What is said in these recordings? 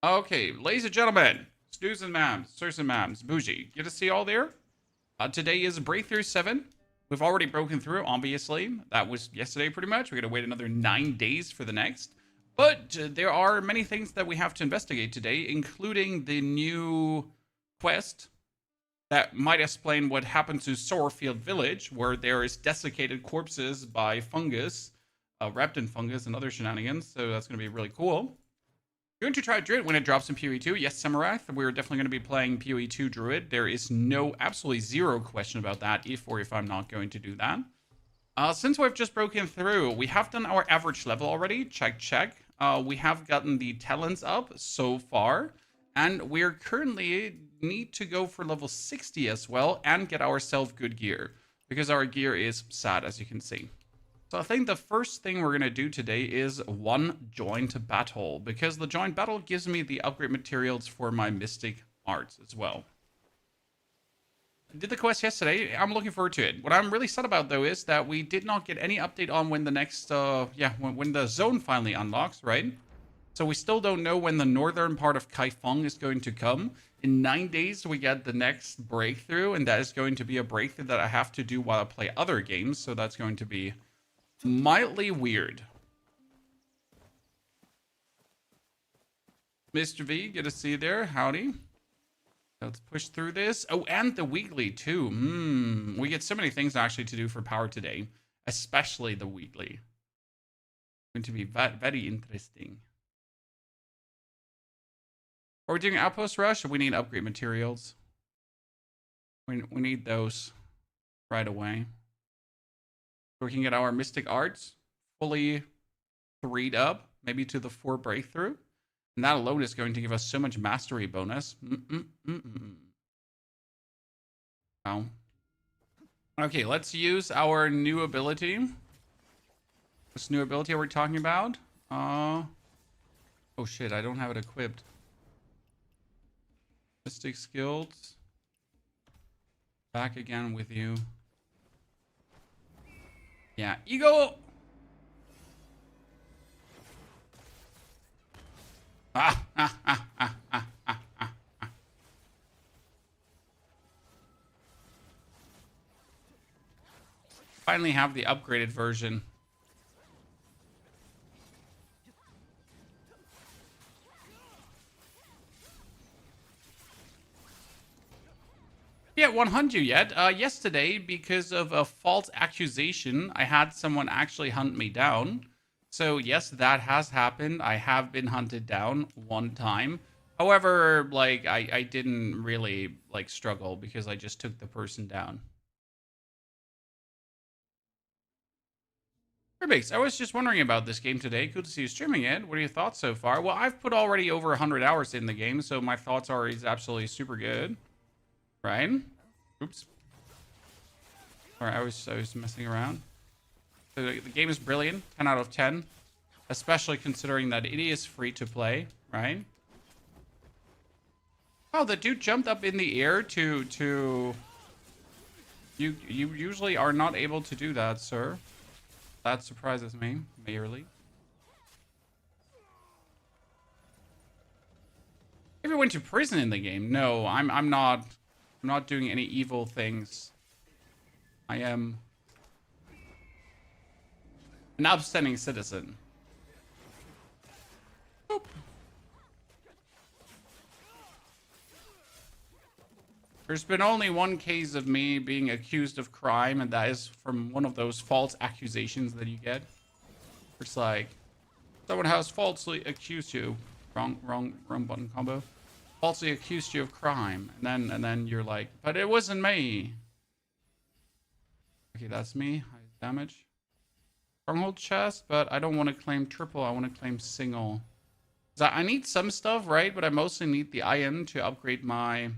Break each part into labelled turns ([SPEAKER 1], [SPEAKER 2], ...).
[SPEAKER 1] Okay, ladies and gentlemen, snooze and mams, sirs and mams, bougie. Good to see you all there. Today is Breakthrough 7. We've already broken through, obviously. That was yesterday, pretty much. We're going to wait another 9 days for the next. But there are many things that we have to investigate today, including the new quest that might explain what happened to Sorfield Village, where there is desiccated corpses by fungus, wrapped in fungus and other shenanigans. So that's going to be really cool. Going to try Druid when it drops in PoE 2. Yes, Samarath, we're definitely going to be playing PoE 2 Druid. There is absolutely zero question about that, if I'm not going to do that. Since we've just broken through, we have done our average level already. Check, check. We have gotten the talents up so far. And we're currently need to go for level 60 as well and get ourselves good gear. Because our gear is sad, as you can see. So I think the first thing we're going to do today is one joint battle, because the joint battle gives me the upgrade materials for my mystic arts as well. I did the quest yesterday. I'm looking forward to it. What I'm really sad about, though, is that we did not get any update on when the next, when the zone finally unlocks, right? So we still don't know when the northern part of Kaifeng is going to come. In 9 days, we get the next breakthrough, and that is going to be a breakthrough that I have to do while I play other games, so that's going to be mildly weird. Mr. V, good to see you there. Howdy. Let's push through this. Oh, and the weekly too. We get so many things actually to do for power today, especially the weekly. Going to be very interesting. Are we doing outpost rush, or we need upgrade materials? We need those right away. We can get our mystic arts fully 3'd up, maybe to the 4 breakthrough. And that alone is going to give us so much mastery bonus. Oh. Okay, let's use our new ability. This new ability we're talking about. Oh shit, I don't have it equipped. Mystic skills. Back again with you. Yeah, ego. Finally have the upgraded version. Yeah, 100 yet. Yesterday, because of a false accusation, I had someone actually hunt me down. So yes, that has happened. I have been hunted down one time. However, like, I didn't really, like, struggle because I just took the person down. Rubix, I was just wondering about this game today. Good to see you streaming it. What are your thoughts so far? Well, I've put already over 100 hours in the game, so my thoughts are is absolutely super good. Right? Oops. Sorry, I was messing around. So the game is brilliant. 10 out of 10. Especially considering that it is free to play, right? Oh, the dude jumped up in the air to... You usually are not able to do that, sir. That surprises me, merely. Ever went to prison in the game? No, I'm not doing any evil things. I am an upstanding citizen. Boop. There's been only one case of me being accused of crime, and that is from one of those false accusations that you get. It's like, someone has falsely accused you. Wrong button combo. Falsely accused you of crime, and then you're like, but it wasn't me. Okay, that's me. High damage. Stronghold chest, but I don't want to claim triple. I want to claim single. So I need some stuff, right? But I mostly need the iron to upgrade my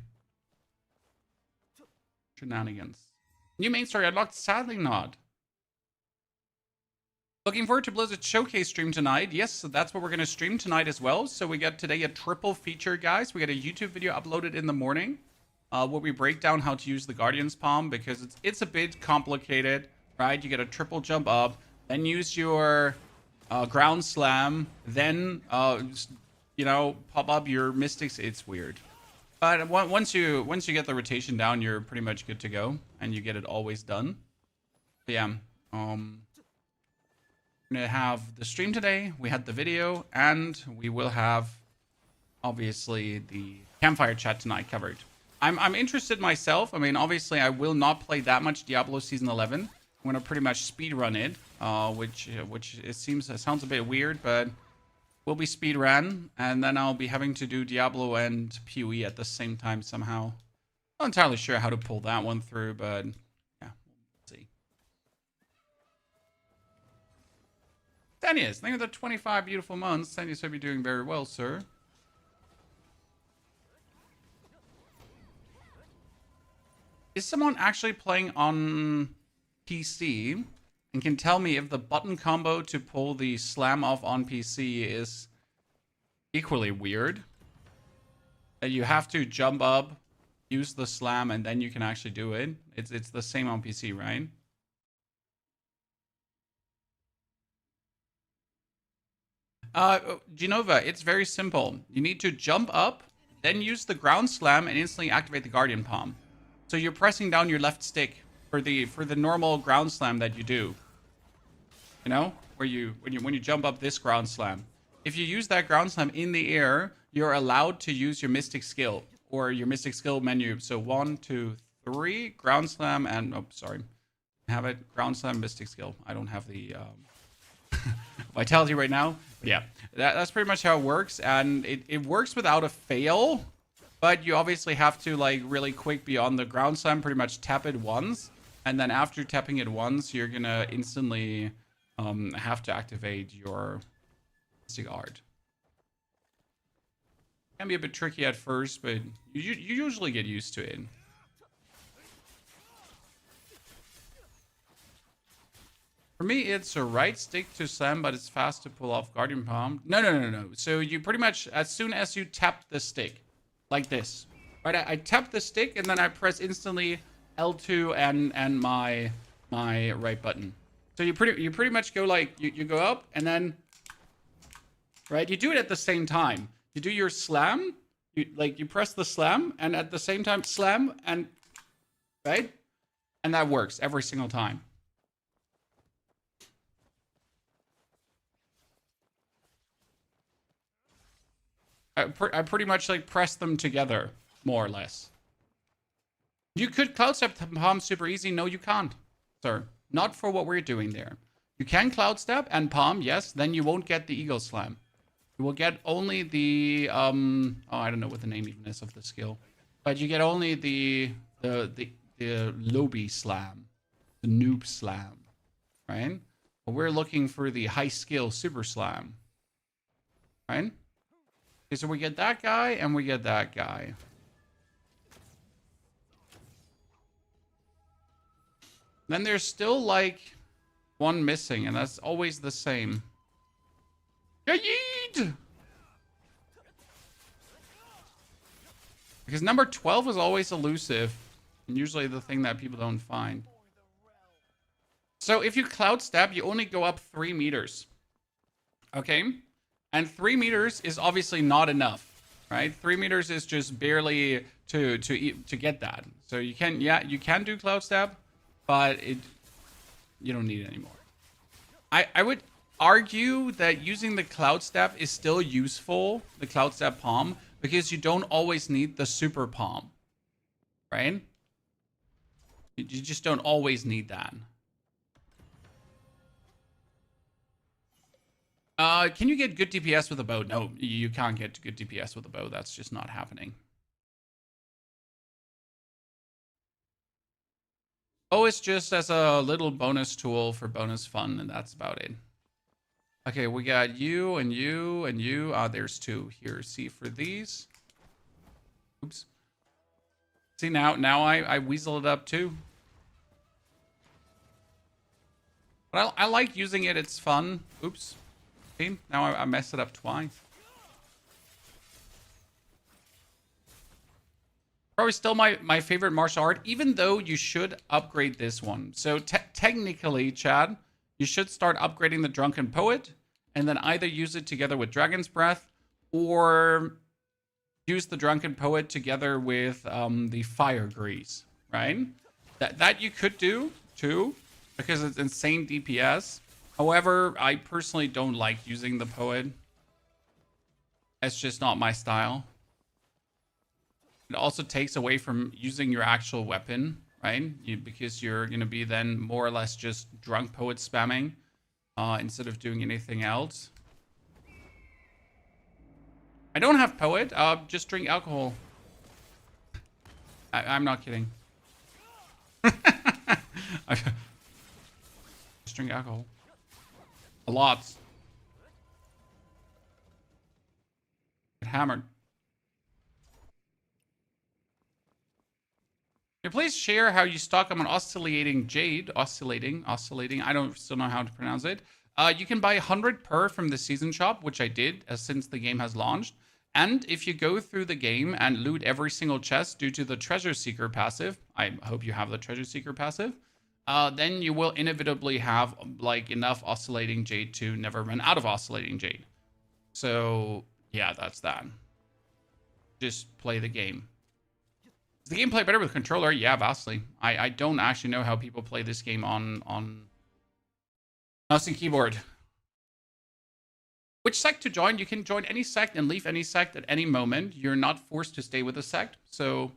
[SPEAKER 1] shenanigans. New main story unlocked? Sadly not. Looking forward to Blizzard's showcase stream tonight. Yes, so that's what we're going to stream tonight as well. So we got today a triple feature, guys. We got a YouTube video uploaded in the morning where we break down how to use the Guardian's Palm, because it's a bit complicated, right? You get a triple jump up, then use your ground slam, then you know, pop up your mystics. It's weird. But once you get the rotation down, you're pretty much good to go, and you get it always done. But yeah, we're gonna have the stream today. We had the video, and we will have obviously the campfire chat tonight covered. I'm interested myself. I mean, obviously, I will not play that much Diablo Season 11. I'm gonna pretty much speed run it, which it sounds a bit weird, but will be speed run, and then I'll be having to do Diablo and PoE at the same time somehow. Not entirely sure how to pull that one through, but yeah, we'll see. Danius, thank you for the 25 beautiful months. Danius, hope you're doing very well, sir. Is someone actually playing on PC and can tell me if the button combo to pull the slam off on PC is equally weird? That you have to jump up, use the slam, and then you can actually do it. It's the same on PC, right? Genova, it's very simple. You need to jump up, then use the ground slam and instantly activate the Guardian Palm. So you're pressing down your left stick for the normal ground slam that you do. You know, when you jump up this ground slam. If you use that ground slam in the air, you're allowed to use your mystic skill or your mystic skill menu. So 1, 2, 3, ground slam, and oh, sorry, have it ground slam mystic skill. I don't have the vitality right now. But yeah, that's pretty much how it works, and it works without a fail. But you obviously have to, like, really quick be on the ground slam, pretty much tap it once. And then after tapping it once, you're going to instantly have to activate your mystic art. Can be a bit tricky at first, but you usually get used to it. For me, it's a right stick to slam, but it's fast to pull off Guardian Palm. No. So you pretty much, as soon as you tap the stick, like this, right? I tap the stick and then I press instantly L2 and my right button. So you pretty much go like you go up and then, right? You do it at the same time. You do your slam, you press the slam and at the same time slam and right, and that works every single time. I pretty much like press them together, more or less. You could cloud step palm super easy. No, you can't, sir. Not for what we're doing there. You can cloud step and palm, yes. Then you won't get the eagle slam. You will get only the oh, I don't know what the name even is of the skill, but you get only the lobby slam, the noob slam, right? But we're looking for the high skill super slam, right? Okay, so we get that guy, and we get that guy. Then there's still, like, one missing, and that's always the same. Yeet! Because number 12 is always elusive, and usually the thing that people don't find. So if you cloud step, you only go up 3 meters. Okay? And 3 meters is obviously not enough, right? 3 meters is just barely to get that. So you can do cloud step, but you don't need it anymore. I would argue that using the cloud step is still useful, the cloud step palm, because you don't always need the super palm, right? You just don't always need that. Can you get good DPS with a bow? No, you can't get good DPS with a bow. That's just not happening. Bow is just as a little bonus tool for bonus fun, and that's about it. Okay, we got you and you and you. There's 2 here. See for these. Oops. See, now I weasel it up too. But I like using it. It's fun. Oops. See, now I messed it up twice. Probably still my favorite martial art, even though you should upgrade this one. So technically, Chad, you should start upgrading the Drunken Poet, and then either use it together with Dragon's Breath, or use the Drunken Poet together with the Fire Grease, right? That you could do too, because it's insane DPS. However, I personally don't like using the Poet. It's just not my style. It also takes away from using your actual weapon, right? Because you're going to be then more or less just Drunk Poet spamming instead of doing anything else. I don't have Poet. Just drink alcohol. I'm not kidding. Just drink alcohol. A lot. Get hammered. Can you please share how you stock them on oscillating jade? Oscillating. I don't still know how to pronounce it. You can buy 100 per from the season shop, which I did since the game has launched. And if you go through the game and loot every single chest due to the Treasure Seeker passive, I hope you have the Treasure Seeker passive, then you will inevitably have like enough oscillating jade to never run out of oscillating jade. So yeah, that's that. Just play the game. Is the game play better with controller? Yeah, vastly. I don't actually know how people play this game on mouse and keyboard. Which sect to join? You can join any sect and leave any sect at any moment. You're not forced to stay with a sect. So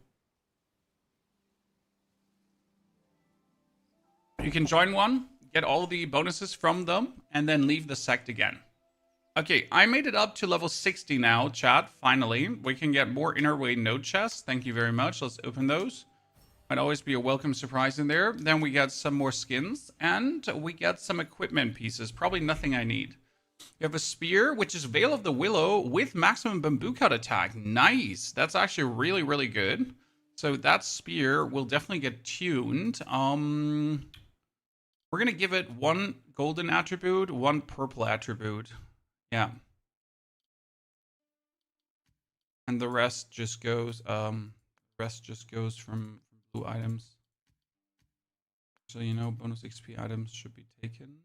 [SPEAKER 1] you can join one, get all the bonuses from them, and then leave the sect again. Okay, I made it up to level 60 now, chat. Finally, we can get more inner way node chests. Thank you very much. Let's open those. Might always be a welcome surprise in there. Then we get some more skins, and we get some equipment pieces. Probably nothing I need. You have a spear, which is Veil of the Willow with maximum bamboo cut attack. Nice. That's actually really, really good. So that spear will definitely get tuned. We're going to give it one golden attribute, one purple attribute. Yeah. And the rest just goes from blue items. So you know bonus XP items should be taken.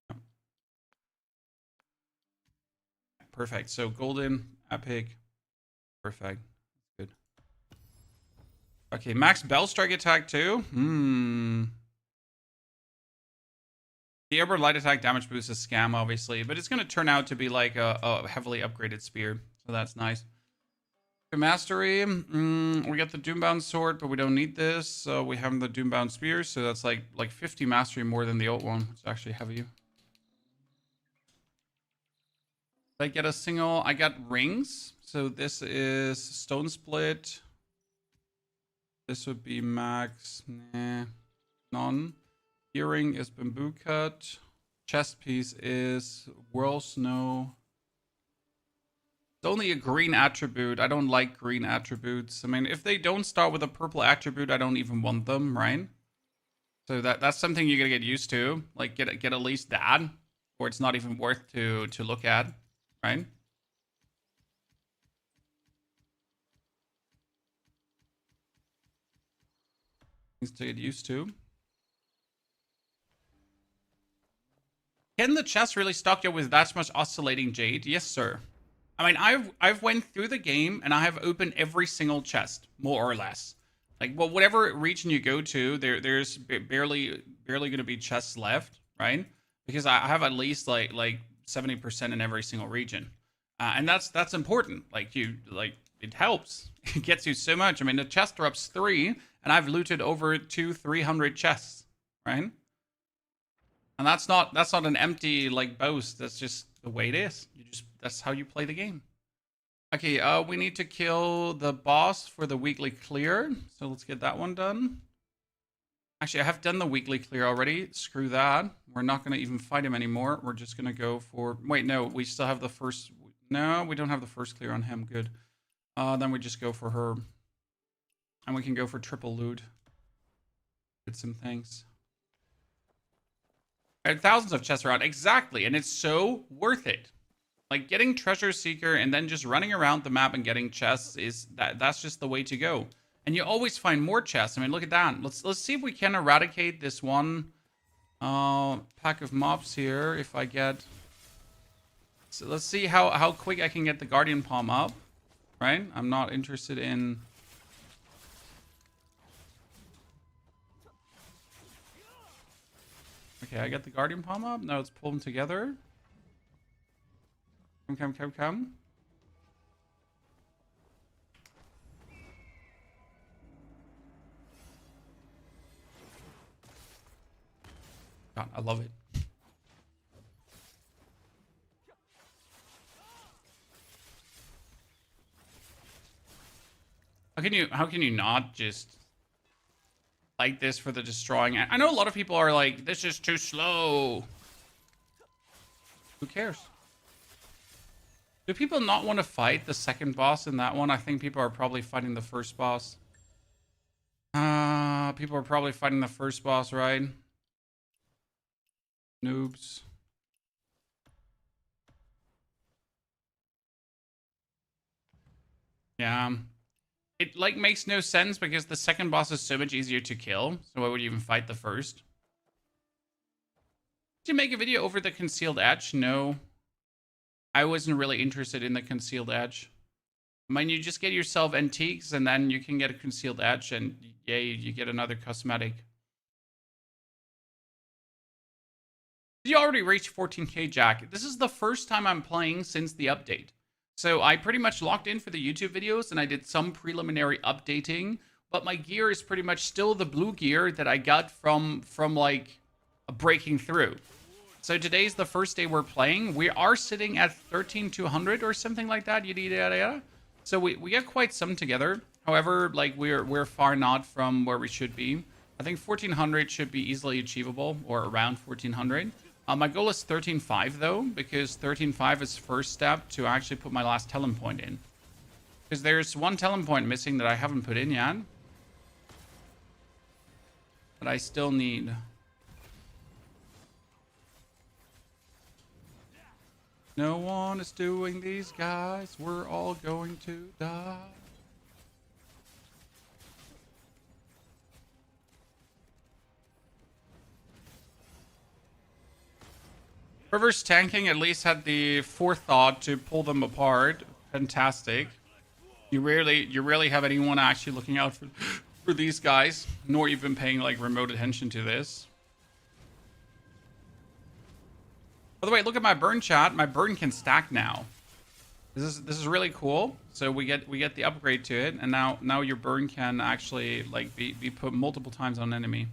[SPEAKER 1] Yeah. Perfect. So golden, epic, perfect. Good. Okay, max bell strike attack too. The airborne light attack damage boost is scam, obviously, but it's going to turn out to be like a heavily upgraded spear, so that's nice. Mastery, we got the Doombound sword, but we don't need this, so we have the Doombound spear, so that's like 50 mastery more than the old one. It's actually heavy. Did I get a single? I got rings, so this is stone split. This would be max, none. Earring is bamboo cut. Chest piece is whirl snow. It's only a green attribute. I don't like green attributes. I mean, if they don't start with a purple attribute, I don't even want them, right? So that's something you're gonna get used to. Like get at least that, or it's not even worth to look at, right? Things to get used to. Can the chest really stock you with that much oscillating jade? Yes, sir. I mean, I've went through the game and I have opened every single chest, more or less. Like, well, whatever region you go to, there's barely going to be chests left, right? Because I have at least like 70% in every single region, and that's important. It helps. It gets you so much. I mean, the chest drops 3, and I've looted over 200-300 chests, right? And that's not an empty like boast. That's just the way it is. That's how you play the game. Okay, we need to kill the boss for the weekly clear. So let's get that one done. Actually, I have done the weekly clear already. Screw that. We're not going to even fight him anymore. We're just going to go for... Wait, no, we still have the first... No, we don't have the first clear on him. Good. Then we just go for her. And we can go for triple loot. Get some things. And thousands of chests around. Exactly. And it's so worth it. Like getting Treasure Seeker and then just running around the map and getting chests that's just the way to go. And you always find more chests. I mean, look at that. Let's see if we can eradicate this one pack of mobs here. If I get So let's see how quick I can get the Guardian Palm up, right? I'm not interested in... Okay, I got the Guardian Palm up. Now let's pull them together. Come. God, I love it. How can you not just like this for the destroying? I know a lot of people are like, this is too slow. Who cares? Do people not want to fight the second boss in that one? I think people are probably fighting the first boss. People are probably fighting the first boss, right? Noobs. Yeah. It like makes no sense because the second boss is so much easier to kill. So why would you even fight the first? Did you make a video over the concealed edge? No. I wasn't really interested in the concealed edge. I mean, you just get yourself antiques and then you can get a concealed edge and yay, you get another cosmetic. You already reached 14k, Jack. This is the first time I'm playing since the update. So I pretty much logged in for the YouTube videos and I did some preliminary updating, but my gear is pretty much still the blue gear that I got from like breaking through. So today's the first day we're playing. We are sitting at 13,200 or something like that. Yada yada yada. So we got quite some together. However, like we're far not from where we should be. I think 1400 should be easily achievable, or around 1400. My goal is 13.5 though, because 13.5 is first step to actually put my last talent point in. Because there's one talent point missing that I haven't put in yet. But I still need. No one is doing these guys. We're all going to die. Whoever's tanking at least had the forethought to pull them apart. Fantastic. You rarely have anyone actually looking out for these guys, nor even paying like remote attention to this. By the way, look at my burn, chat. My burn can stack now. This is really cool. So we get the upgrade to it, and now your burn can actually like be put multiple times on an enemy.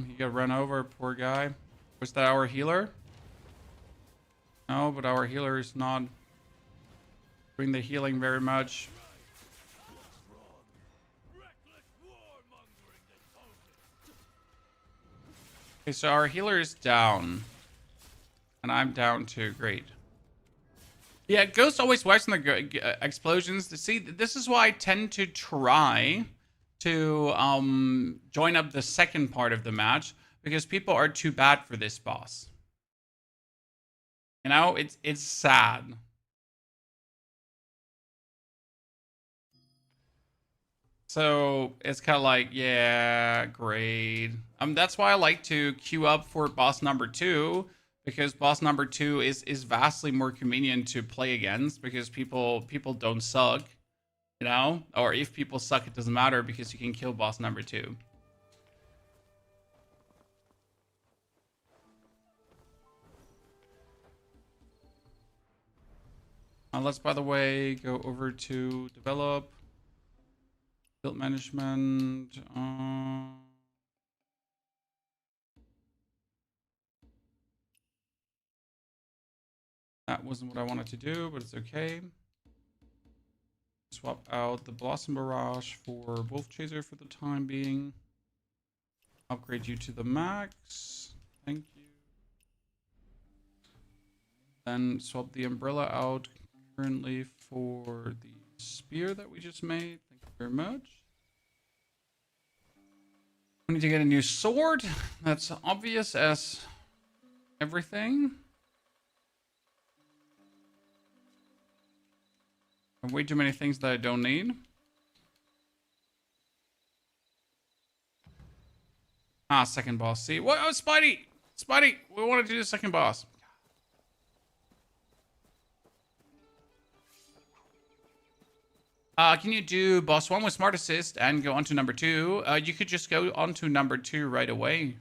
[SPEAKER 1] He got run over, poor guy. Was that our healer? No, but our healer is not doing the healing very much. Okay, so our healer is down. And I'm down too. Great. Yeah, Ghost always wipes on the explosions. See, this is why I tend to try to join up the second part of the match, because people are too bad for this boss. You know, it's sad. So it's kind of like, yeah, great. That's why I like to queue up for boss number 2, because boss number 2 is vastly more convenient to play against, because people don't suck, you know? Or if people suck, it doesn't matter, because you can kill boss number 2. Let's, by the way, go over to develop. Build management. That wasn't what I wanted to do, but it's okay. Swap out the Blossom Barrage for Wolf Chaser for the time being. Upgrade you to the max. Thank you. Then swap the Umbrella out currently for the Spear that we just made. Thank you very much. We need to get a new sword. That's obvious as everything. Way too many things that I don't need. Ah, second boss. See what? Oh, Spidey, Spidey, we want to do the second boss. Can you do boss 1 with smart assist and go on to number 2? You could just go on to number 2 right away.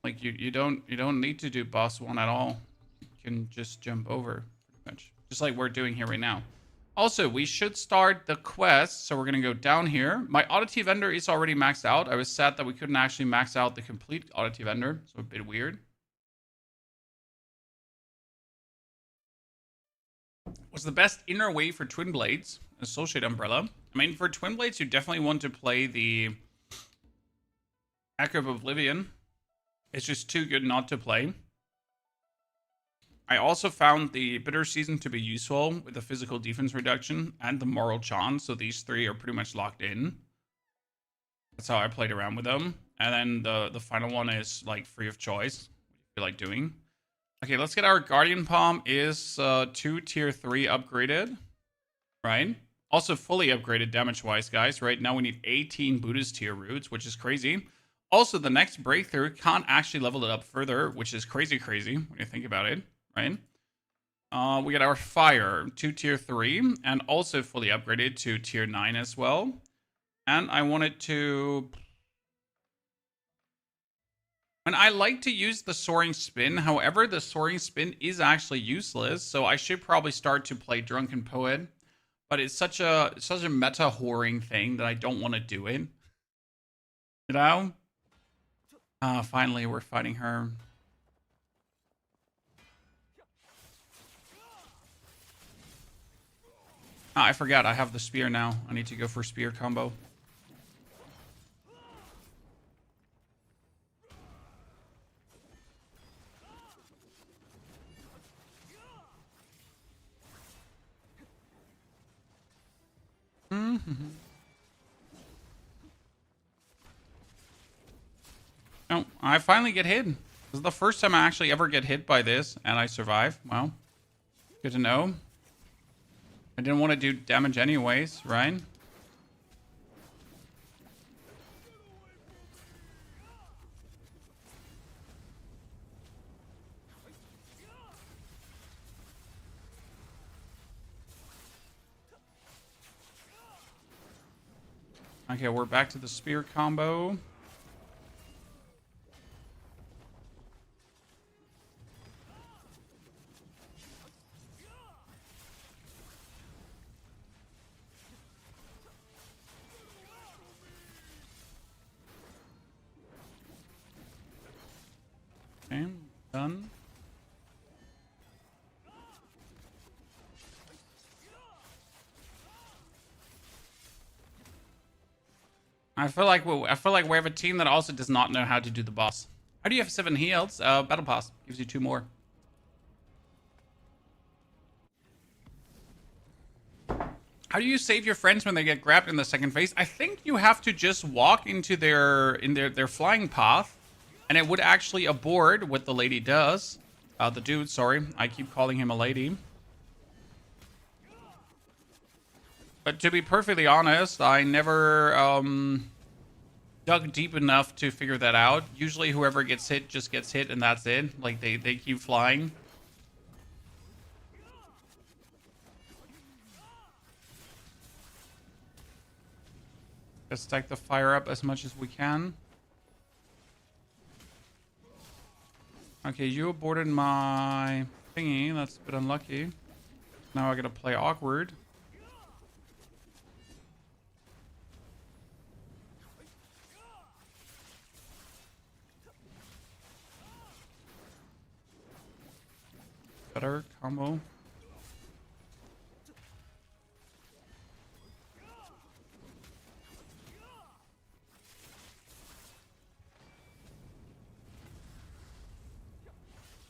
[SPEAKER 1] Like you don't need to do boss 1 at all. You can just jump over pretty much, just like we're doing here right now. Also, we should start the quest, so we're gonna go down here. My oddity vendor is already maxed out. I was sad that we couldn't actually max out the complete oddity vendor, so a bit weird. What's the best inner way for Twin Blades? Associate Umbrella. I mean, for Twin Blades, you definitely want to play the Echo of Oblivion. It's just too good not to play. I also found the Bitter Season to be useful with the physical defense reduction and the moral chance. So these 3 are pretty much locked in. That's how I played around with them. And then the final one is like free of choice. What you feel like doing. Okay, let's get our Guardian Palm is 2 tier 3 upgraded. Right? Also fully upgraded damage-wise, guys. Right now we need 18 Buddhist tier roots, which is crazy. Also, the next breakthrough can't actually level it up further, which is crazy when you think about it, right? We got our Fire, 2 tier 3, and also fully upgraded to tier 9 as well. And I wanted to... And I like to use the Soaring Spin. However, the Soaring Spin is actually useless, so I should probably start to play Drunken Poet. But it's such a meta whoring thing that I don't want to do it. You know? Finally, we're fighting her. I forgot. I have the spear now. I need to go for spear combo. Oh, I finally get hit. This is the first time I actually ever get hit by this, and I survive. Well, good to know. I didn't want to do damage anyways, right? Okay, we're back to the spear combo. Okay, done. I feel like we have a team that also does not know how to do the boss. How do you have 7 heals? Battle Pass gives you 2 more. How do you save your friends when they get grabbed in the second phase? I think you have to just walk into their flying path, and it would actually abort what the lady does. The dude, sorry. I keep calling him a lady. But to be perfectly honest, I never dug deep enough to figure that out. Usually whoever gets hit just gets hit and that's it. Like they keep flying. Let's stack the fire up as much as we can. Okay, you aborted my thingy. That's a bit unlucky. Now I gotta play awkward. Better combo.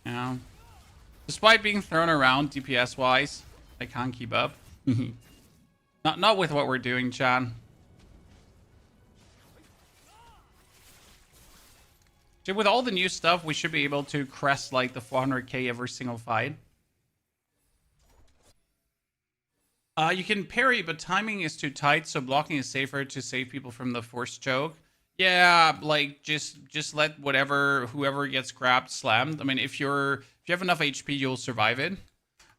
[SPEAKER 1] Yeah. Despite being thrown around DPS wise, I can't keep up. Not with what we're doing, Chan. Dude, with all the new stuff, we should be able to crest like the 400k every single fight. You can parry, but timing is too tight, so blocking is safer to save people from the forced choke. Yeah, like just let whoever gets grabbed slammed. I mean, if you have enough HP, you'll survive it.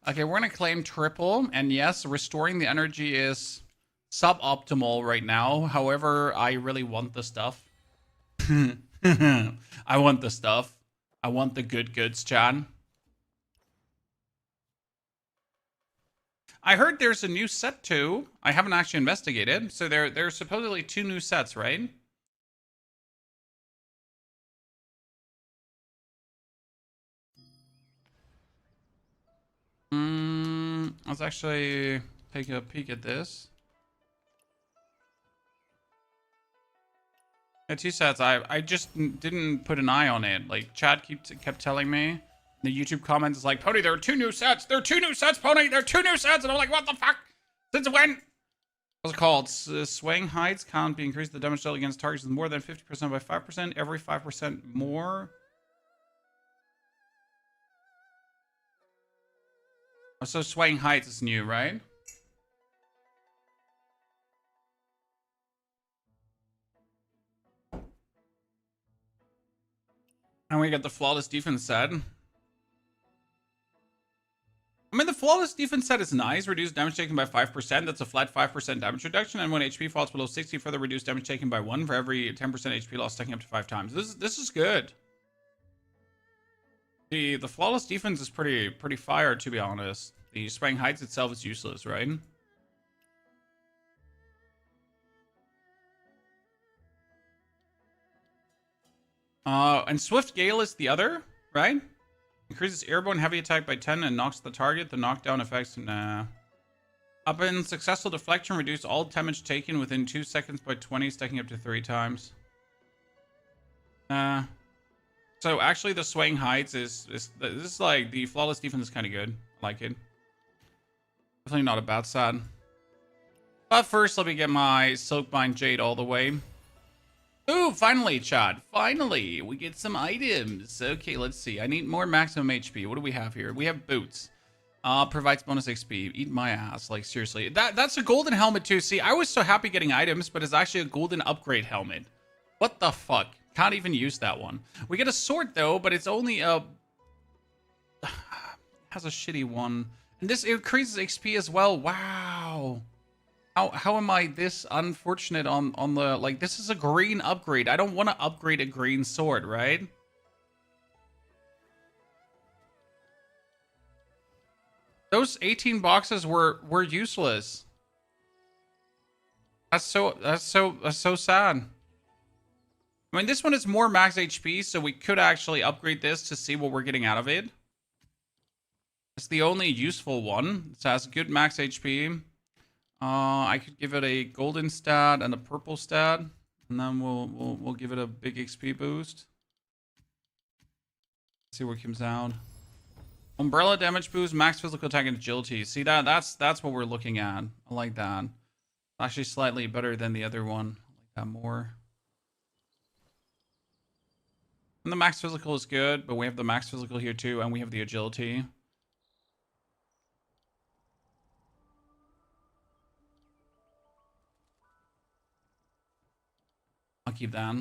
[SPEAKER 1] Okay, we're gonna claim triple, and yes, restoring the energy is suboptimal right now. However, I really want the stuff. I want the stuff. I want the good goods, Chan. I heard there's a new set too. I haven't actually investigated. So there's supposedly 2 new sets, right? Let's actually take a peek at this. Yeah, 2 sets. I just didn't put an eye on it. Like Chad kept telling me. The YouTube comments is like, Pony, there are 2 new sets. There are 2 new sets, Pony. There are 2 new sets, and I'm like, what the fuck? Since when? What's it called? Swaying heights can't be increased. The damage dealt against targets is more than 50% by 5%. Every 5% more. Oh, so swaying heights is new, right? And we got the flawless defense set. I mean, the flawless defense set is nice. Reduced damage taken by 5%. That's a flat 5% damage reduction. And when HP falls below 60, further reduced damage taken by 1 for every 10% HP loss, stacking up to 5 times. This is good. The flawless defense is pretty fire, to be honest. The swaying heights itself is useless, right? And Swift Gale is the other, right? Increases airborne heavy attack by 10 and knocks the target. The knockdown effects, nah. Upon successful deflection, reduce all damage taken within 2 seconds by 20, stacking up to 3 times. So actually the swaying heights is this is like the flawless defense is kind of good. I like it. Definitely not a bad set. But first, let me get my Silkbind Jade all the way. Ooh, finally, Chad. Finally, we get some items. Okay, let's see. I need more maximum HP. What do we have here? We have boots. Provides bonus XP. Eat my ass. Like, seriously. That's a golden helmet, too. See, I was so happy getting items, but it's actually a golden upgrade helmet. What the fuck? Can't even use that one. We get a sword, though, but it's only a... has a shitty one. And this increases XP as well. Wow. How am I this unfortunate on the... Like, this is a green upgrade. I don't want to upgrade a green sword, right? Those 18 boxes were useless. That's so sad. I mean, this one is more max HP, so we could actually upgrade this to see what we're getting out of it. It's the only useful one. It has good max HP. I could give it a golden stat and a purple stat, and then we'll give it a big XP boost. Let's see what comes out. Umbrella damage boost, max physical attack and agility. See that's what we're looking at. I like that. Actually, slightly better than the other one. I like that more. And the max physical is good, but we have the max physical here too, and we have the agility. I'll keep that.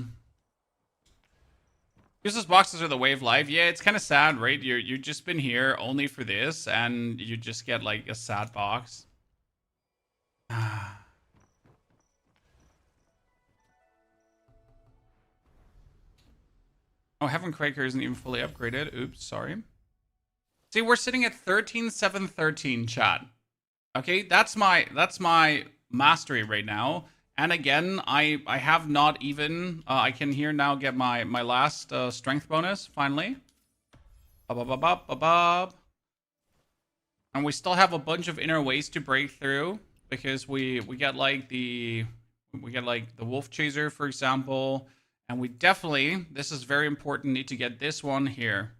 [SPEAKER 1] Useless boxes are the way of life. Yeah, it's kind of sad, right? You've just been here only for this, and you just get like a sad box. Oh, Heaven Quaker isn't even fully upgraded. Oops, sorry. See, we're sitting at 13,713, chat. Okay, that's my mastery right now. And again, I have not even... I can here now get my last strength bonus, finally. And we still have a bunch of inner ways to break through. Because we get like the Wolf Chaser, for example. And we definitely, this is very important, need to get this one here.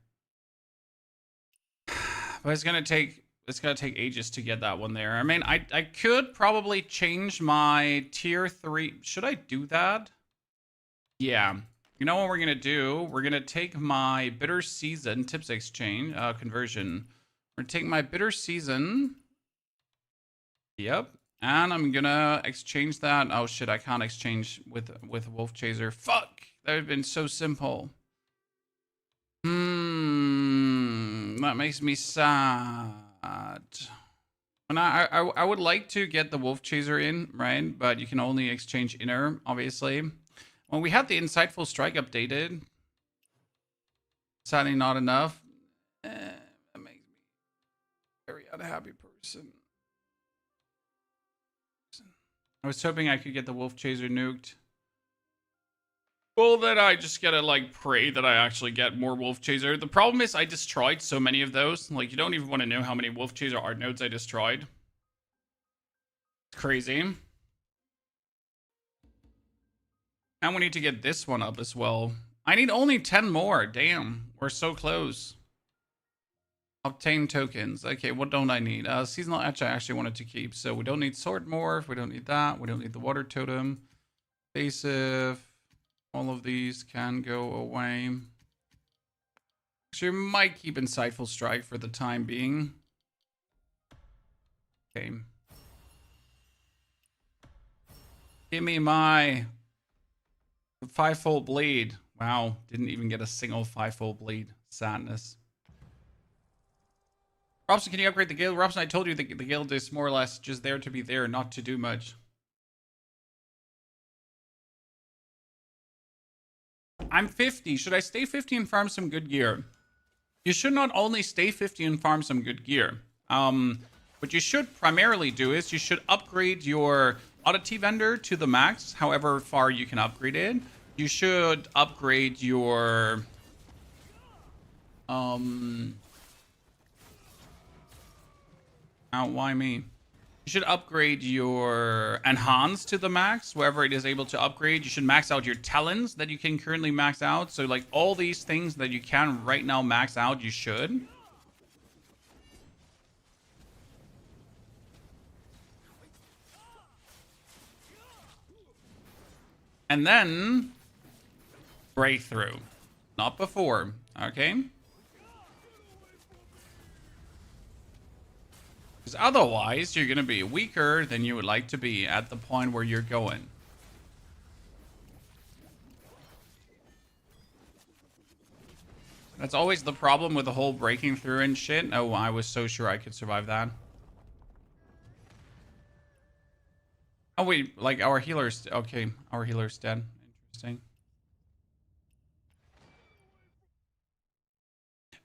[SPEAKER 1] But it's gonna take ages to get that one there. I mean, I could probably change my tier 3. Should I do that? Yeah. You know what we're gonna do? We're gonna take my Bitter Season tips exchange conversion. We're gonna take my Bitter Season. Yep. And I'm gonna exchange that. Oh shit, I can't exchange with Wolf Chaser. Fuck! That would have been so simple. That makes me sad. And I would like to get the Wolf Chaser in, right? But you can only exchange inner, obviously. When we had the Insightful Strike updated, sadly not enough. That makes me a very unhappy person. I was hoping I could get the Wolf Chaser nuked. Well, then I just gotta, like, pray that I actually get more Wolf Chaser. The problem is I destroyed so many of those. Like, you don't even want to know how many Wolf Chaser art nodes I destroyed. It's crazy. And we need to get this one up as well. I need only 10 more. Damn, we're so close. Obtain tokens. Okay, what don't I need? Seasonal etch I actually wanted to keep. So we don't need sword morph. We don't need that. We don't need the water totem. Evasive. All of these can go away. Actually, might keep Insightful Strike for the time being. Okay. Give me my 5-fold bleed. Wow, didn't even get a single 5-fold bleed. Sadness. Robson, can you upgrade the guild? Robson, I told you the guild is more or less just there to be there, not to do much. I'm 50. Should I stay 50 and farm some good gear? You should not only stay 50 and farm some good gear. What you should primarily do is you should upgrade your oddity vendor to the max, however far you can upgrade it. You should upgrade your... why me? You should upgrade your enhance to the max, wherever it is able to upgrade. You should max out your talents that you can currently max out. So like all these things that you can right now max out, you should. And then breakthrough, not before, okay? Because otherwise, you're going to be weaker than you would like to be at the point where you're going. That's always the problem with the whole breaking through and shit. Oh, I was so sure I could survive that. Oh, wait, like our healer's... Okay, our healer's dead. Interesting.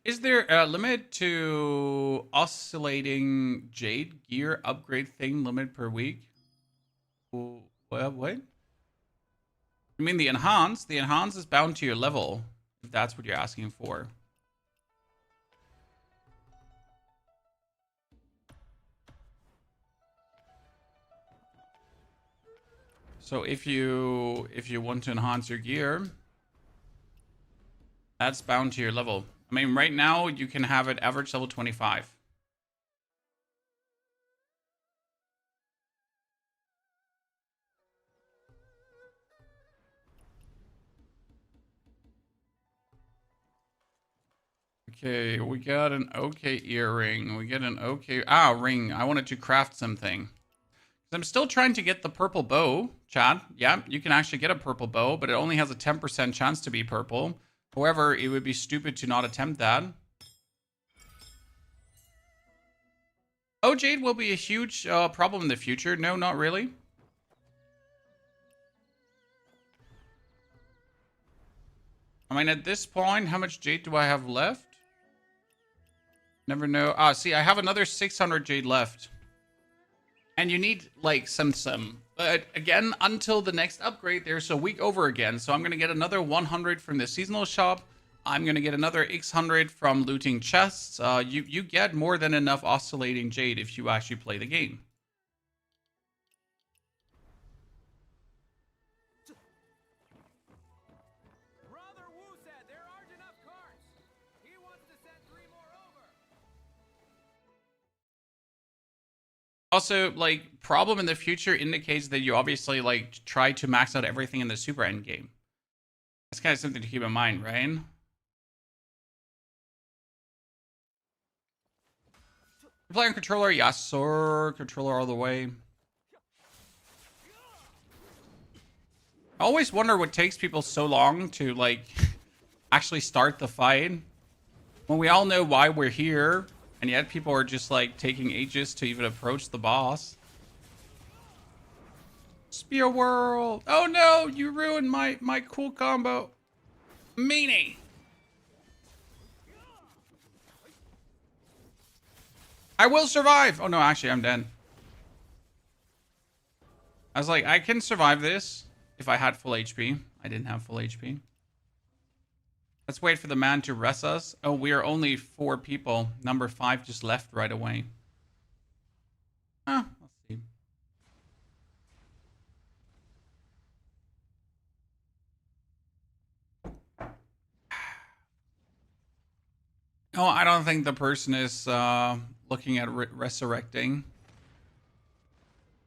[SPEAKER 1] Is there a limit to oscillating Jade gear upgrade thing limit per week? Well, what? I mean the enhance? The enhance is bound to your level, if that's what you're asking for. So if you want to enhance your gear, that's bound to your level. I mean, right now you can have it average level 25. Okay, we got an okay earring. We get an okay ring. I wanted to craft something. I'm still trying to get the purple bow, Chad. Yeah, you can actually get a purple bow, but it only has a 10% chance to be purple. However, it would be stupid to not attempt that. Oh, Jade will be a huge problem in the future. No, not really. I mean, at this point, how much Jade do I have left? Never know. See, I have another 600 Jade left. And you need, like, some. But again, until the next upgrade, there's a week over again. So I'm going to get another 100 from the seasonal shop. I'm going to get another X100 from looting chests. You get more than enough oscillating Jade if you actually play the game. Also, like, problem in the future indicates that you obviously, like, try to max out everything in the super end game. That's kind of something to keep in mind, right? You're playing controller? Yes, sir. Controller all the way. I always wonder what takes people so long to, like, actually start the fight. When we all know why we're here, and yet people are just, like, taking ages to even approach the boss. Spear World! Oh no! You ruined my cool combo. Meanie! I will survive! Oh no, actually, I'm dead. I was like, I can survive this if I had full HP. I didn't have full HP. Let's wait for the man to rest us. Oh, we are only 4 people. Number 5 just left right away. Let's see. Oh, I don't think the person is looking at resurrecting.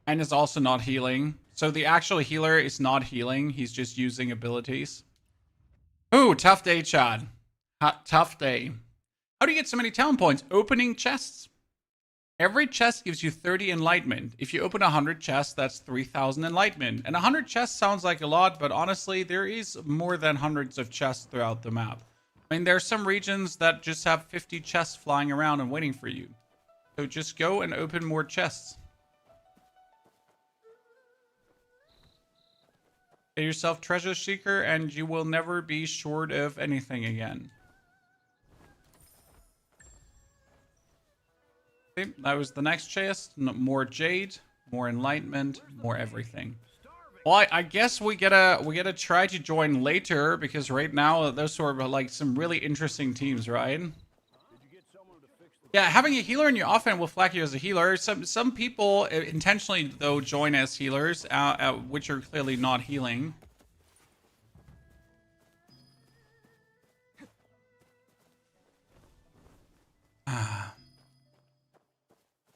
[SPEAKER 1] And is also not healing. So the actual healer is not healing. He's just using abilities. Ooh, tough day, Chad. Tough day. How do you get so many talent points? Opening chests. Every chest gives you 30 enlightenment. If you open 100 chests, that's 3,000 enlightenment. And 100 chests sounds like a lot, but honestly, there is more than hundreds of chests throughout the map. I mean, there are some regions that just have 50 chests flying around and waiting for you. So just go and open more chests. Get yourself Treasure Seeker and you will never be short of anything again. Okay, that was the next chest. More jade, more enlightenment, more everything. Well, I guess we gotta try to join later because right now those are like some really interesting teams, right? Yeah, having a healer in your offense will flag you as a healer. Some people intentionally though join as healers, which are clearly not healing. How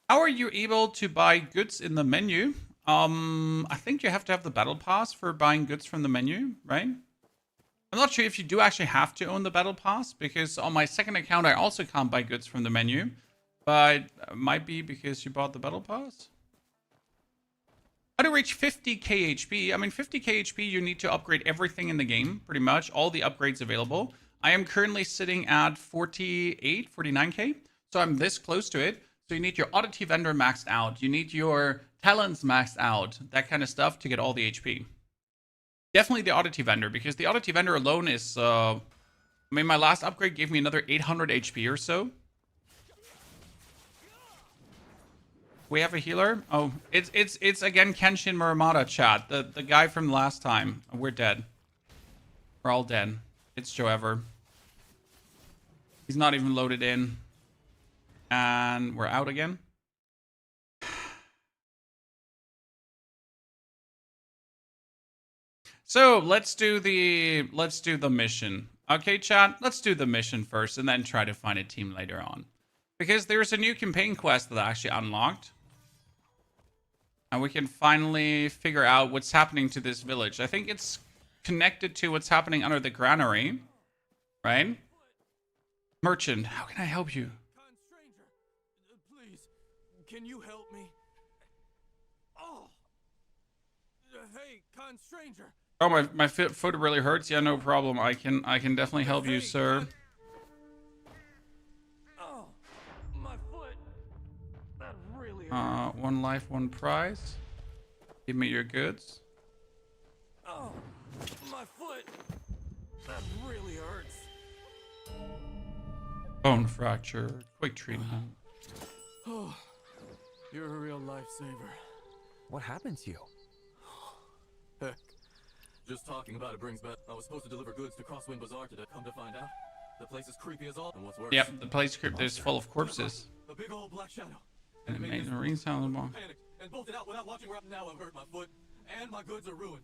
[SPEAKER 1] are you able to buy goods in the menu? I think you have to have the battle pass for buying goods from the menu, right? I'm not sure if you do actually have to own the battle pass, because on my second account I also can't buy goods from the menu, but it might be because you bought the battle pass. How to reach 50k HP? I mean, 50k HP, you need to upgrade everything in the game, pretty much all the upgrades available. I am currently sitting at 49k, so I'm this close to it. So you need your oddity vendor maxed out, you need your talents maxed out, that kind of stuff to get all the HP. Definitely the oddity vendor, because the oddity vendor alone is, I mean, my last upgrade gave me another 800 HP or so. We have a healer. Oh, it's again Kenshin Muramata, chat. The guy from last time. We're dead. We're all dead. It's Joe Ever. He's not even loaded in. And we're out again. So let's do the mission. Okay, chat, let's do the mission first and then try to find a team later on. Because there's a new campaign quest that I actually unlocked. And we can finally figure out what's happening to this village. I think it's connected to what's happening under the granary. Right? Merchant, how can I help you?
[SPEAKER 2] Stranger, please, can you help me? Oh, hey, stranger.
[SPEAKER 1] Oh, my foot really hurts. Yeah, no problem. I can definitely help you, sir.
[SPEAKER 2] Oh, my foot. That really hurts.
[SPEAKER 1] One life, one prize. Give me your goods.
[SPEAKER 2] Oh, my foot. That really hurts.
[SPEAKER 1] Bone fracture. Quick treatment.
[SPEAKER 2] Oh, you're a real lifesaver.
[SPEAKER 3] What happened to you?
[SPEAKER 2] Heck. Just talking about it brings back. I was supposed to deliver goods to Crosswind Bazaar today. Come to find out, the place is creepy as all. And what's worse?
[SPEAKER 1] Yep, the place is full of corpses.
[SPEAKER 2] A big old black shadow.
[SPEAKER 1] And it made the ring sound long.
[SPEAKER 2] Panicked and bolted out without watching where. Now I've hurt my foot, and my goods are ruined.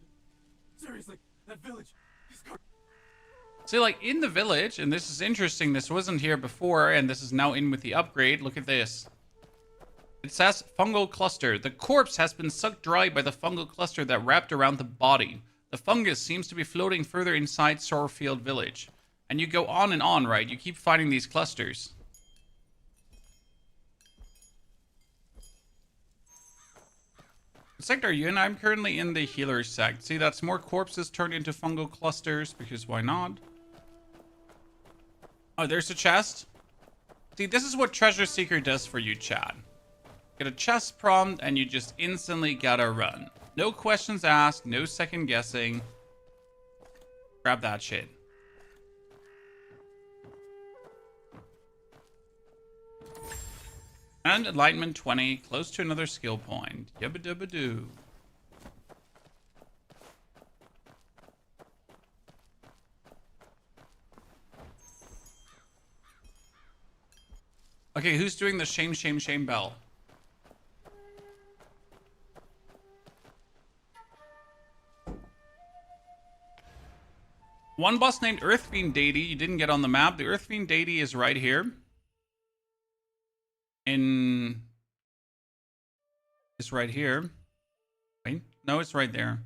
[SPEAKER 2] Seriously, that village is.
[SPEAKER 1] See, like in the village, and this is interesting. This wasn't here before, and this is now in with the upgrade. Look at this. It says fungal cluster. The corpse has been sucked dry by the fungal cluster that wrapped around the body. The fungus seems to be floating further inside Sorfield Village. And you go on and on, right? You keep finding these clusters. What sect are you in? I'm currently in the healer sect. See, that's more corpses turned into fungal clusters, because why not? Oh, there's a chest. See, this is what Treasure Seeker does for you, Chad. Get a chest prompt, and you just instantly gotta run. No questions asked, no second guessing. Grab that shit. And Enlightenment 20, close to another skill point. Yabba dabba doo. Okay, who's doing the shame, shame, shame bell? One boss named Earthfiend Deity you didn't get on the map. The Earthfiend Deity is right here. It's right here. Wait, no, it's right there.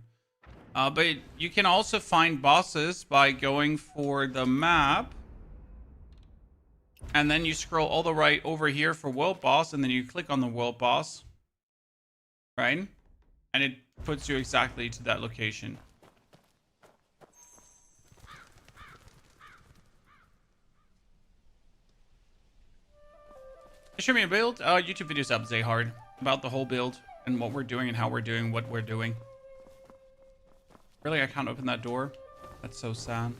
[SPEAKER 1] But you can also find bosses by going for the map. And then you scroll all the way over here for world boss, and then you click on the world boss. Right? And it puts you exactly to that location. Show me a build. YouTube videos up, Zahard, about the whole build and what we're doing and how we're doing what we're doing. Really, I can't open that door. That's so sad.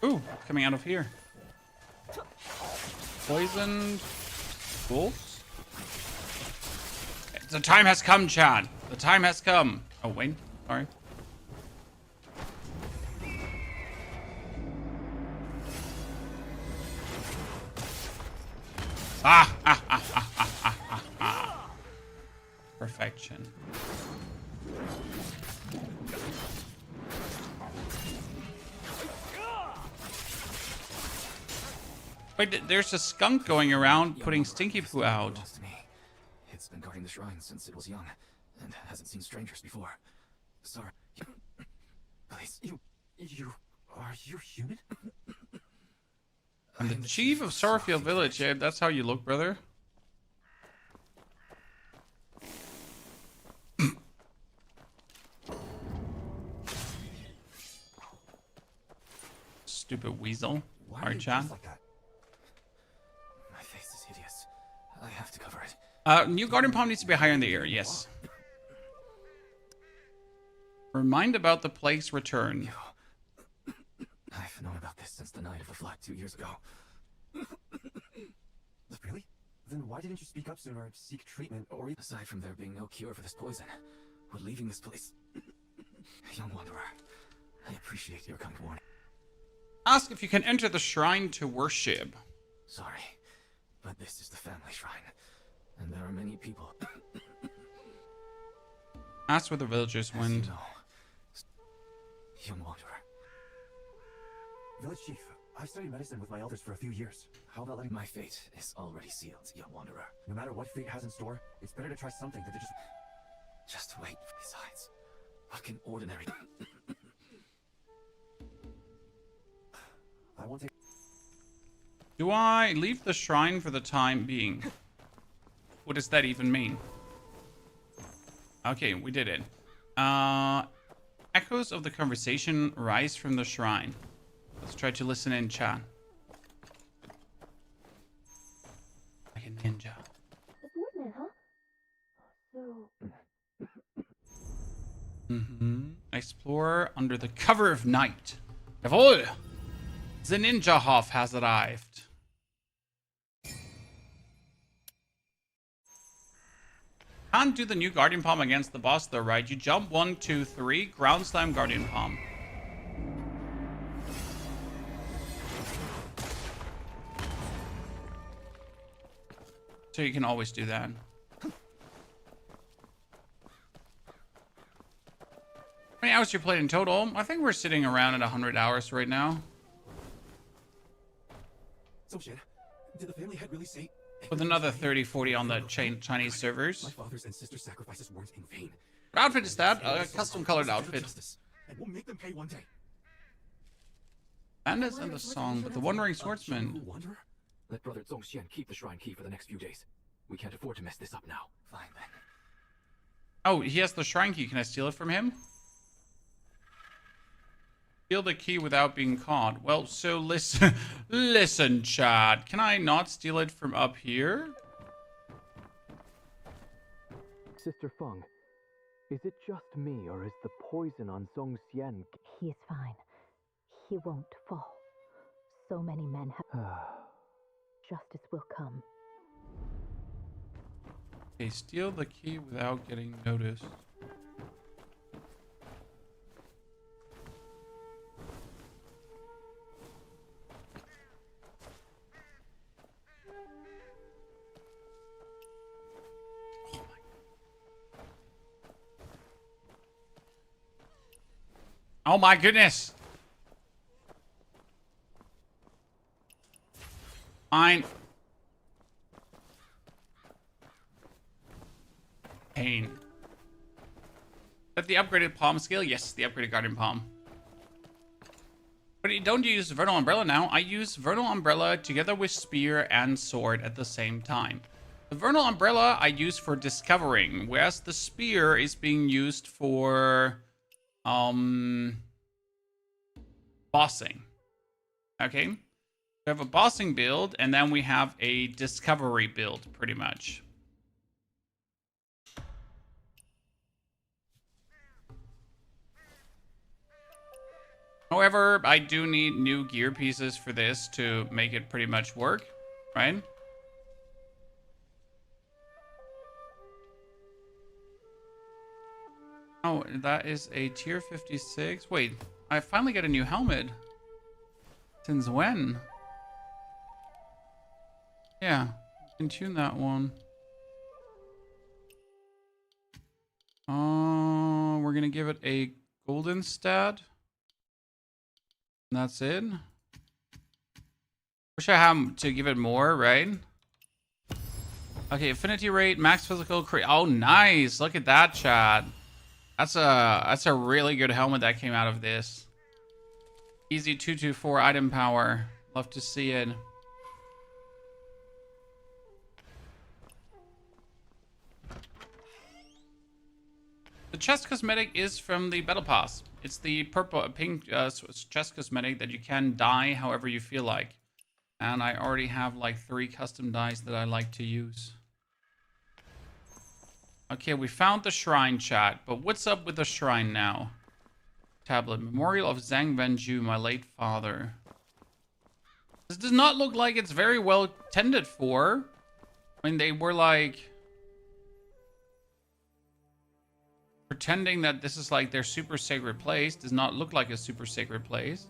[SPEAKER 1] Ooh, what's coming out of here? Poisoned wolves. The time has come, Chad. The time has come. Oh, wait. Sorry. Perfection. Wait, there's a skunk going around putting stinky poo out.
[SPEAKER 2] To me. It's been guarding the shrine since it was young, and hasn't seen strangers before. Sorry. Please, you are you human?
[SPEAKER 1] I'm the chief of Sorfield Village. Yeah, that's how you look, brother. Stupid weasel. Alright, Chan.
[SPEAKER 2] Like that? My face is hideous. I have to cover it.
[SPEAKER 1] New garden palm needs to be higher in the air. Yes. Remind about the plague's return.
[SPEAKER 2] I've known about this since the night of the flat 2 years ago. Really? Then why didn't you speak up sooner, seek treatment, or even... Aside from there being no cure for this poison, we're leaving this place. Young Wanderer, I appreciate your kind warning.
[SPEAKER 1] Ask if you can enter the shrine to worship.
[SPEAKER 2] Sorry, but this is the family shrine, and there are many people.
[SPEAKER 1] Ask where the villagers went.
[SPEAKER 2] You know, young Wanderer.
[SPEAKER 4] Village Chief, I've studied medicine with my elders for a few years. How about letting
[SPEAKER 2] My fate is already sealed, young Wanderer.
[SPEAKER 4] no matter what fate has in store, it's better to try something than to just...
[SPEAKER 2] Just wait. Besides, what can ordinary...
[SPEAKER 4] I won't take...
[SPEAKER 1] Do I leave the shrine for the time being? What does that even mean? Okay, we did it. Echoes of the conversation rise from the shrine. Let's try to listen in, chat. Like a ninja. Explorer under the cover of night. Jawohl! The Ninja Hof has arrived. Can't do the new Guardian Palm against the boss though, right? You jump 1, 2, 3, ground slam Guardian Palm. So you can always do that. How many hours you played in total? I think we're sitting around at 100 hours right now.
[SPEAKER 4] So, Shan, did the family head really say...
[SPEAKER 1] With another 30, 40 on the Chinese servers.
[SPEAKER 4] My father's and sister's sacrifices weren't in vain.
[SPEAKER 1] What outfit is that? A custom colored outfit.
[SPEAKER 4] Justice, and we'll make them pay one day.
[SPEAKER 1] Bandits and the song, but the Wandering Swordsman.
[SPEAKER 4] Wanderer?
[SPEAKER 2] Let Brother Zongxian keep the shrine key for the next few days. We can't afford to mess this up now. Fine, then.
[SPEAKER 1] Oh, he has the shrine key. Can I steal it from him? Steal the key without being caught. Well, so listen, listen, Chad. Can I not steal it from up here?
[SPEAKER 3] Sister Feng, is it just me, or is the poison on Zongxian...
[SPEAKER 5] He is fine. He won't fall. So many men have... Justice will come.
[SPEAKER 1] Okay, steal the key without getting noticed. Oh my goodness! Fine. Pain. At the upgraded palm scale? Yes, the upgraded guardian palm. But you don't use Vernal Umbrella now. I use Vernal Umbrella together with Spear and Sword at the same time. The Vernal Umbrella I use for discovering, whereas the Spear is being used for bossing. Okay? We have a bossing build, and then we have a discovery build, pretty much. However, I do need new gear pieces for this to make it pretty much work, right? Oh, that is a tier 56. Wait, I finally got a new helmet. Since when? Yeah, you can tune that one. We're gonna give it a golden stat. And that's it. Wish I had to give it more, right? Okay, affinity rate, max physical create. Oh, nice! Look at that, chat. That's a really good helmet that came out of this. Easy 224 item power. Love to see it. The chest cosmetic is from the battle pass. It's the pink chest cosmetic that you can dye however you feel like. And I already have like 3 custom dyes that I like to use. Okay, we found the shrine, chat. But what's up with the shrine now? Tablet. Memorial of Zhang Wenju, my late father. This does not look like it's very well tended for. I mean, they were like... pretending that this is like their super sacred place. Does not look like a super sacred place.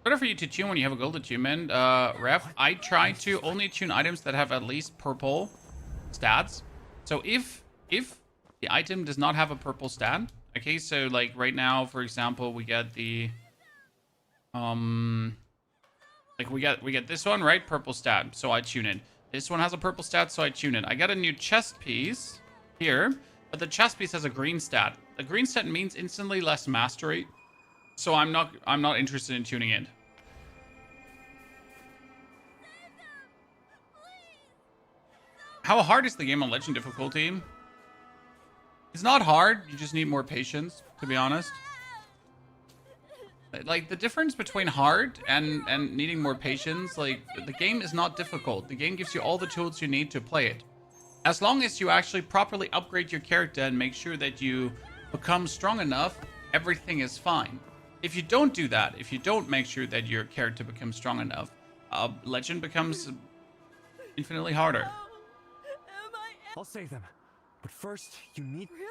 [SPEAKER 1] Better for you to tune when you have a gold attunement, Ref. I try to only tune items that have at least purple stats. So if the item does not have a purple stat, okay, so like right now, for example, we get the like we get this one, right? Purple stat, so I tune it. This one has a purple stat, so I tune it. I got a new chest piece here, but the chest piece has a green stat. The green stat means instantly less mastery. So I'm not interested in tuning it. How hard is the game on legend difficulty? It's not hard. You just need more patience, to be honest. Like the difference between hard and needing more patience, like the game is not difficult. The game gives you all the tools you need to play it. As long as you actually properly upgrade your character and make sure that you become strong enough, everything is fine. If you don't do that, if you don't make sure that your character becomes strong enough, legend becomes infinitely harder.
[SPEAKER 4] I'll save them. But first, you need...
[SPEAKER 6] Really?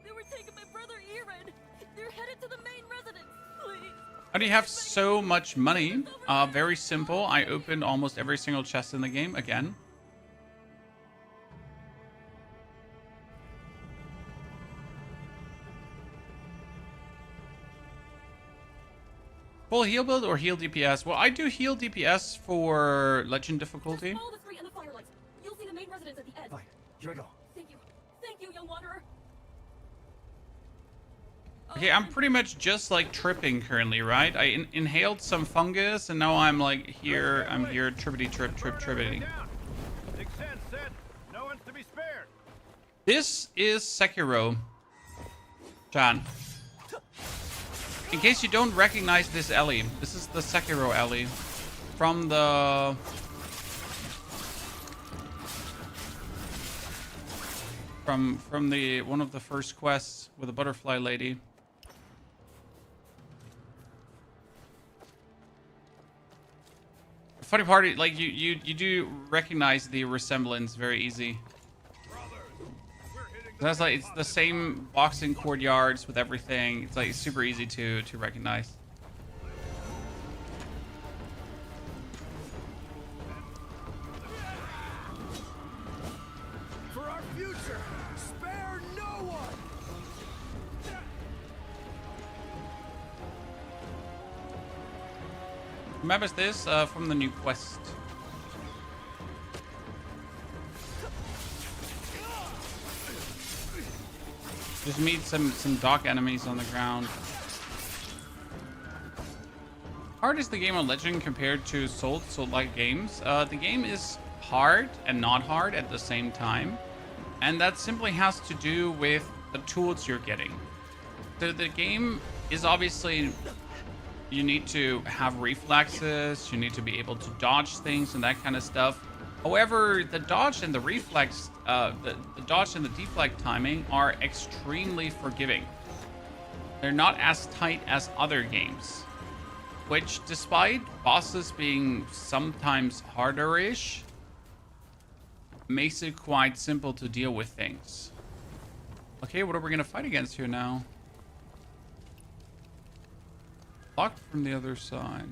[SPEAKER 6] They were taking my brother Eren. They're headed to the main residence. Please.
[SPEAKER 1] How do you have so much money? Very simple. I opened almost every single chest in the game again. Full heal build or heal DPS? Well, I do heal DPS for legend difficulty.
[SPEAKER 6] Just follow the street and the firelight. You'll see the main residence at the end.
[SPEAKER 4] Fine, here I go.
[SPEAKER 6] Thank you. Thank you, young wanderer.
[SPEAKER 1] Okay, I'm pretty much just like tripping currently, right? I inhaled some fungus and now I'm like here. I'm here, trippity trip, trippity.
[SPEAKER 7] No one's to be spared.
[SPEAKER 1] This is Sekiro, John. In case you don't recognize this alley, this is the Sekiro alley from the from the one of the first quests with the butterfly lady. Funny part, like you do recognize the resemblance very easy. That's like it's the same boxing courtyards with everything. It's like super easy to recognize.
[SPEAKER 7] For our future, spare no one.
[SPEAKER 1] Remembers this from the new quest. Just meet some dock enemies on the ground. Hard is the game on Legend compared to Soul-like games. The game is hard and not hard at the same time, and that simply has to do with the tools you're getting. The game is obviously, you need to have reflexes, you need to be able to dodge things and that kind of stuff. However, the dodge and the reflex, the dodge and the deflect timing are extremely forgiving. They're not as tight as other games, which despite bosses being sometimes harder-ish, makes it quite simple to deal with things. Okay, what are we gonna fight against here now? Locked from the other side.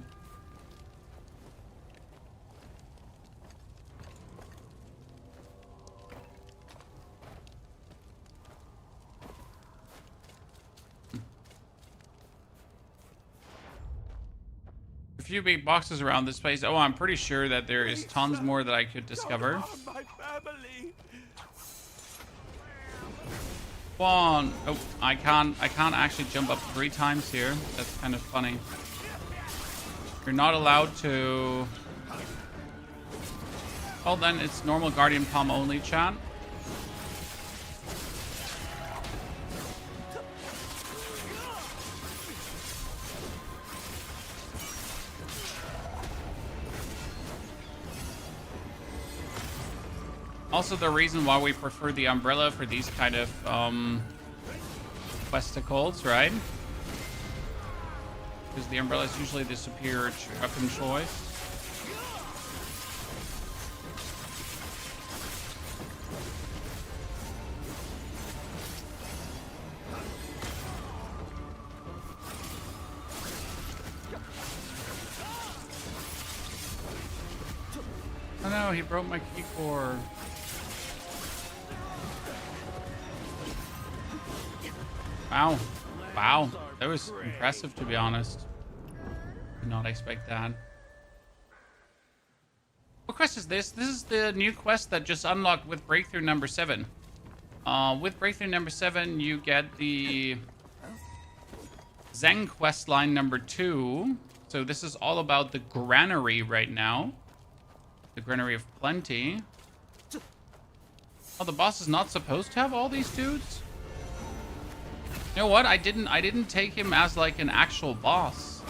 [SPEAKER 1] A few big boxes around this place. Oh, I'm pretty sure that there is tons more that I could discover.
[SPEAKER 7] My family.
[SPEAKER 1] One. Oh, I can't actually jump up 3 times here. That's kind of funny. You're not allowed to. Well, then it's normal Guardian Palm only, chat. Also, the reason why we prefer the umbrella for these kind of questicles, right? Because the umbrella is usually the superior weapon choice. Oh no, he broke my key core. Wow. Wow. That was impressive, to be honest. Did not expect that. What quest is this? This is the new quest that just unlocked with breakthrough number 7. With breakthrough number 7, you get the Zeng quest line number 2. So this is all about the granary right now. The granary of plenty. Oh, the boss is not supposed to have all these dudes? You know what? I didn't take him as like an actual boss.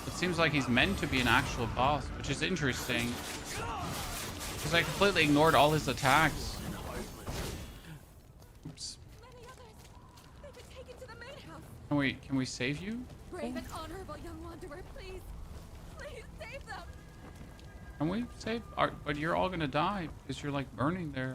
[SPEAKER 1] It seems like he's meant to be an actual boss, which is interesting. Because I completely ignored all his attacks. Oops.
[SPEAKER 6] Many others. They've been taken to the main house.
[SPEAKER 1] Can we save you?
[SPEAKER 6] Brave and honorable young wanderer, please. Please save them.
[SPEAKER 1] Can we save? But you're all gonna die because you're like burning there.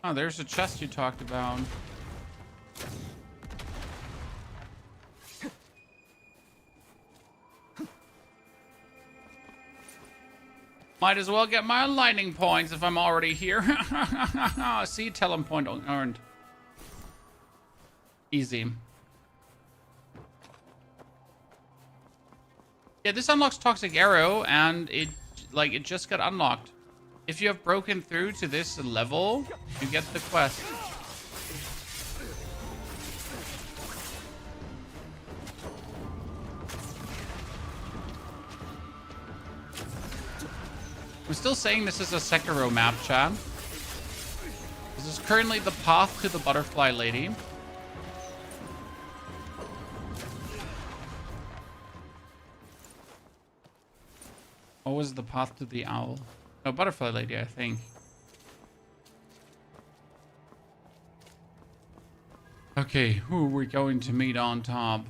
[SPEAKER 1] Oh, there's a chest you talked about. Might as well get my lightning points if I'm already here. See, talent point earned. Easy. Yeah, this unlocks Toxic Arrow, and it just got unlocked. If you have broken through to this level, you get the quest. I'm still saying this is a Sekiro map, chat. This is currently the path to the butterfly lady. What was the path to the owl? No, butterfly lady, I think. Okay, who are we going to meet on top?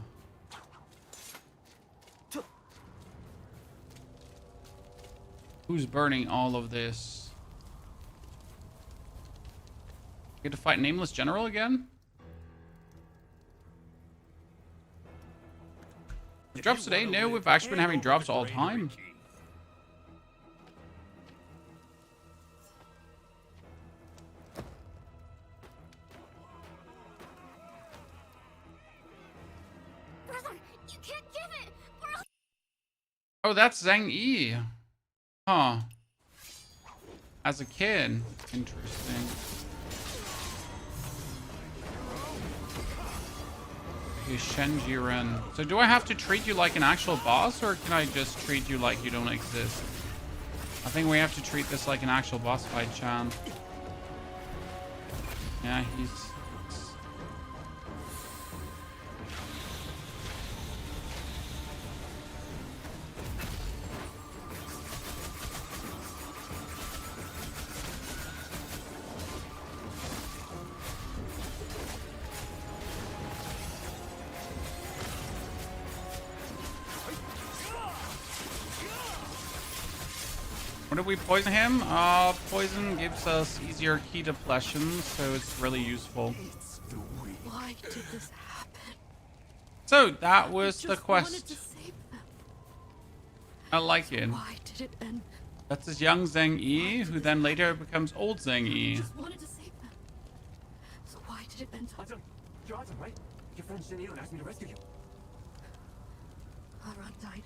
[SPEAKER 1] Who's burning all of this? Get to fight Nameless General again? Drops today? No, we've actually been having drops all the time.
[SPEAKER 6] Brother, you can't give it!
[SPEAKER 1] Oh, that's Zhang Yi. Huh. As a kid. Interesting. Okay, Shenjiren. So do I have to treat you like an actual boss, or can I just treat you like you don't exist? I think we have to treat this like an actual boss fight, Chan. Yeah, he's... What did we poison him? Poison gives us easier key depletions, so it's really useful.
[SPEAKER 6] Why did this happen?
[SPEAKER 1] So that was the
[SPEAKER 6] Just wanted
[SPEAKER 1] quest.
[SPEAKER 6] to save them.
[SPEAKER 1] I like it.
[SPEAKER 6] Why did it end?
[SPEAKER 1] That's this young Zhang Yi, who then later becomes old Zhang Yi.
[SPEAKER 6] Just wanted to save them. So why did it end?
[SPEAKER 4] Hudson, you're Hudson, right? Your friend Shin Yun asked me to rescue you.
[SPEAKER 6] Aran died.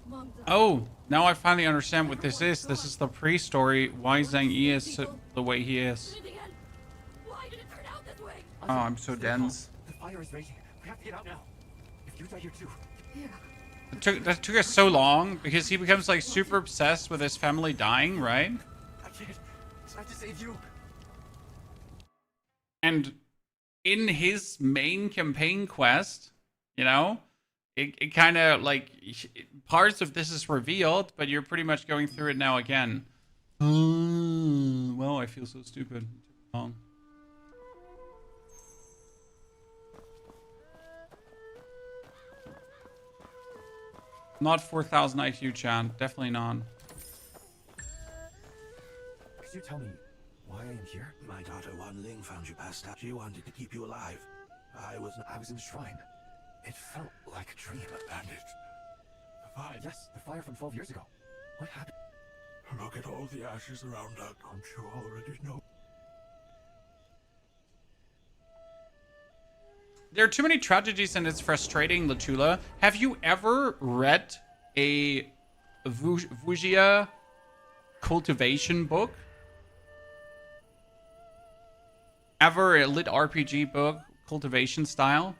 [SPEAKER 6] Mom died.
[SPEAKER 1] Oh, now I finally understand what this is. This is the pre-story why Zhang Yi is the way he is.
[SPEAKER 6] Did it again. Why did it turn out this way?
[SPEAKER 1] Oh, I'm so
[SPEAKER 4] Stay calm.
[SPEAKER 1] dense.
[SPEAKER 4] The fire is raging. We have to get out now. If you die here too.
[SPEAKER 6] Yeah.
[SPEAKER 1] That took us so long because he becomes like super obsessed with his family dying, right?
[SPEAKER 4] I can't. I have to save you.
[SPEAKER 1] And in his main campaign quest, you know, it kind of like parts of this is revealed, but you're pretty much going through it now again. Well, I feel so stupid. It took long. Not 4,000 IQ, Chan. Definitely not.
[SPEAKER 4] Could you tell me why I am here?
[SPEAKER 8] My daughter Wan Ling found you passed out. She wanted to keep you alive. I was
[SPEAKER 4] in the shrine. It felt like a dream.
[SPEAKER 8] bandit. The fire.
[SPEAKER 4] Yes, the fire from 12 years ago. What happened?
[SPEAKER 8] Look at all the ashes around us. Don't you already know?
[SPEAKER 1] There are too many tragedies and it's frustrating, Latula. Have you ever read a Wuxia cultivation book? Ever a lit RPG book, cultivation style?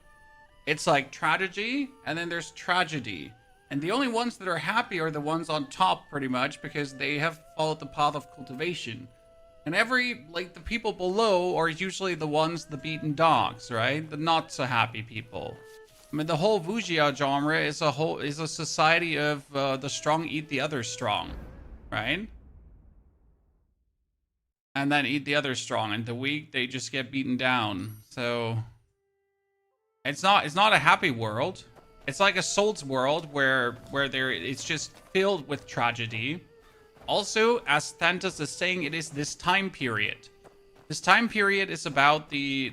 [SPEAKER 1] It's like tragedy, and then there's tragedy. And the only ones that are happy are the ones on top, pretty much, because they have followed the path of cultivation. And the people below are usually the ones, the beaten dogs, right? The not so happy people. I mean, the whole Wuxia genre is a society of the strong eat the other strong, right? And then eat the other strong, and the weak, they just get beaten down. So it's not a happy world. It's like a Souls world where it's just filled with tragedy. Also, as Thantas is saying, it is this time period. This time period is about the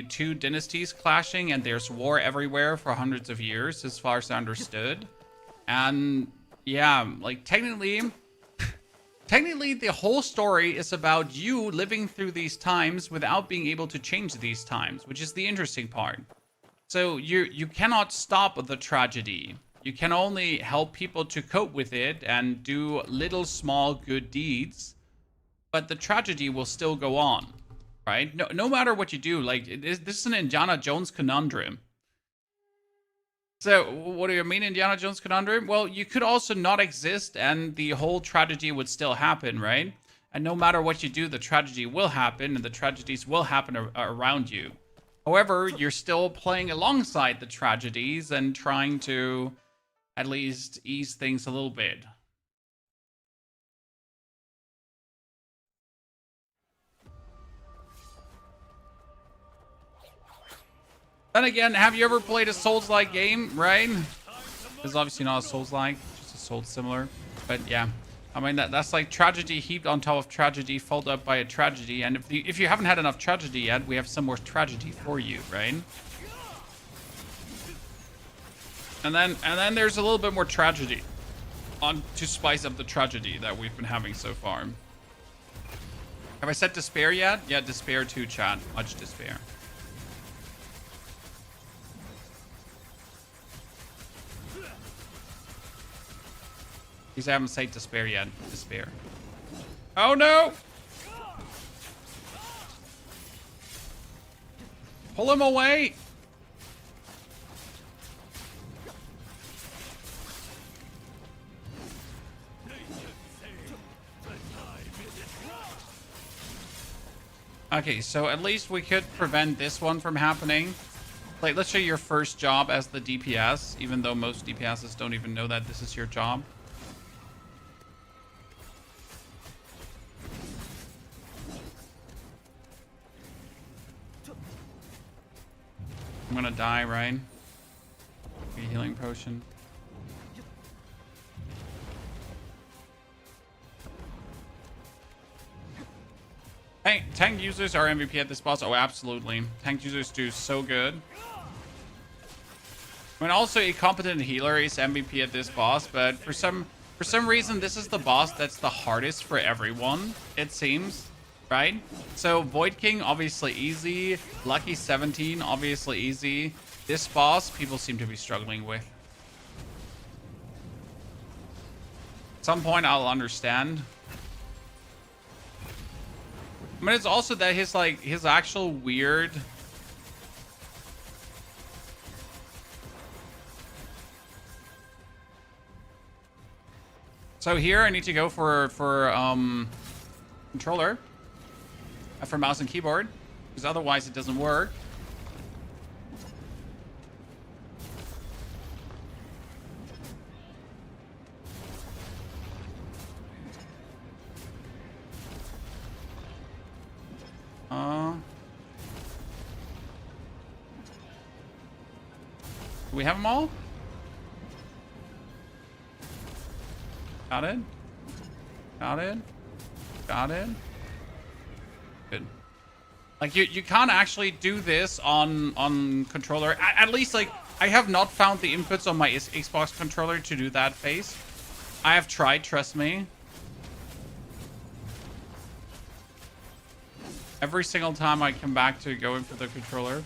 [SPEAKER 1] two dynasties clashing, and there's war everywhere for hundreds of years, as far as I understood. And yeah, like technically, technically the whole story is about you living through these times without being able to change these times, which is the interesting part. So you cannot stop the tragedy. You can only help people to cope with it and do little small good deeds, but the tragedy will still go on, right? No matter what you do, like this is an Indiana Jones conundrum. So what do you mean Indiana Jones conundrum? Well, you could also not exist and the whole tragedy would still happen, right? And no matter what you do, the tragedy will happen and the tragedies will happen around you. However, you're still playing alongside the tragedies and trying to at least ease things a little bit. Then again, have you ever played a Souls-like game, right? This is obviously not a Souls-like, just a Souls similar. But yeah, I mean, that's like tragedy heaped on top of tragedy, followed up by a tragedy. And if you haven't had enough tragedy yet, we have some more tragedy for you, right? And then there's a little bit more tragedy on to spice up the tragedy that we've been having so far. Have I said despair yet? Yeah, despair too, chat. Much despair. Because I haven't said despair yet. Despair. Oh no! Pull him away! Okay, so at least we could prevent this one from happening. Like, let's say your first job as the DPS, even though most DPSs don't even know that this is your job. I'm gonna die, right? Be healing potion. Hey, tank users are MVP at this boss. Oh, absolutely. Tank users do so good. I mean, also a competent healer is MVP at this boss, but for some reason, this is the boss that's the hardest for everyone, it seems, right? So Void King, obviously easy. Lucky 17, obviously easy. This boss, people seem to be struggling with. At some point, I'll understand. I mean, it's also that his actual weird... So here I need to go for controller. For mouse and keyboard. Because otherwise it doesn't work. Do we have them all? Got it. Got it. Got it. Good. Like you can't actually do this on controller. At least like I have not found the inputs on my Xbox controller to do that phase. I have tried, trust me. Every single time I come back to going for the controller.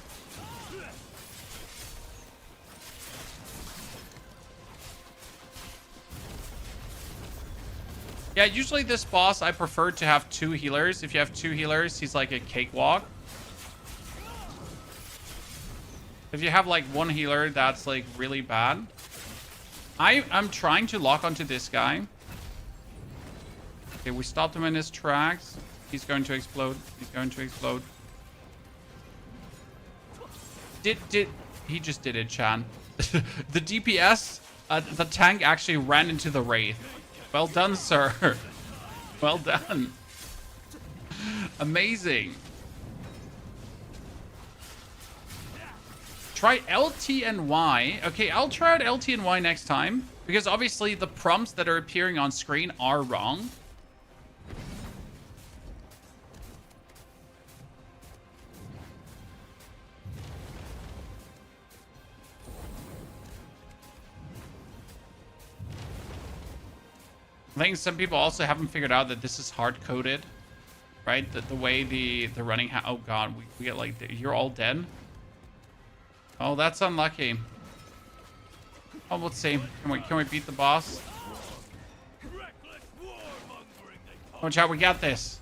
[SPEAKER 1] Yeah, usually this boss, I prefer to have 2 healers. If you have 2 healers, he's like a cakewalk. If you have like 1 healer, that's like really bad. I'm trying to lock onto this guy. Okay, we stopped him in his tracks. He's going to explode. He's going to explode. He just did it, Chan. The DPS, the tank actually ran into the Wraith. Well done, sir. Well done. Amazing. Try LT and Y. Okay, I'll try out LT and Y next time. Because obviously the prompts that are appearing on screen are wrong. I think some people also haven't figured out that this is hard-coded, right? The way the running... oh, God. We get, like... you're all dead? Oh, that's unlucky. Oh, let's see. Can we beat the boss? Watch out, we got this.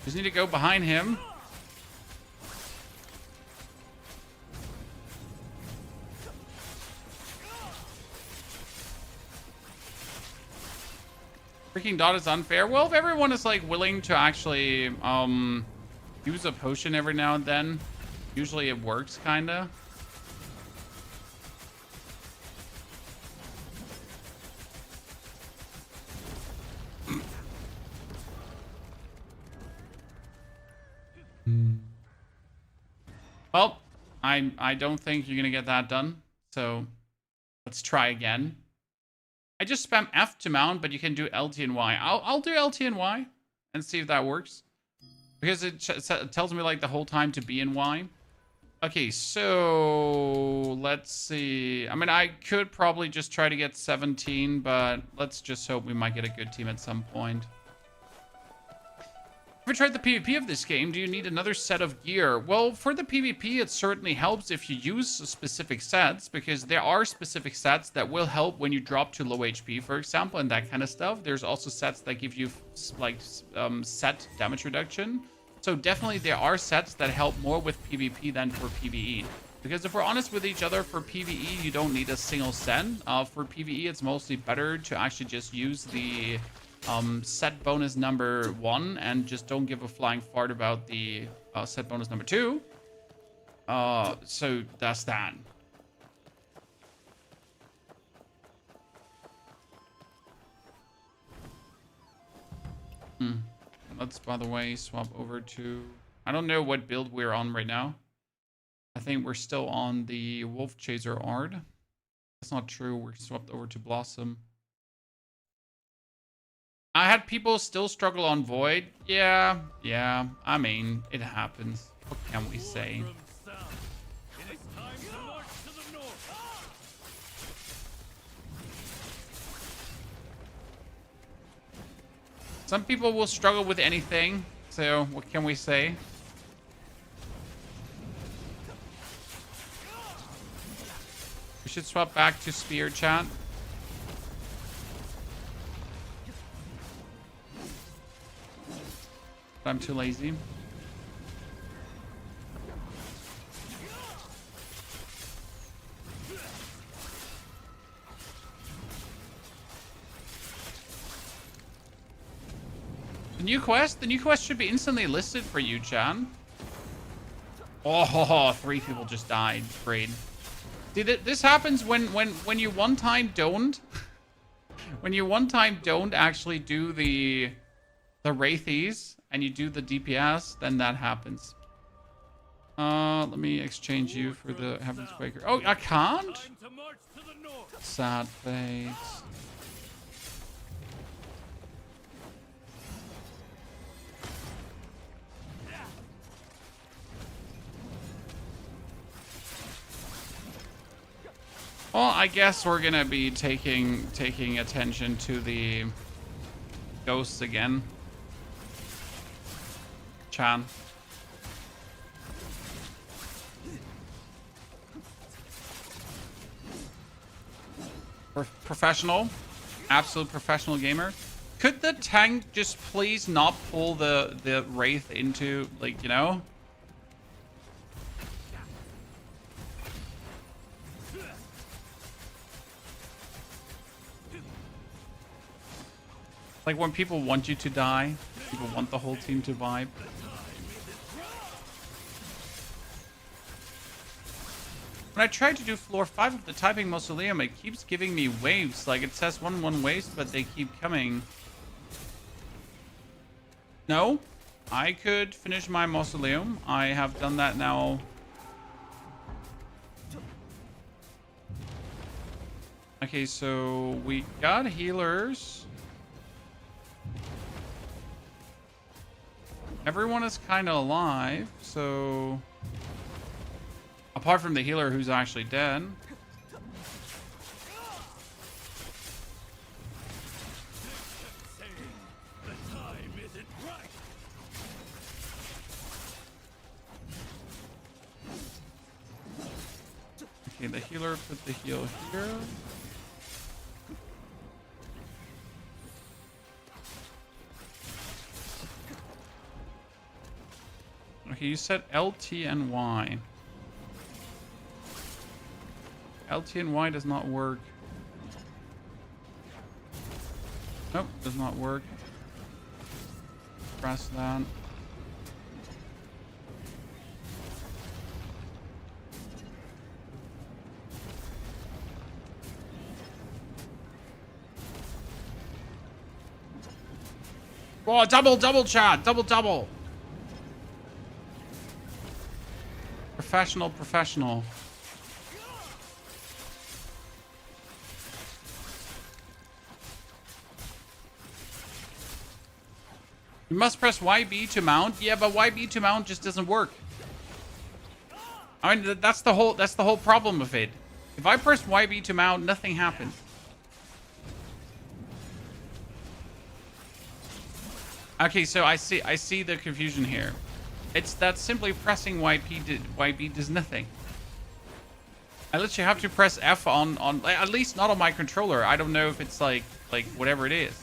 [SPEAKER 1] Just need to go behind him. Freaking dot is unfair. Well, if everyone is like willing to actually use a potion every now and then, usually it works kinda. Well, I don't think you're gonna get that done. So let's try again. I just spam F to mount, but you can do LT and Y. I'll do LT and Y and see if that works. Because it tells me like the whole time to be in Y. Okay, so let's see. I mean, I could probably just try to get 17, but let's just hope we might get a good team at some point. Have you tried the PvP of this game? Do you need another set of gear? Well, for the PvP, it certainly helps if you use specific sets, because there are specific sets that will help when you drop to low HP, for example, and that kind of stuff. There's also sets that give you like set damage reduction. So definitely there are sets that help more with PvP than for PvE. Because if we're honest with each other, for PvE, you don't need a single set. For PvE, it's mostly better to actually just use the set bonus number 1 and just don't give a flying fart about the set bonus number 2. So that's that. Let's, by the way, swap over to... I don't know what build we're on right now. I think we're still on the Wolf Chaser Ard. That's not true. We're swapped over to Blossom. I had people still struggle on Void. Yeah. I mean, it happens. What can we say? Some people will struggle with anything. So, what can we say? We should swap back to Spear, chat. I'm too lazy. The new quest should be instantly listed for you, Chan. Oh, 3 people just died. Great. See, this happens when you one time don't when you one time don't actually do the Wraithies and you do the DPS, then that happens. Let me exchange you for the Heaven's Quaker. Oh, I can't? Sad face. Well, I guess we're gonna be taking attention to the ghosts again. Chan. Professional. Absolute professional gamer. Could the tank just please not pull the Wraith into, like, you know? Like when people want you to die, people want the whole team to vibe. When I tried to do floor 5 of the Typing Mausoleum, it keeps giving me waves. Like it says 1-1 waves, but they keep coming. No, I could finish my Mausoleum. I have done that now. Okay, so we got healers. Everyone is kind of alive, so... Apart from the healer who's actually dead. Okay, the healer put the heal here. Okay, you said LT and Y. LT and Y does not work. Nope, does not work. Press that. Oh, double chat, double. Professional. You must press YB to mount. Yeah, but YB to mount just doesn't work. I mean, that's the whole problem of it. If I press YB to mount, nothing happens. Okay, so I see the confusion here. It's that simply pressing YB does nothing. I literally have to press F on at least not on my controller. I don't know if it's like whatever it is.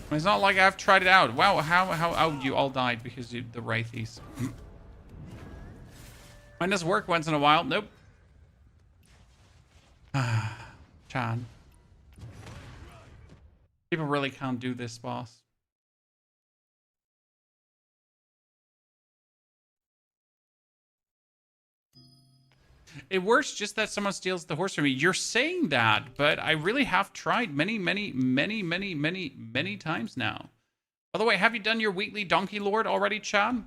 [SPEAKER 1] It's not like I've tried it out. Wow, how you all died because the Wraithies. Mine does work once in a while. Nope. Chan. People really can't do this, boss. It works, just that someone steals the horse from me. You're saying that, but I really have tried many times now. By the way, have you done your weekly Donkey Lord already, Chad?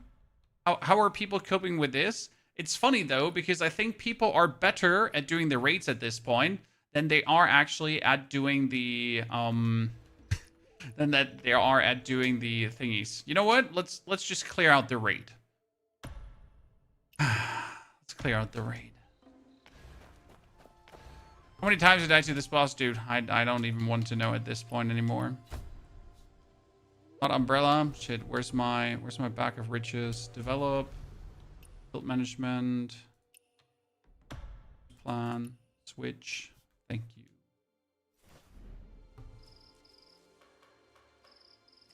[SPEAKER 1] How are people coping with this? It's funny, though, because I think people are better at doing the raids at this point than they are actually at doing the, than that they are at doing the thingies. You know what? Let's just clear out the raid. Let's clear out the raid. How many times did I do this boss, dude? I don't even want to know at this point anymore. Not umbrella. Shit, where's my back of riches? Develop. Build management. Plan. Switch. Thank you.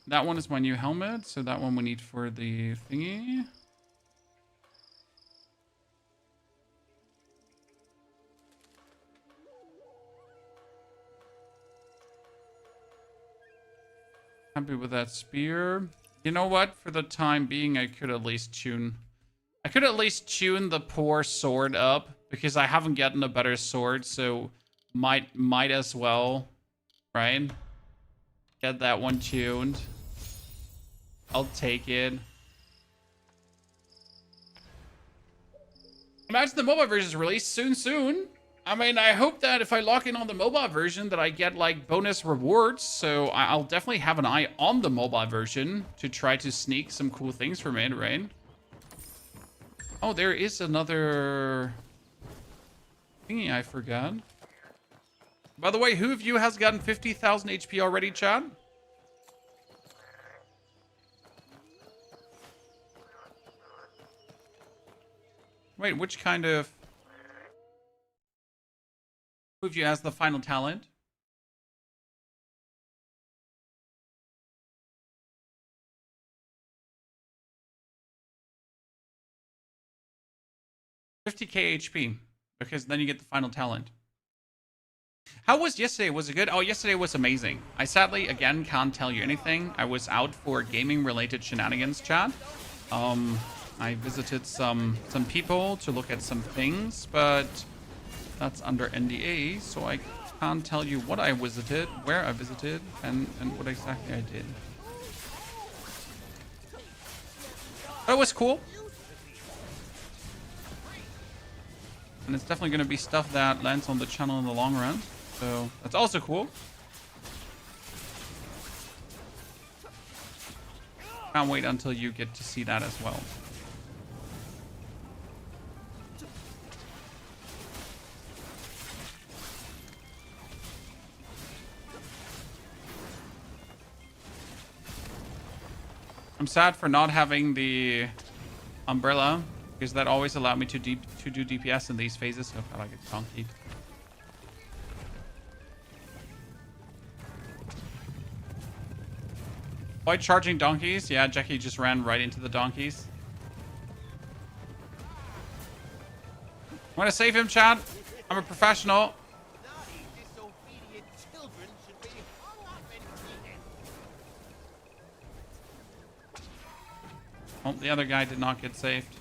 [SPEAKER 1] That one is my new helmet, so that one we need for the thingy. Happy with that spear. You know what? For the time being, I could at least tune the poor sword up because I haven't gotten a better sword, so might as well, right? Get that one tuned. I'll take it. Imagine the mobile version is released soon. I mean, I hope that if I lock in on the mobile version that I get like bonus rewards. So I'll definitely have an eye on the mobile version to try to sneak some cool things from it, right? Oh, there is another thingy I forgot. By the way, who of you has gotten 50,000 HP already, Chad? Wait, which kind of... Who of you has the final talent? $50,000 HP, because then you get the final talent. How was yesterday? Was it good? Oh, yesterday was amazing. I sadly, again, can't tell you anything. I was out for gaming-related shenanigans, chat. I visited some people to look at some things, but that's under NDA, so I can't tell you what I visited, where I visited, and what exactly I did. But it was cool. And it's definitely going to be stuff that lands on the channel in the long run. So that's also cool. Can't wait until you get to see that as well. I'm sad for not having the umbrella, because that always allowed me to do DPS in these phases. Oh god, I get donkeyed. Avoid charging donkeys. Yeah, Jackie just ran right into the donkeys. I'm gonna save him, Chad. I'm a professional.
[SPEAKER 7] Naughty, disobedient children should be hung up and eaten.
[SPEAKER 1] Oh, the other guy did not get saved.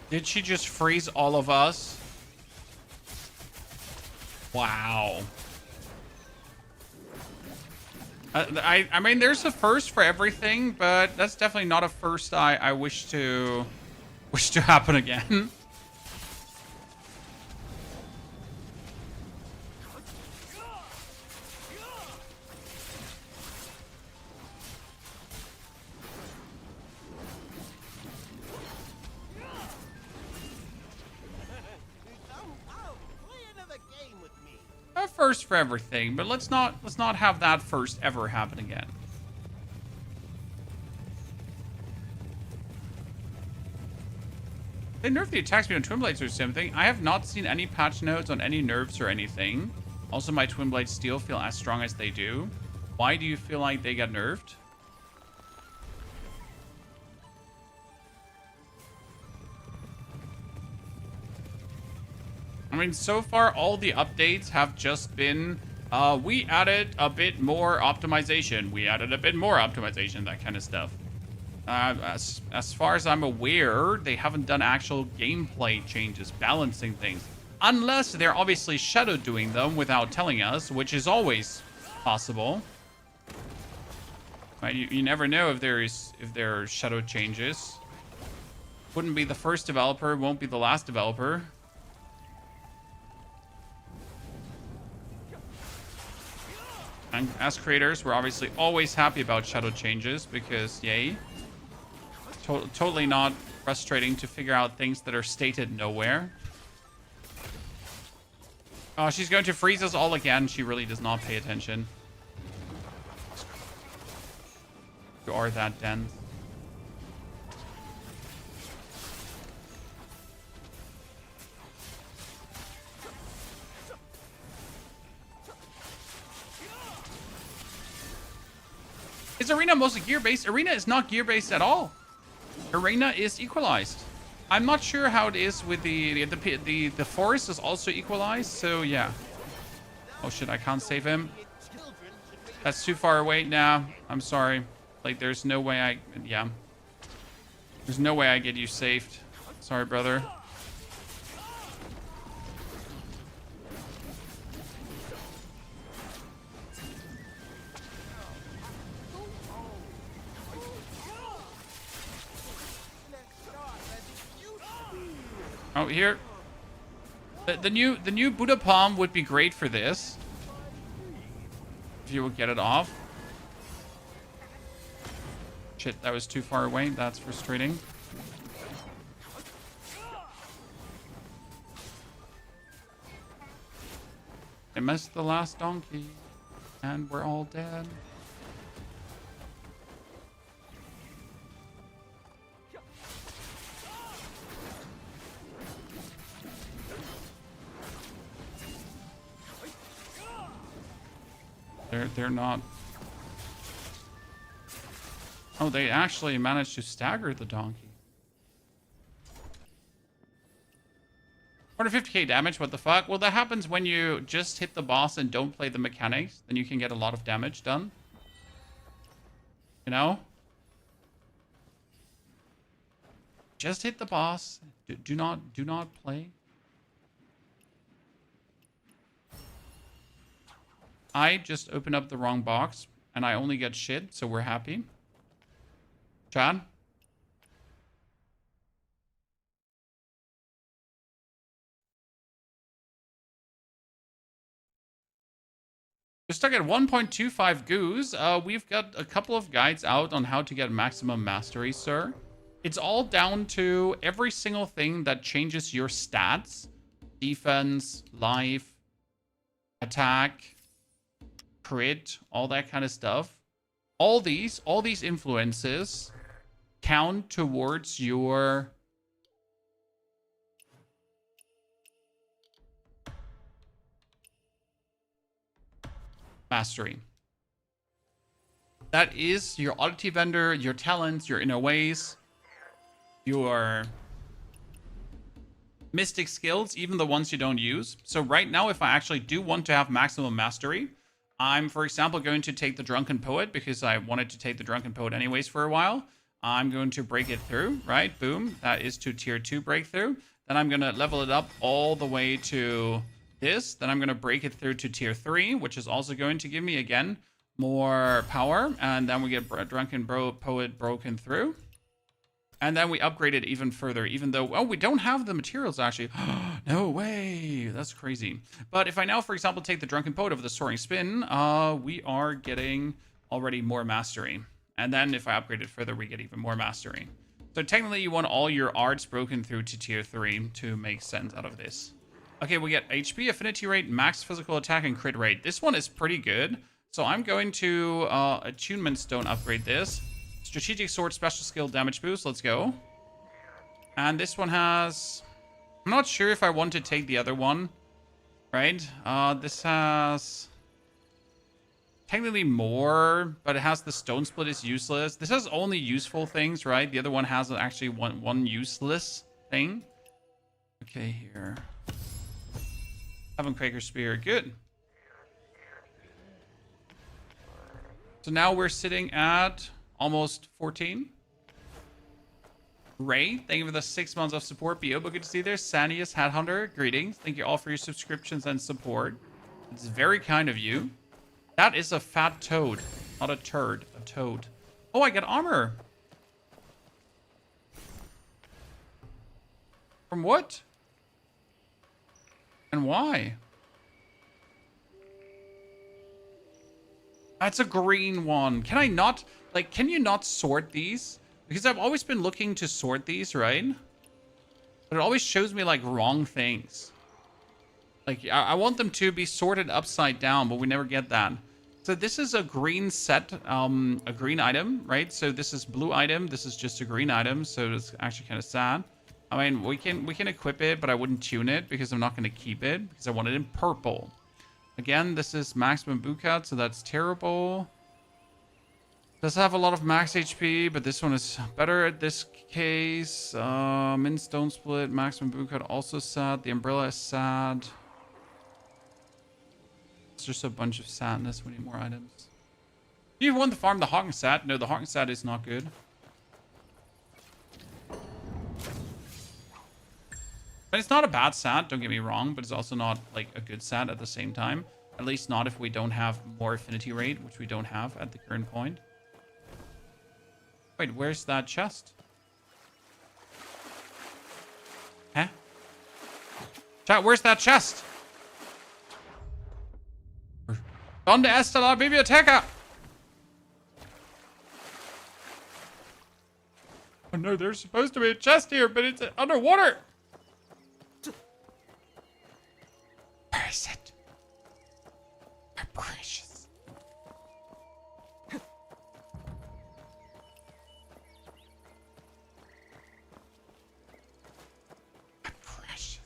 [SPEAKER 1] Did she just freeze all of us? Wow. I mean, there's a first for everything, but that's definitely not a first I wish to happen again.
[SPEAKER 7] Play another game with me.
[SPEAKER 1] A first for everything, but let's not have that first ever happen again. They nerfed the attack speed on Twin Blades or something. I have not seen any patch notes on any nerfs or anything. Also, my Twin Blades still feel as strong as they do. Why do you feel like they got nerfed? I mean, so far, all the updates have just been, we added a bit more optimization. We added a bit more optimization, that kind of stuff. As far as I'm aware, they haven't done actual gameplay changes, balancing things. Unless they're obviously shadow doing them without telling us, which is always possible. Right, you never know if there are shadow changes. Wouldn't be the first developer, won't be the last developer. And as creators, we're obviously always happy about shadow changes because, yay. Totally not frustrating to figure out things that are stated nowhere. Oh, she's going to freeze us all again. She really does not pay attention. You are that dense. Is Arena mostly gear-based? Arena is not gear-based at all. Arena is equalized. I'm not sure how it is with the forest is also equalized, so yeah. Oh shit, I can't save him. That's too far away. Nah, I'm sorry. Like, there's no way yeah. There's no way I get you saved. Sorry, brother. Oh, here. The new Buddha Palm would be great for this. If you would get it off. Shit, that was too far away. That's frustrating. I missed the last donkey. And we're all dead. They're not. Oh, they actually managed to stagger the donkey. 150k damage, what the fuck? Well, that happens when you just hit the boss and don't play the mechanics. Then you can get a lot of damage done. You know? Just hit the boss. Do not play. I just opened up the wrong box, and I only get shit, so we're happy. Chad? We're stuck at 1.25 goos. We've got a couple of guides out on how to get maximum mastery, sir. It's all down to every single thing that changes your stats. Defense, life, attack, crit, all that kind of stuff. All these influences count towards your mastery. That is your oddity vendor, your talents, your inner ways, your mystic skills, even the ones you don't use. So right now, if I actually do want to have maximum mastery, I'm, for example, going to take the Drunken Poet because I wanted to take the Drunken Poet anyways for a while. I'm going to break it through, right? Boom. That is to tier 2 breakthrough. Then I'm going to level it up all the way to this. Then I'm going to break it through to tier 3, which is also going to give me, again, more power. And then we get Drunken Poet broken through. And then we upgrade it even further, even though, oh, we don't have the materials, actually. No way. That's crazy. But if I now, for example, take the Drunken Poet over the Soaring Spin, we are getting already more mastery. And then if I upgrade it further, we get even more mastery. So technically, you want all your arts broken through to tier 3 to make sense out of this. Okay, we get HP, affinity rate, max physical attack, and crit rate. This one is pretty good. So I'm going to Attunement Stone upgrade this. Strategic Sword, special skill, damage boost. Let's go. And this one has... I'm not sure if I want to take the other one. Right? This has... technically more, but it has the Stone Split is useless. This has only useful things, right? The other one has actually one useless thing. Okay, here. Heaven Quaker Spear. Good. So now we're sitting at... almost 14. Ray, thank you for the 6 months of support. Bioba, good to see you there. Sanius, Headhunter, greetings. Thank you all for your subscriptions and support. It's very kind of you. That is a fat toad. Not a turd, a toad. Oh, I get armor. From what? And why? That's a green one. Can I not... like, can you not sort these? Because I've always been looking to sort these, right? But it always shows me, like, wrong things. Like, I want them to be sorted upside down, but we never get that. So this is a green set, a green item, right? So this is blue item. This is just a green item. So it's actually kind of sad. I mean, we can equip it, but I wouldn't tune it because I'm not going to keep it because I want it in purple. Again, this is maximum Bukat, so that's terrible. Does have a lot of max HP, but this one is better at this case. Min Stone Split, maximum Bukat also sad. The Umbrella is sad. It's just a bunch of sadness. We need more items. Do you want to farm the Hoggensat? No, the Hoggensat is not good. But it's not a bad sat, don't get me wrong, but it's also not like a good sat at the same time. At least not if we don't have more affinity rate, which we don't have at the current point. Wait, where's that chest? Huh? Chat, where's that chest? Donde está la biblioteca? Oh no, there's supposed to be a chest here, but it's underwater. Where is it? My precious. My precious.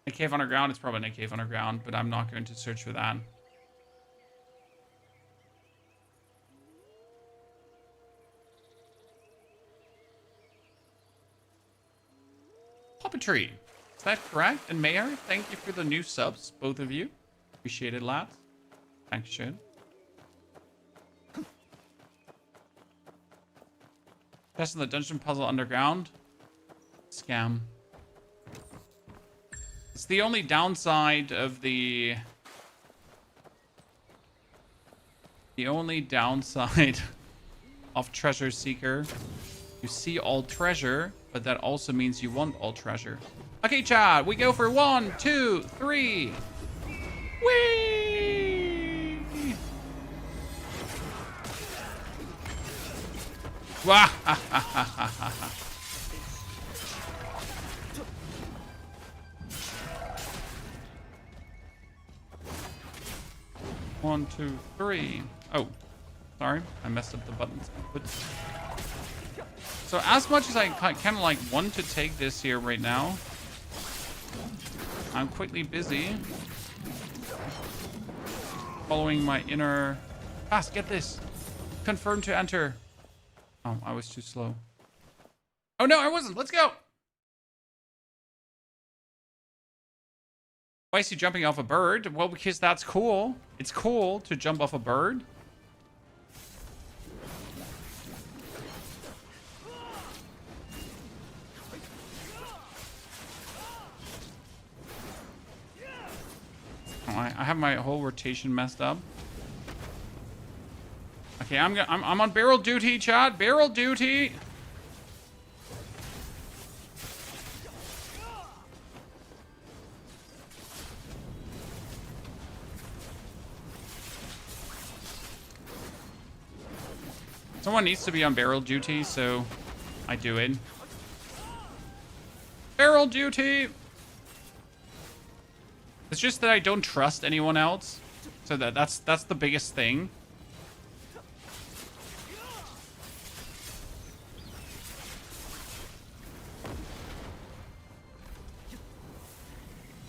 [SPEAKER 1] A cave underground? It's probably a cave underground, but I'm not going to search for that. Puppetry. Is that correct? And Mayor, thank you for the new subs, both of you. Appreciate it, lads. Thanks, Shane. Testing the dungeon puzzle underground. Scam. It's the only downside of the... the only downside of Treasure Seeker. You see all treasure, but that also means you want all treasure. Okay, Chad, we go for 1, 2, 3. Whee! Wah! Ha, ha, ha, ha, ha. 1, 2, 3. Oh, sorry. I messed up the buttons. So as much as I kind of like want to take this here right now, I'm quickly busy following my inner... Fast, get this. Confirm to enter. Oh, I was too slow. Oh, no, I wasn't. Let's go. Why is he jumping off a bird? Well, because that's cool. It's cool to jump off a bird. Oh, I have my whole rotation messed up. Okay, I'm on barrel duty, chat. Barrel duty. Someone needs to be on barrel duty, so I do it. Barrel duty. It's just that I don't trust anyone else, so that's the biggest thing.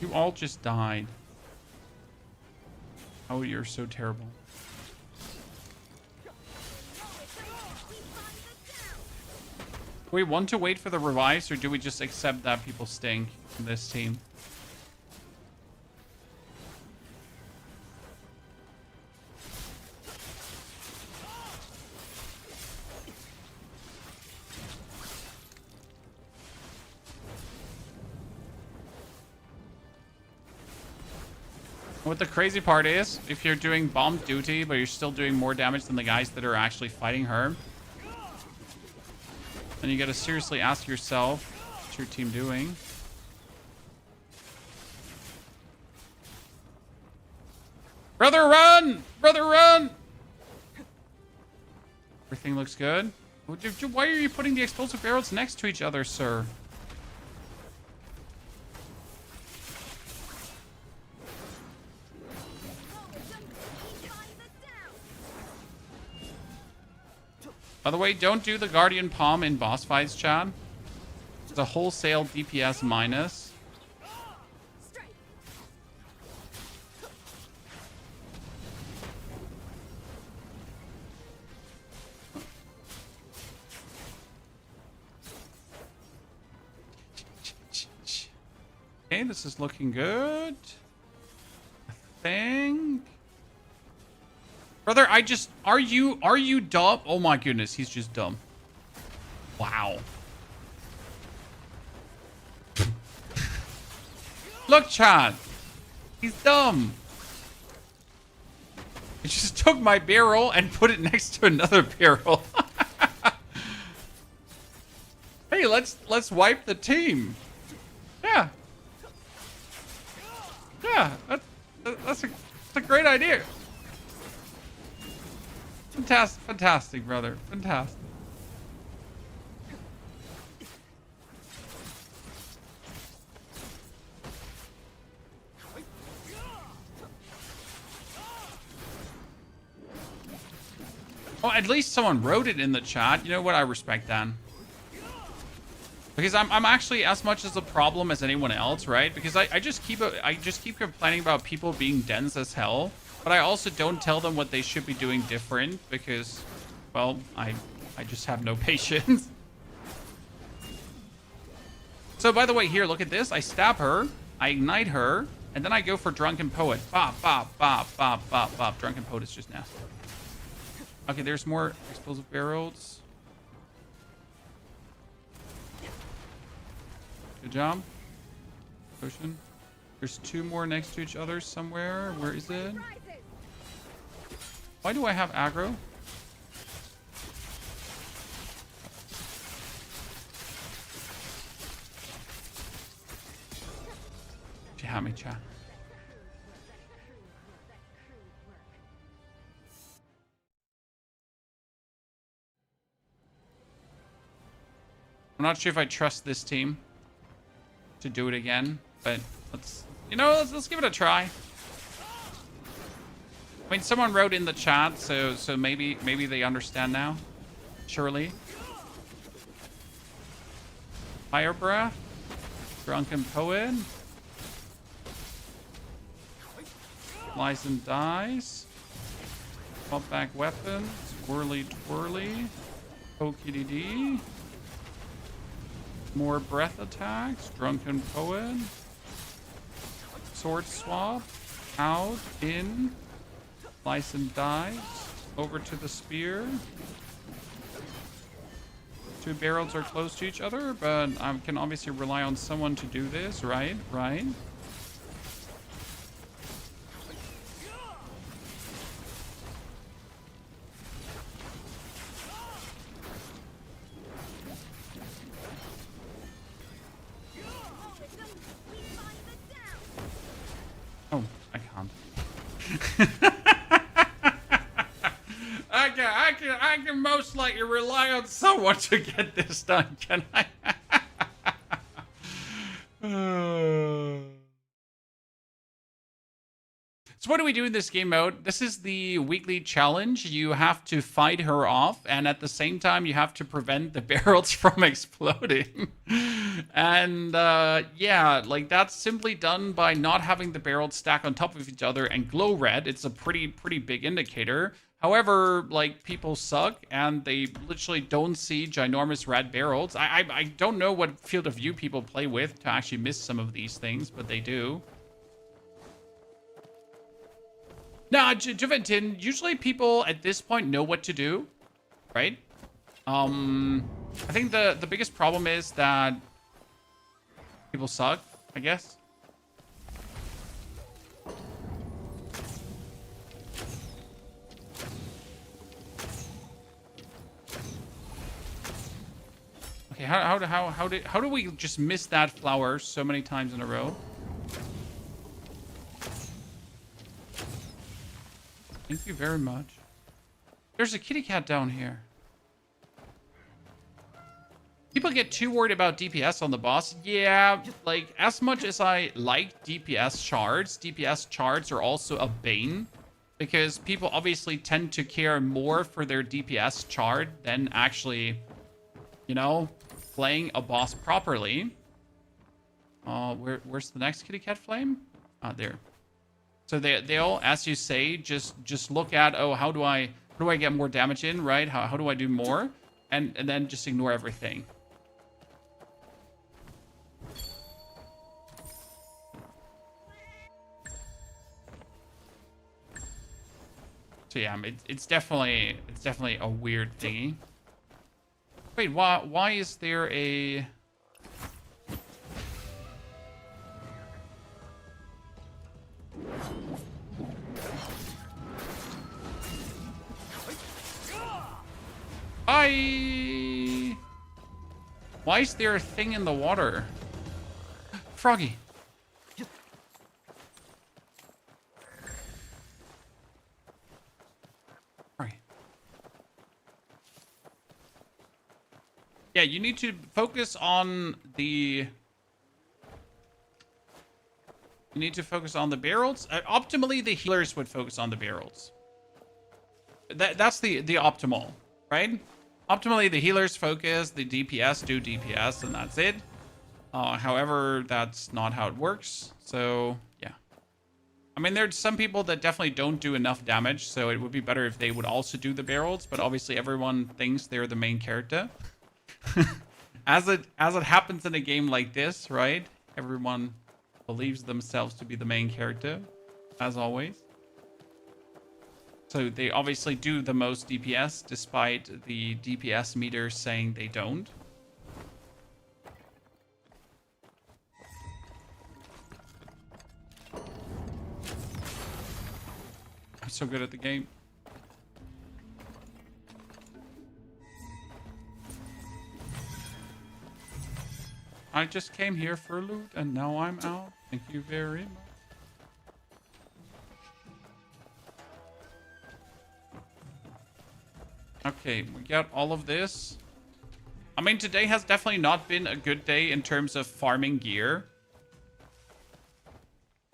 [SPEAKER 1] You all just died. Oh, you're so terrible. Do we want to wait for the revives, or do we just accept that people stink in this team? What the crazy part is, if you're doing bomb duty, but you're still doing more damage than the guys that are actually fighting her, then you gotta seriously ask yourself, what's your team doing? Brother, run! Brother, run! Everything looks good. Why are you putting the explosive barrels next to each other, sir? By the way, don't do the Guardian Palm in boss fights, chat. It's a wholesale DPS minus. Okay, this is looking good. I think. Brother, are you dumb? Oh my goodness, he's just dumb. Wow. Look, Chad. He's dumb. He just took my barrel and put it next to another barrel. Hey, let's wipe the team. Yeah. Yeah, that's a great idea. Fantastic, brother. Fantastic. Well, at least someone wrote it in the chat. You know what? I respect that. Because I'm actually as much as a problem as anyone else, right? Because I just keep complaining about people being dense as hell. But I also don't tell them what they should be doing different because, well, I just have no patience. So, by the way, here, look at this. I stab her, I ignite her, and then I go for Drunken Poet. Bop, bop, bop, bop, bop, bop. Drunken Poet is just nasty. Okay, there's more explosive barrels. Good job. Potion. There's two more next to each other somewhere. Where is it? Why do I have aggro? You have me, chat. I'm not sure if I trust this team to do it again, but let's give it a try. I mean, someone wrote in the chat, so maybe they understand now. Surely. Fire breath. Drunken poet. Lies and dies. Pop back weapons. Whirly twirly. Pokey-dee-dee. More breath attacks. Drunken poet. Sword swap. Out. In. Slice and dice. Over to the spear. Two barrels are close to each other, but I can obviously rely on someone to do this, right? Right? Oh, I can't. I can most likely rely on someone to get this done, can I? So what do we do in this game mode? This is the weekly challenge. You have to fight her off, and at the same time, you have to prevent the barrels from exploding. And yeah, like that's simply done by not having the barrels stack on top of each other and glow red. It's a pretty big indicator. However, like people suck and they literally don't see ginormous red barrels. I don't know what field of view people play with to actually miss some of these things, but they do. Nah, Juventin, usually people at this point know what to do, right? I think the biggest problem is that people suck, I guess. Okay, how do we just miss that flower so many times in a row? Thank you very much. There's a kitty cat down here. People get too worried about DPS on the boss. Yeah, like, as much as I like DPS shards are also a bane. Because people obviously tend to care more for their DPS shard than actually, you know, playing a boss properly. Where's the next kitty cat flame? Ah, there. So they'll, as you say, just look at, oh, how do I get more damage in, right? How do I do more? And then just ignore everything. So yeah, it's definitely a weird thingy. Wait, why is there a... Why is there a thing in the water? Froggy. Sorry. Yeah, you need to focus on the... You need to focus on the barrels. Optimally, the healers would focus on the barrels. That's the optimal, right? Optimally, the healers focus, the DPS do DPS, and that's it. However, that's not how it works. So, yeah. I mean, there's some people that definitely don't do enough damage, so it would be better if they would also do the barrels, but obviously everyone thinks they're the main character. As it happens in a game like this, right? Everyone believes themselves to be the main character, as always. So they obviously do the most DPS, despite the DPS meter saying they don't. I'm so good at the game. I just came here for loot, and now I'm out. Thank you very much. Okay, we got all of this. I mean, today has definitely not been a good day in terms of farming gear.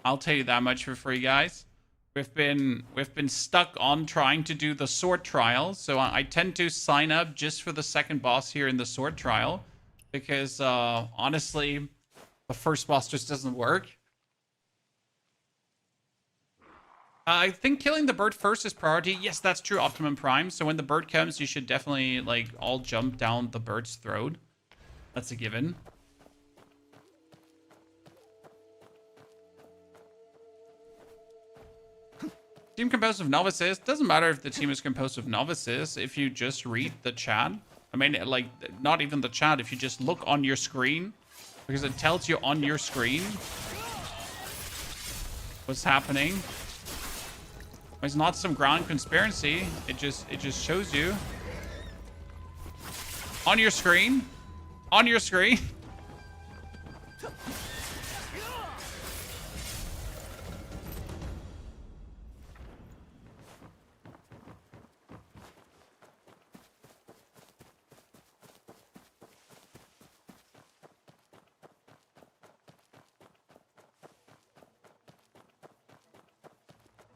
[SPEAKER 1] I'll tell you that much for free, guys. We've been stuck on trying to do the sword trial, so I tend to sign up just for the second boss here in the sword trial, because honestly, the first boss just doesn't work. I think killing the bird first is priority. Yes, that's true, Optimum Prime. So when the bird comes, you should definitely like all jump down the bird's throat. That's a given. Team composed of novices. Doesn't matter if the team is composed of novices. If you just read the chat. I mean, like, not even the chat. If you just look on your screen. Because it tells you on your screen what's happening. It's not some ground conspiracy. It just shows you. On your screen. On your screen.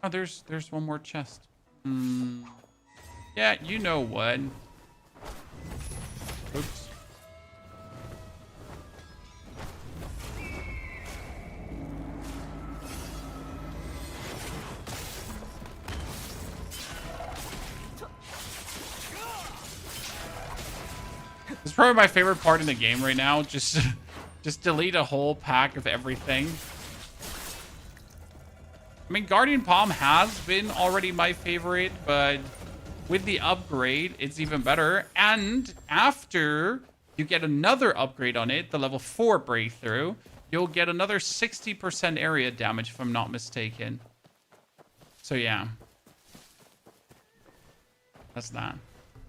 [SPEAKER 1] Oh, there's one more chest. Yeah, you know what. Oops. This is probably my favorite part in the game right now. Just delete a whole pack of everything. I mean, Guardian Palm has been already my favorite, but with the upgrade, it's even better. And after you get another upgrade on it, the level 4 breakthrough, you'll get another 60% area damage, if I'm not mistaken. So yeah. That's that.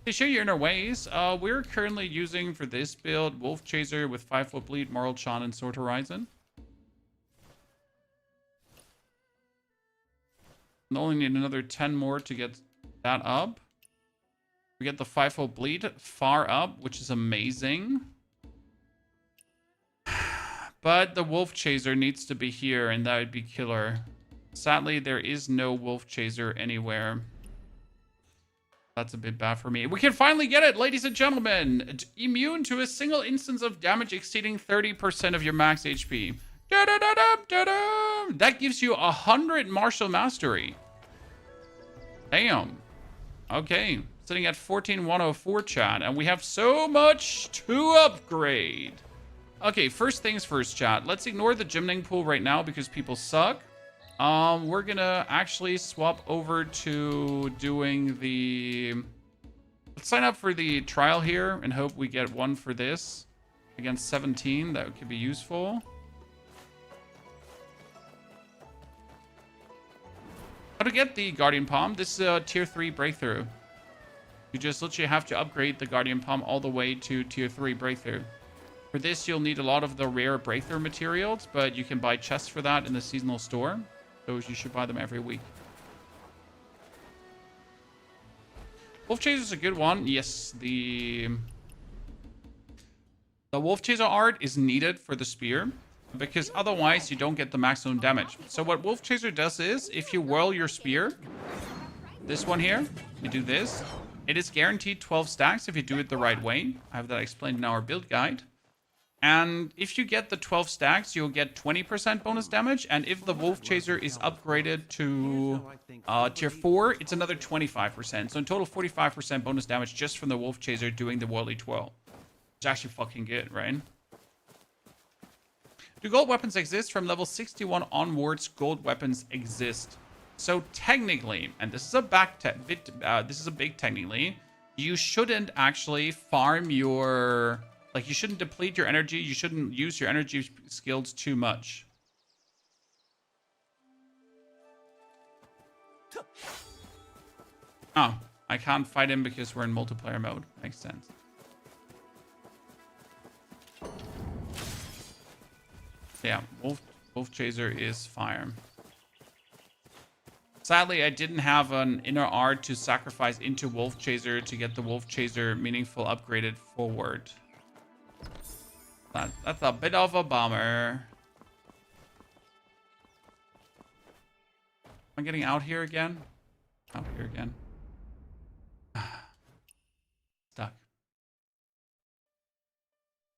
[SPEAKER 1] To show your inner ways, we're currently using for this build Wolf Chaser with 5-foot bleed, Moral Chan, and Sword Horizon. And only need another 10 more to get that up. We get the 5-foot bleed far up, which is amazing. But the Wolf Chaser needs to be here, and that would be killer. Sadly, there is no Wolf Chaser anywhere. That's a bit bad for me. We can finally get it, ladies and gentlemen. Immune to a single instance of damage exceeding 30% of your max HP. That gives you 100 martial mastery. Damn. Okay. Sitting at 14,104, chat. And we have so much to upgrade. Okay, first things first, chat. Let's ignore the gymning pool right now because people suck. We're gonna actually swap over to doing the... Let's sign up for the trial here and hope we get one for this. Against 17, that could be useful. How to get the Guardian Palm? This is a tier 3 breakthrough. You just literally have to upgrade the Guardian Palm all the way to tier 3 breakthrough. For this, you'll need a lot of the rare breakthrough materials, but you can buy chests for that in the seasonal store. So you should buy them every week. Wolf Chaser is a good one. Yes, the Wolf Chaser art is needed for the spear, because otherwise you don't get the maximum damage. So what Wolf Chaser does is, if you whirl your spear, this one here, you do this, it is guaranteed 12 stacks if you do it the right way. I have that explained in our build guide. And if you get the 12 stacks, you'll get 20% bonus damage. And if the Wolf Chaser is upgraded to tier 4, it's another 25%. So in total, 45% bonus damage just from the Wolf Chaser doing the Whirly Twirl. It's actually fucking good, right? Do gold weapons exist? From level 61 onwards, gold weapons exist. So technically, and this is a big technically, you shouldn't actually farm your... Like, you shouldn't deplete your energy. You shouldn't use your energy skills too much. Oh, I can't fight him because we're in multiplayer mode. Makes sense. Yeah, Wolf Chaser is fire. Sadly, I didn't have an inner art to sacrifice into Wolf Chaser to get the Wolf Chaser meaningful upgraded forward. That's a bit of a bummer. I getting out here again? Out here again. Stuck.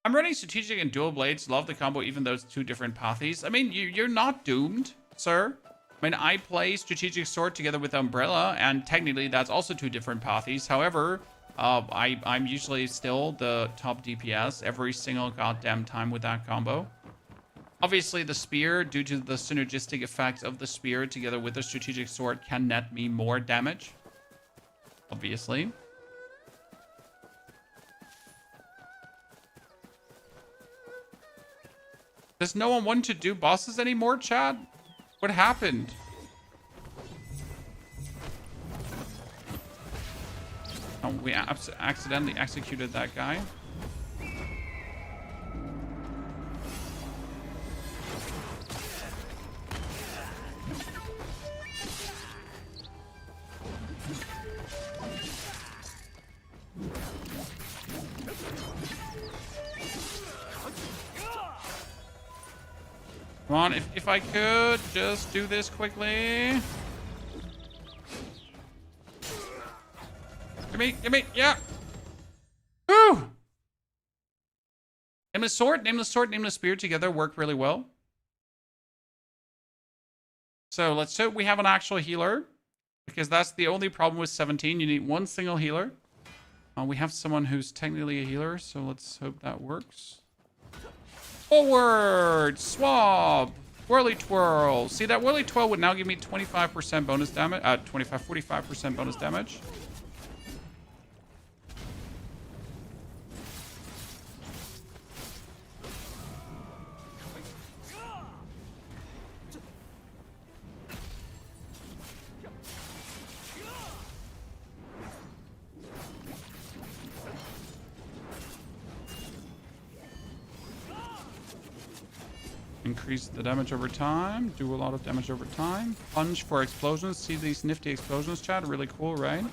[SPEAKER 1] I'm running strategic and dual blades. Love the combo, even though it's two different pathies. I mean, you're not doomed, sir. I mean, I play strategic sword together with umbrella, and technically that's also two different pathies. However, I'm usually still the top DPS every single goddamn time with that combo. Obviously, the spear, due to the synergistic effect of the spear together with the strategic sword, can net me more damage. Obviously. Does no one want to do bosses anymore, Chad? What happened? Oh, we accidentally executed that guy. Come on, if I could just do this quickly. Give me, yeah. Woo! Nameless sword, nameless spear together work really well. So let's hope we have an actual healer, because that's the only problem with 17. You need one single healer. We have someone who's technically a healer, so let's hope that works. Forward! Swab! Whirly twirl! See, that whirly twirl would now give me 25% bonus damage. 45% bonus damage. Increase the damage over time. Do a lot of damage over time. Punch for explosions. See these nifty explosions, chat? Really cool, right?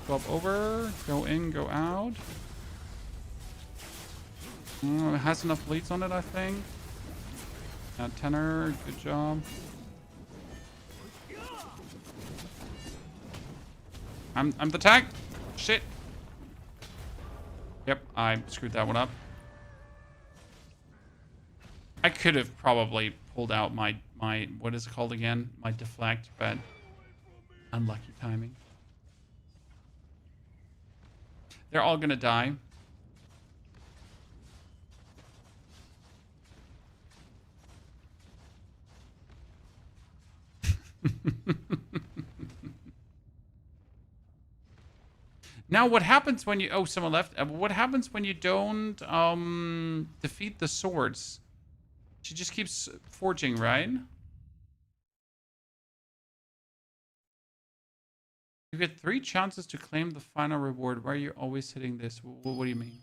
[SPEAKER 1] Go up over. Go in, go out. It has enough bleeds on it, I think. Tenor. Good job. I'm the tank. Shit. Yep, I screwed that one up. I could have probably pulled out my what is it called again? My deflect, but unlucky timing. They're all gonna die. Now, what happens when you... Oh, someone left. What happens when you don't defeat the swords? She just keeps forging, right? You get 3 chances to claim the final reward. Why are you always hitting this? What do you mean?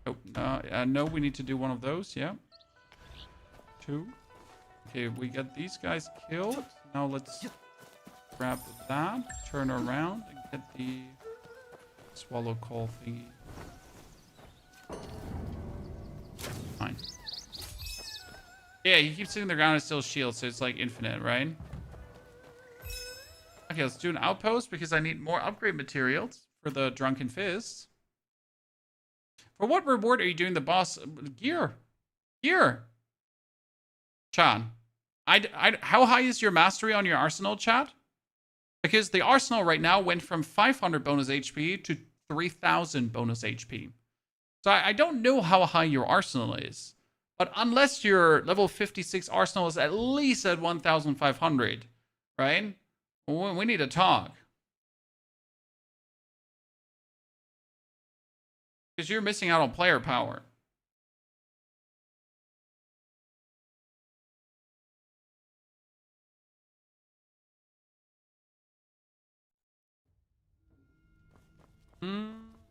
[SPEAKER 1] Oh, no, we need to do one of those. Yeah. 2. Okay, we got these guys killed. Now let's grab that, turn around, and get the swallow call thingy. Fine. Yeah, he keeps sitting the ground and still shield, so it's like infinite, right? Okay, let's do an outpost because I need more upgrade materials for the Drunken Fists. For what reward are you doing the boss? Gear. Gear. Chan. How high is your mastery on your arsenal, chat? Because the arsenal right now went from 500 bonus HP to 3000 bonus HP. So I don't know how high your arsenal is. But unless your level 56 arsenal is at least at 1500, right? We need to talk. Because you're missing out on player power.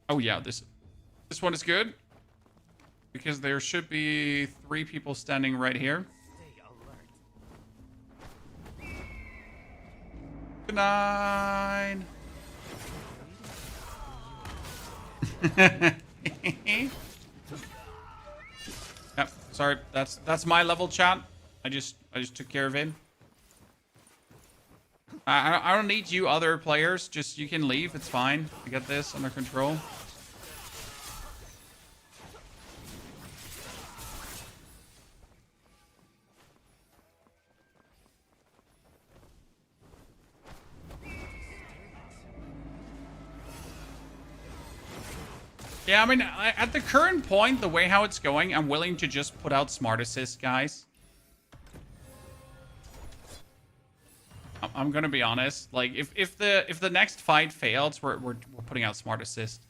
[SPEAKER 1] Oh yeah, this one is good. Because there should be 3 people standing right here. Good night. Yep, Sorry, that's my level, chat. I just took care of it. I don't need you other players. Just you can leave. It's fine. I got this under control. Yeah, I mean, at the current point, the way how it's going, I'm willing to just put out smart assist, guys. I'm gonna be honest. Like, if the next fight fails, we're putting out smart assist.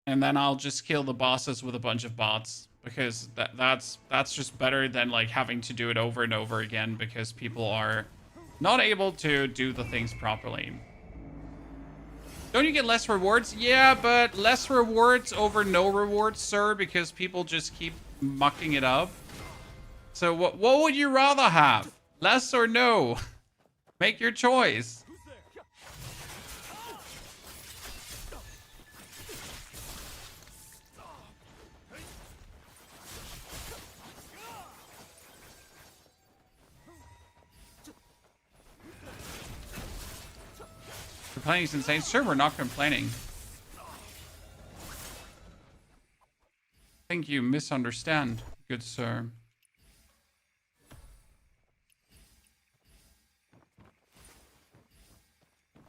[SPEAKER 1] And then I'll just kill the bosses with a bunch of bots, because that's just better than like having to do it over and over again because people are not able to do the things properly. Don't you get less rewards? Yeah, but less rewards over no rewards, sir, because people just keep mucking it up. So what would you rather have? Less or no? Make your choice. Complaining is insane. Sir, we're not complaining. I think you misunderstand, good sir.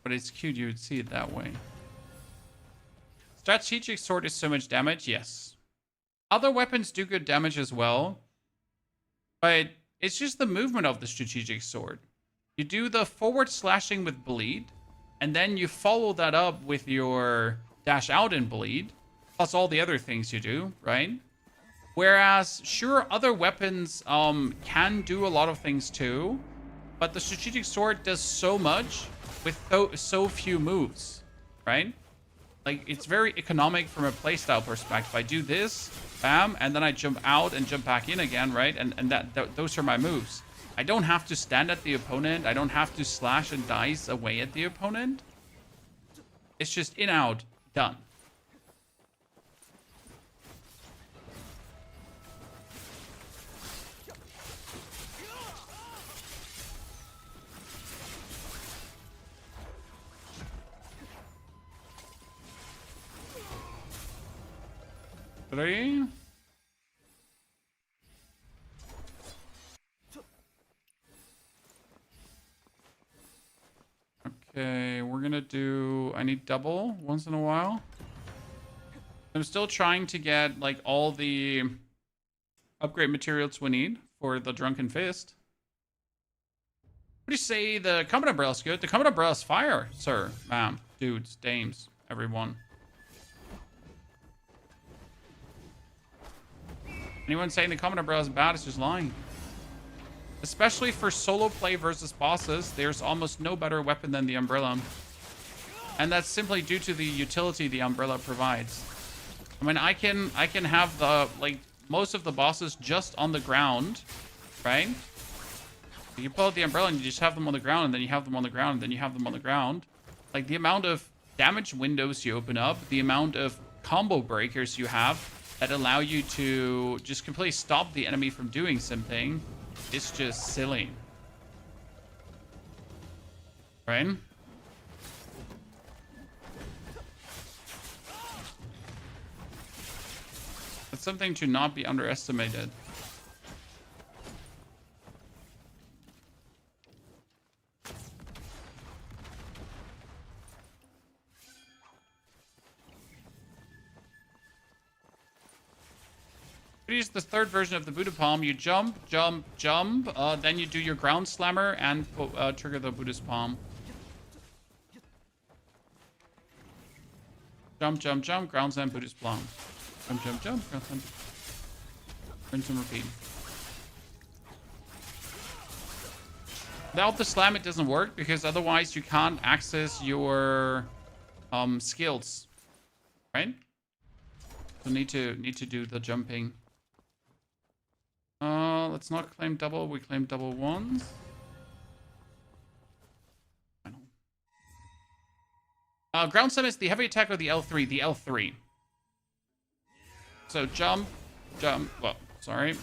[SPEAKER 1] But it's cute you would see it that way. Strategic sword is so much damage, yes. Other weapons do good damage as well. But it's just the movement of the strategic sword. You do the forward slashing with bleed. And then you follow that up with your dash out and bleed. Plus all the other things you do, right? Whereas, sure, other weapons can do a lot of things too. But the strategic sword does so much with so few moves, right? Like, it's very economic from a playstyle perspective. I do this, bam, and then I jump out and jump back in again, right? And those are my moves. I don't have to stand at the opponent. I don't have to slash and dice away at the opponent. It's just in, out, done. Three. Okay, we're gonna do... I need double once in a while. I'm still trying to get, like, all the upgrade materials we need for the Drunken Fist. What do you say? The Comet Umbrella is good. The Comet Umbrella is fire, sir, ma'am, dudes, dames, everyone. Anyone saying the Comet Umbrella is bad is just lying. Especially for solo play versus bosses, there's almost no better weapon than the Umbrella. And that's simply due to the utility the Umbrella provides. I mean, I can have the, like, most of the bosses just on the ground, right? You pull out the Umbrella and you just have them on the ground, and then you have them on the ground, and then you have them on the ground. Like, the amount of damage windows you open up, the amount of combo breakers you have that allow you to just completely stop the enemy from doing something, it's just silly. Right? It's something to not be underestimated. Use the third version of the Buddha Palm. You jump, jump, jump. Then you do your ground slammer and trigger the Buddhist Palm. Jump, jump, jump. Ground slam, Buddhist Palm. Jump, jump, jump. Ground slam. Rinse and repeat. Without the slam, it doesn't work because otherwise you can't access your skills, right? So need to do the jumping. Let's not claim double. We claim double once. Ground 7 is the heavy attack or the L3? The L3. So jump, jump. Well, sorry.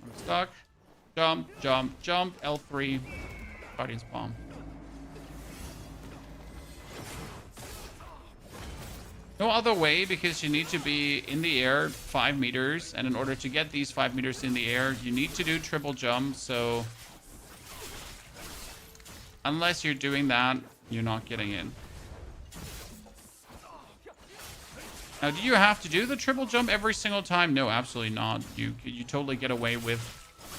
[SPEAKER 1] I'm stuck. Jump, jump, jump. L3. Guardian's Palm. No other way, because you need to be in the air 5 meters. And in order to get these 5 meters in the air, you need to do triple jump. So unless you're doing that, you're not getting in. Now, do you have to do the triple jump every single time? No, absolutely not. You totally get away with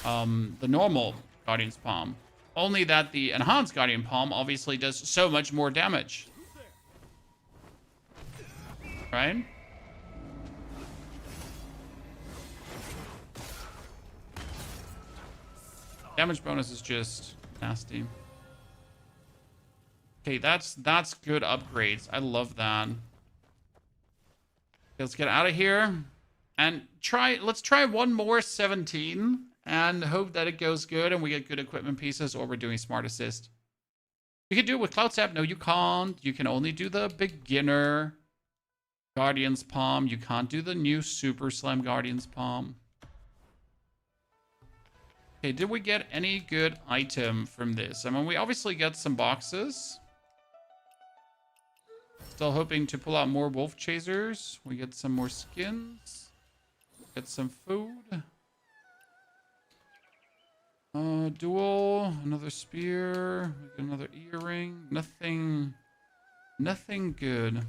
[SPEAKER 1] the normal Guardian's Palm. Only that the enhanced Guardian Palm obviously does so much more damage. Right? Damage bonus is just nasty. Okay, that's good upgrades. I love that. Let's get out of here and let's try one more 17 and hope that it goes good and we get good equipment pieces, or we're doing smart assist. You can do it with Cloud Sap. No, you can't. You can only do the beginner Guardian's Palm. You can't do the new Super Slam Guardian's Palm. Okay, did we get any good item from this? I mean, we obviously get some boxes. Still hoping to pull out more wolf chasers. We get some more skins. Get some food. Duel. Another spear. Another earring. Nothing good.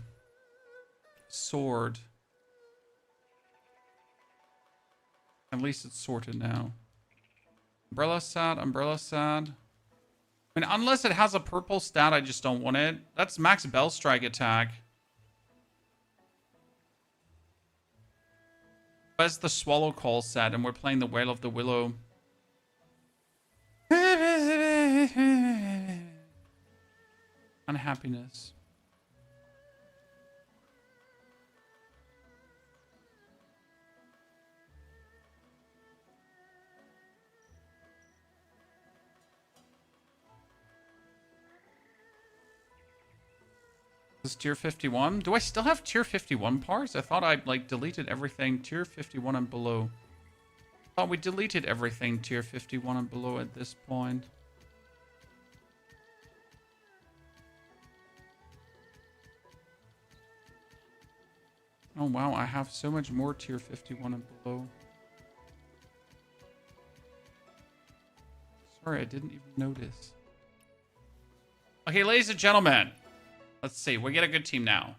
[SPEAKER 1] Sword. At least it's sorted now. Umbrella sad. Umbrella sad. I mean, unless it has a purple stat, I just don't want it. That's max Bell Strike attack. But it's the Swallow Call set, and we're playing the Wail of the Willow. Unhappiness. This is tier 51. Do I still have tier 51 parts? I thought I deleted everything tier 51 and below. I thought we deleted everything tier 51 and below at this point. Oh wow, I have so much more tier 51 and below. Sorry, I didn't even notice. Okay, ladies and gentlemen. Let's see. We get a good team now.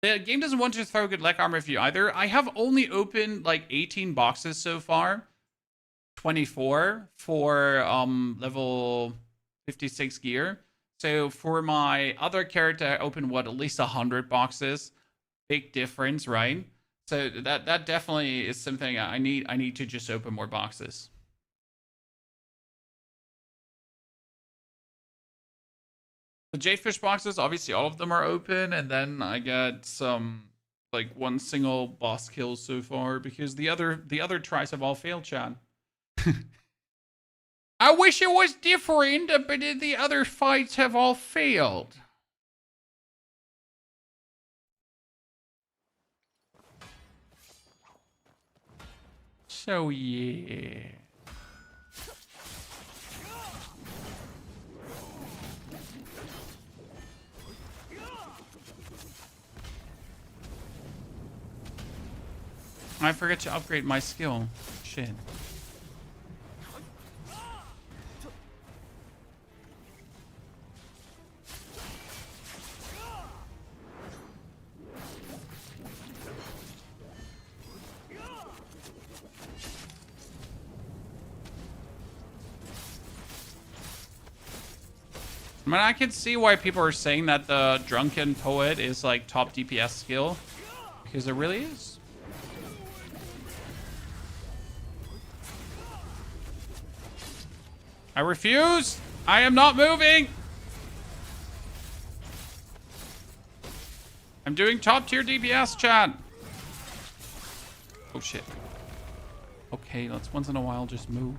[SPEAKER 1] The game doesn't want to throw good leg armor for you either. I have only opened like 18 boxes so far. 24 for level 56 gear. So for my other character, I opened what, at least 100 boxes. Big difference, right? So that definitely is something I need to just open more boxes. The Jadefish boxes, obviously all of them are open, and then I got some like one single boss kill so far because the other tries have all failed, Chad. I wish it was different, but the other fights have all failed. So yeah. I forget to upgrade my skill. Shit. I mean, I can see why people are saying that the Drunken Poet is like top DPS skill. Because it really is. I refuse. I am not moving. I'm doing top tier DPS, chat. Oh shit. Okay, let's once in a while just move.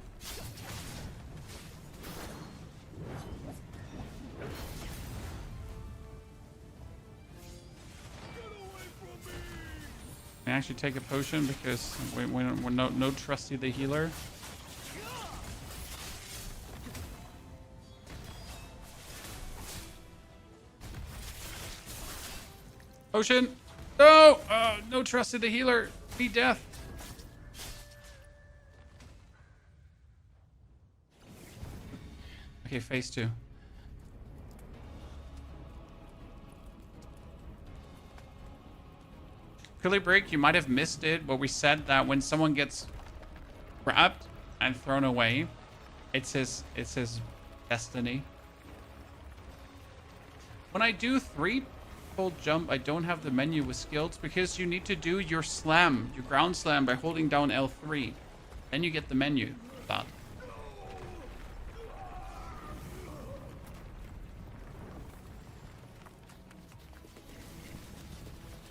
[SPEAKER 1] I actually take a potion because we're no trusty the healer. Potion! No! No trusted the healer. Be death. Okay, phase 2. Quickly break, you might have missed it, but we said that when someone gets grabbed and thrown away, it's his destiny. When I do 3 full jump, I don't have the menu with skills because you need to do your slam, your ground slam by holding down L3. Then you get the menu. That.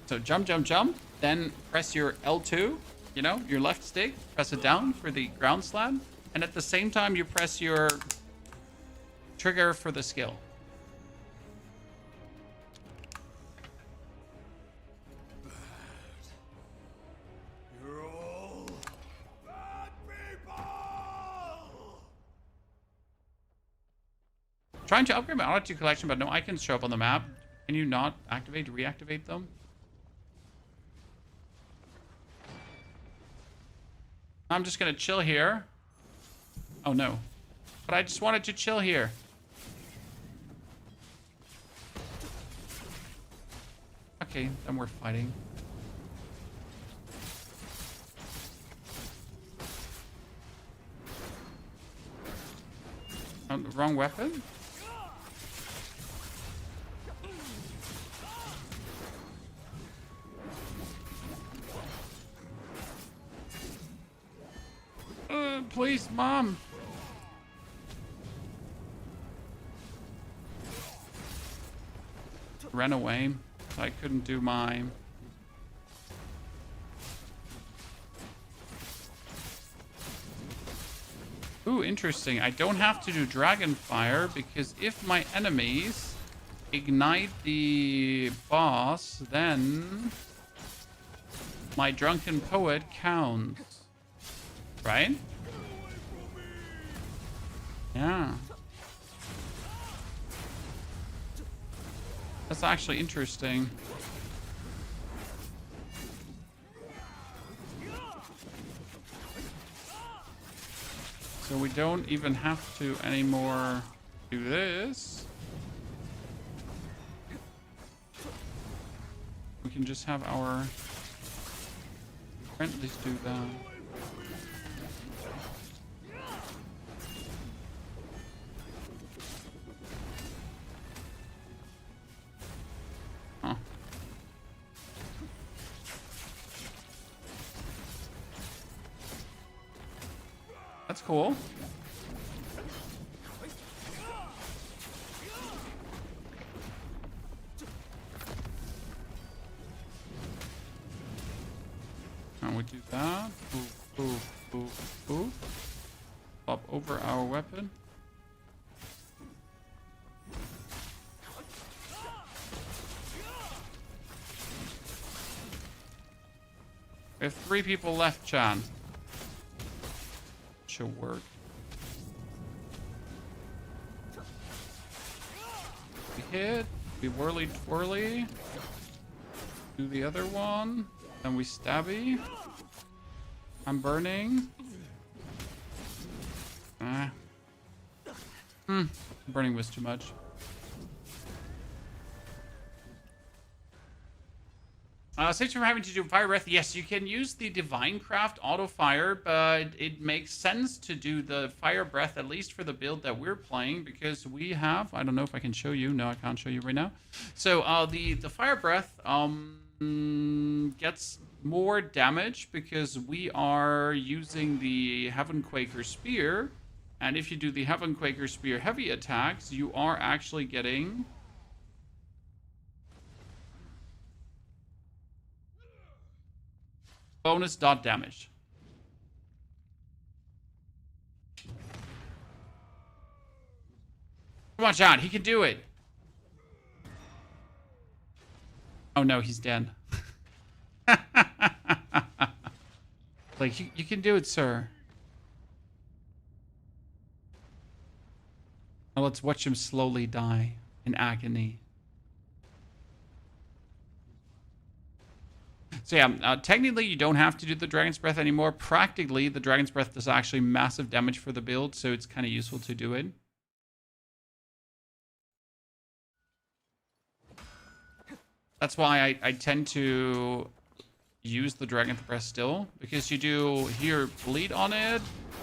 [SPEAKER 1] So jump, jump, jump, then press your L2, you know, your left stick, press it down for the ground slam, and at the same time you press your trigger for the skill.
[SPEAKER 8] You're all bad people!
[SPEAKER 1] Trying to upgrade my auto collection, but no icons show up on the map. Can you not activate, reactivate them? I'm just gonna chill here. Oh no. But I just wanted to chill here. Okay, then we're fighting. Oh, the wrong weapon? Please, Mom. Ran away. So I couldn't do my... Ooh, interesting. I don't have to do Dragon Fire because if my enemies ignite the boss, then my Drunken Poet counts. Right? Yeah. That's actually interesting. So we don't even have to anymore do this. We can just have our friendlies do that. Huh. That's cool. And we do that. Ooh, ooh, ooh, ooh. Pop over our weapon. We have 3 people left, Chan. Should work. We hit. We whirly twirly. Do the other one. Then we stabby. I'm burning. Burning was too much. Thanks for having to do fire breath. Yes, you can use the divine craft auto fire, but it makes sense to do the fire breath, at least for the build that we're playing, because we have, I don't know if I can show you. No, I can't show you right now. So the fire breath gets more damage because we are using the Heaven Quaker Spear, and if you do the Heaven Quaker Spear heavy attacks, you are actually getting bonus dot damage. Come on, John. He can do it. Oh, no. He's dead. Like, you can do it, sir. Now let's watch him slowly die in agony. So yeah, technically you don't have to do the Dragon's Breath anymore. Practically, the Dragon's Breath does actually massive damage for the build, so it's kind of useful to do it. That's why I tend to use the Dragon's Breath still, because you do here bleed on it,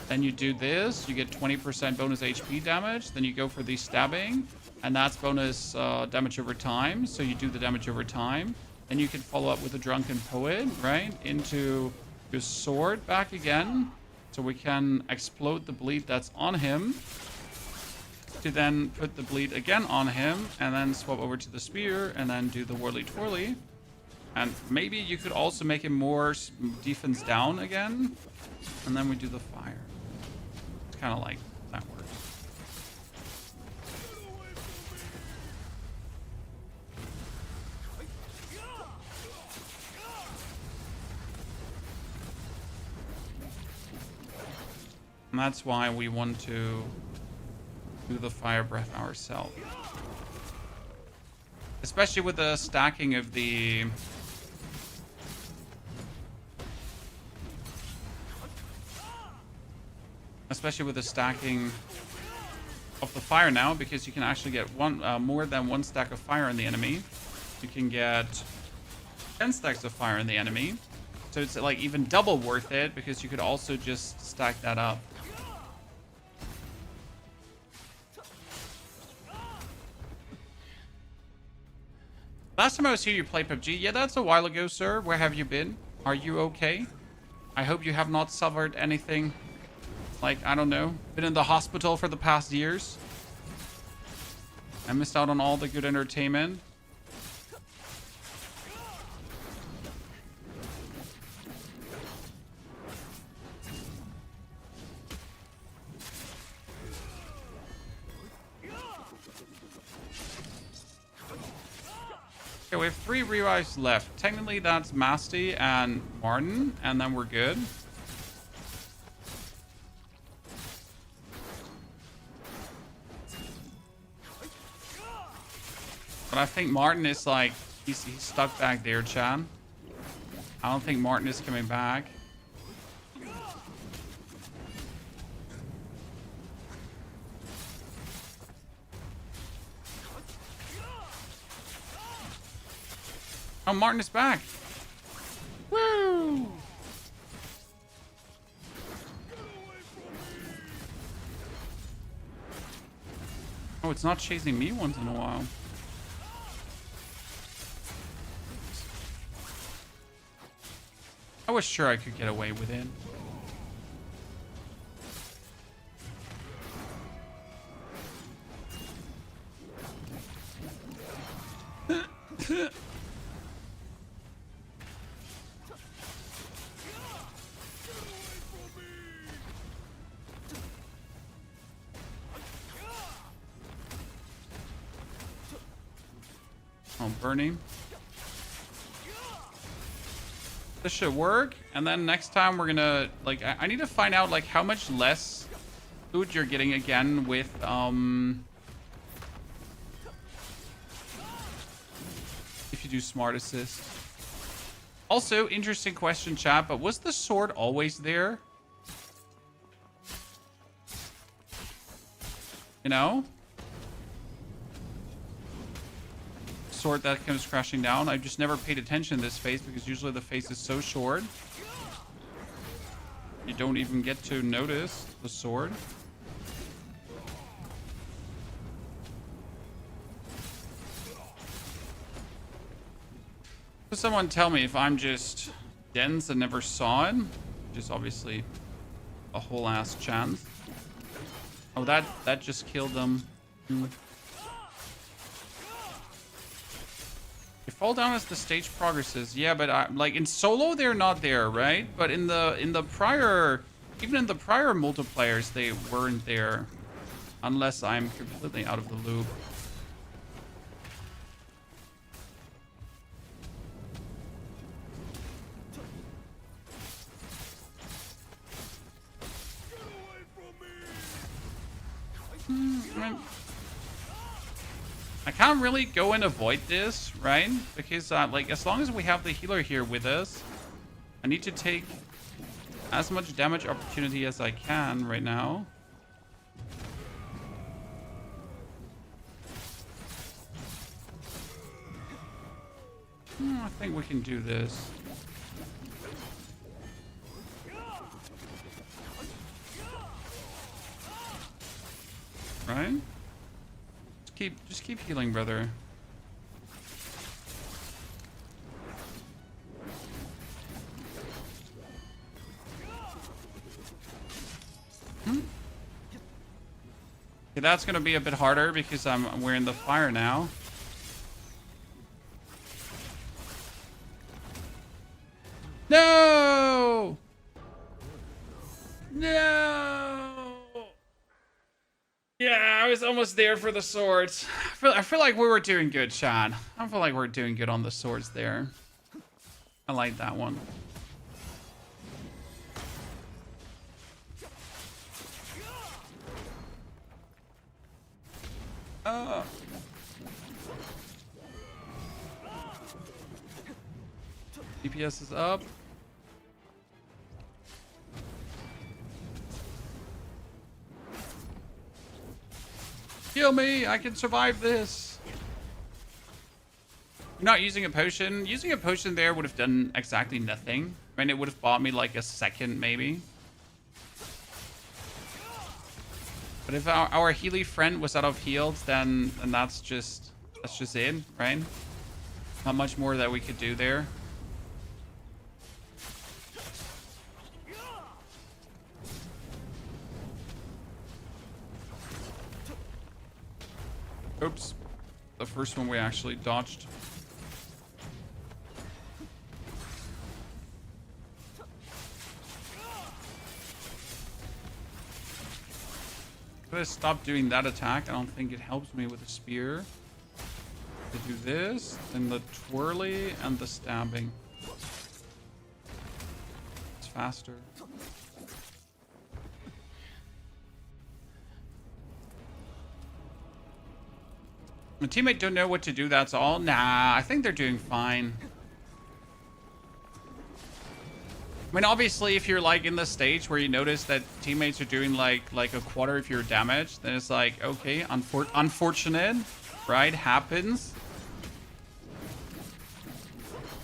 [SPEAKER 1] then you do this, you get 20% bonus HP damage, then you go for the stabbing, and that's bonus damage over time, so you do the damage over time. Then you can follow up with a Drunken Poet, right? Into your sword back again. So we can explode the bleed that's on him. To then put the bleed again on him. And then swap over to the spear. And then do the Whirly Twirly. And maybe you could also make him more defense down again. And then we do the fire. It's kind of like that works. And that's why we want to do the fire breath ourselves. Especially with the stacking of the... Especially with the stacking of the fire now, because you can actually get more than one stack of fire in the enemy. You can get 10 stacks of fire in the enemy. So it's like even double worth it, because you could also just stack that up. Last time I was here, you played PUBG. Yeah, that's a while ago, sir. Where have you been? Are you okay? I hope you have not suffered anything. Like, I don't know. Been in the hospital for the past years. I missed out on all the good entertainment. Okay, we have 3 revives left. Technically, that's Masty and Martin, and then we're good. But I think Martin is like, he's stuck back there, Chan. I don't think Martin is coming back. Oh, Martin is back. Woo! Oh, it's not chasing me once in a while. I was sure I could get away with it. Oh, burning. This should work. And then next time we're gonna, like, I need to find out, like, how much less food you're getting again with, if you do smart assist. Also, interesting question, chat, but was the sword always there? You know? Sword that comes crashing down. I just never paid attention to this phase because usually the phase is so short. You don't even get to notice the sword. Could someone tell me if I'm just dense and never saw it? Which is obviously a whole ass chance. Oh, that just killed them. You fall down as the stage progresses. Yeah, but like in solo they're not there, right? But in the prior, even in the prior multiplayers, they weren't there, unless I'm completely out of the loop. I can't really go and avoid this, right? Because, like, as long as we have the healer here with us, I need to take as much damage opportunity as I can right now. I think we can do this. Right? Just keep healing, brother. Okay, that's gonna be a bit harder because I'm wearing the fire now. No! No! Yeah, I was almost there for the swords. I feel like we were doing good, Sean. I feel like we're doing good on the swords there. I like that one. DPS is up. Heal me! I can survive this! You're not using a potion. Using a potion there would have done exactly nothing. I mean, it would have bought me like a second, maybe. But if our Healy friend was out of healed, then that's just it, right? Not much more that we could do there. Oops. The first one we actually dodged. I'm gonna stop doing that attack. I don't think it helps me with a spear. To do this, then the twirly and the stabbing. It's faster. My teammate don't know what to do, that's all. Nah, I think they're doing fine. I mean, obviously, if you're like in the stage where you notice that teammates are doing like a quarter of your damage, then it's like, okay, unfortunate, right? Happens.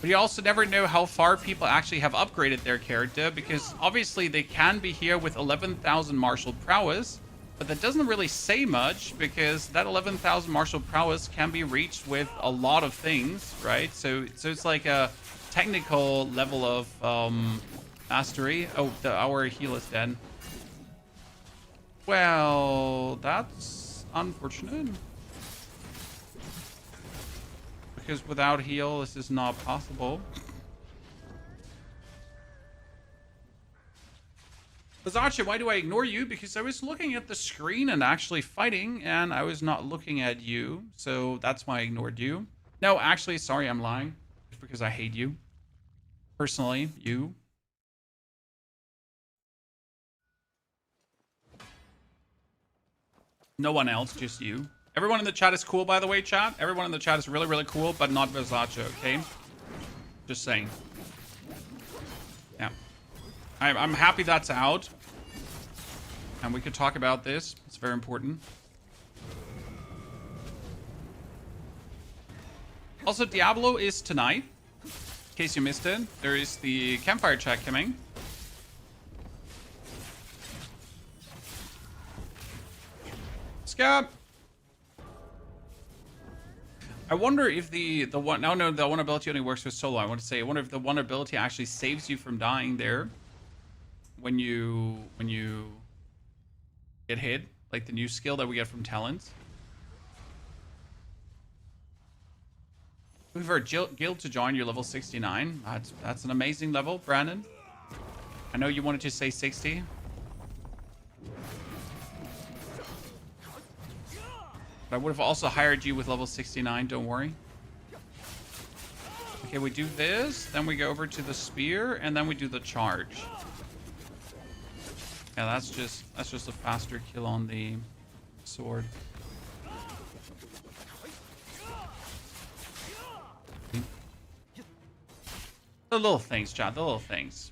[SPEAKER 1] But you also never know how far people actually have upgraded their character, because obviously they can be here with 11,000 martial prowess. But that doesn't really say much, because that 11,000 martial prowess can be reached with a lot of things, right? So it's like a technical level of mastery. Oh, our heal is dead. Well, that's unfortunate. Because without heal, this is not possible. Bazacha, why do I ignore you? Because I was looking at the screen and actually fighting, and I was not looking at you. So that's why I ignored you. No, actually, sorry, I'm lying. It's because I hate you. Personally, you. No one else, just you. Everyone in the chat is cool, by the way, chat. Everyone in the chat is really, really cool, but not Bazacha, okay? Just saying. Yeah. I'm happy that's out. And we could talk about this. It's very important. Also, Diablo is tonight. In case you missed it, there is the campfire chat coming. Scab. I wonder if the one no the one ability only works with solo. I want to say I wonder if the one ability actually saves you from dying there when you get hit, like the new skill that we get from talents. We've heard guild to join. You're level 69. That's an amazing level, Brandon. I know you wanted to say 60. But I would have also hired you with level 69, don't worry. Okay, we do this, then we go over to the spear, and then we do the charge. Yeah, that's just a faster kill on the sword. The little things, chat. The little things.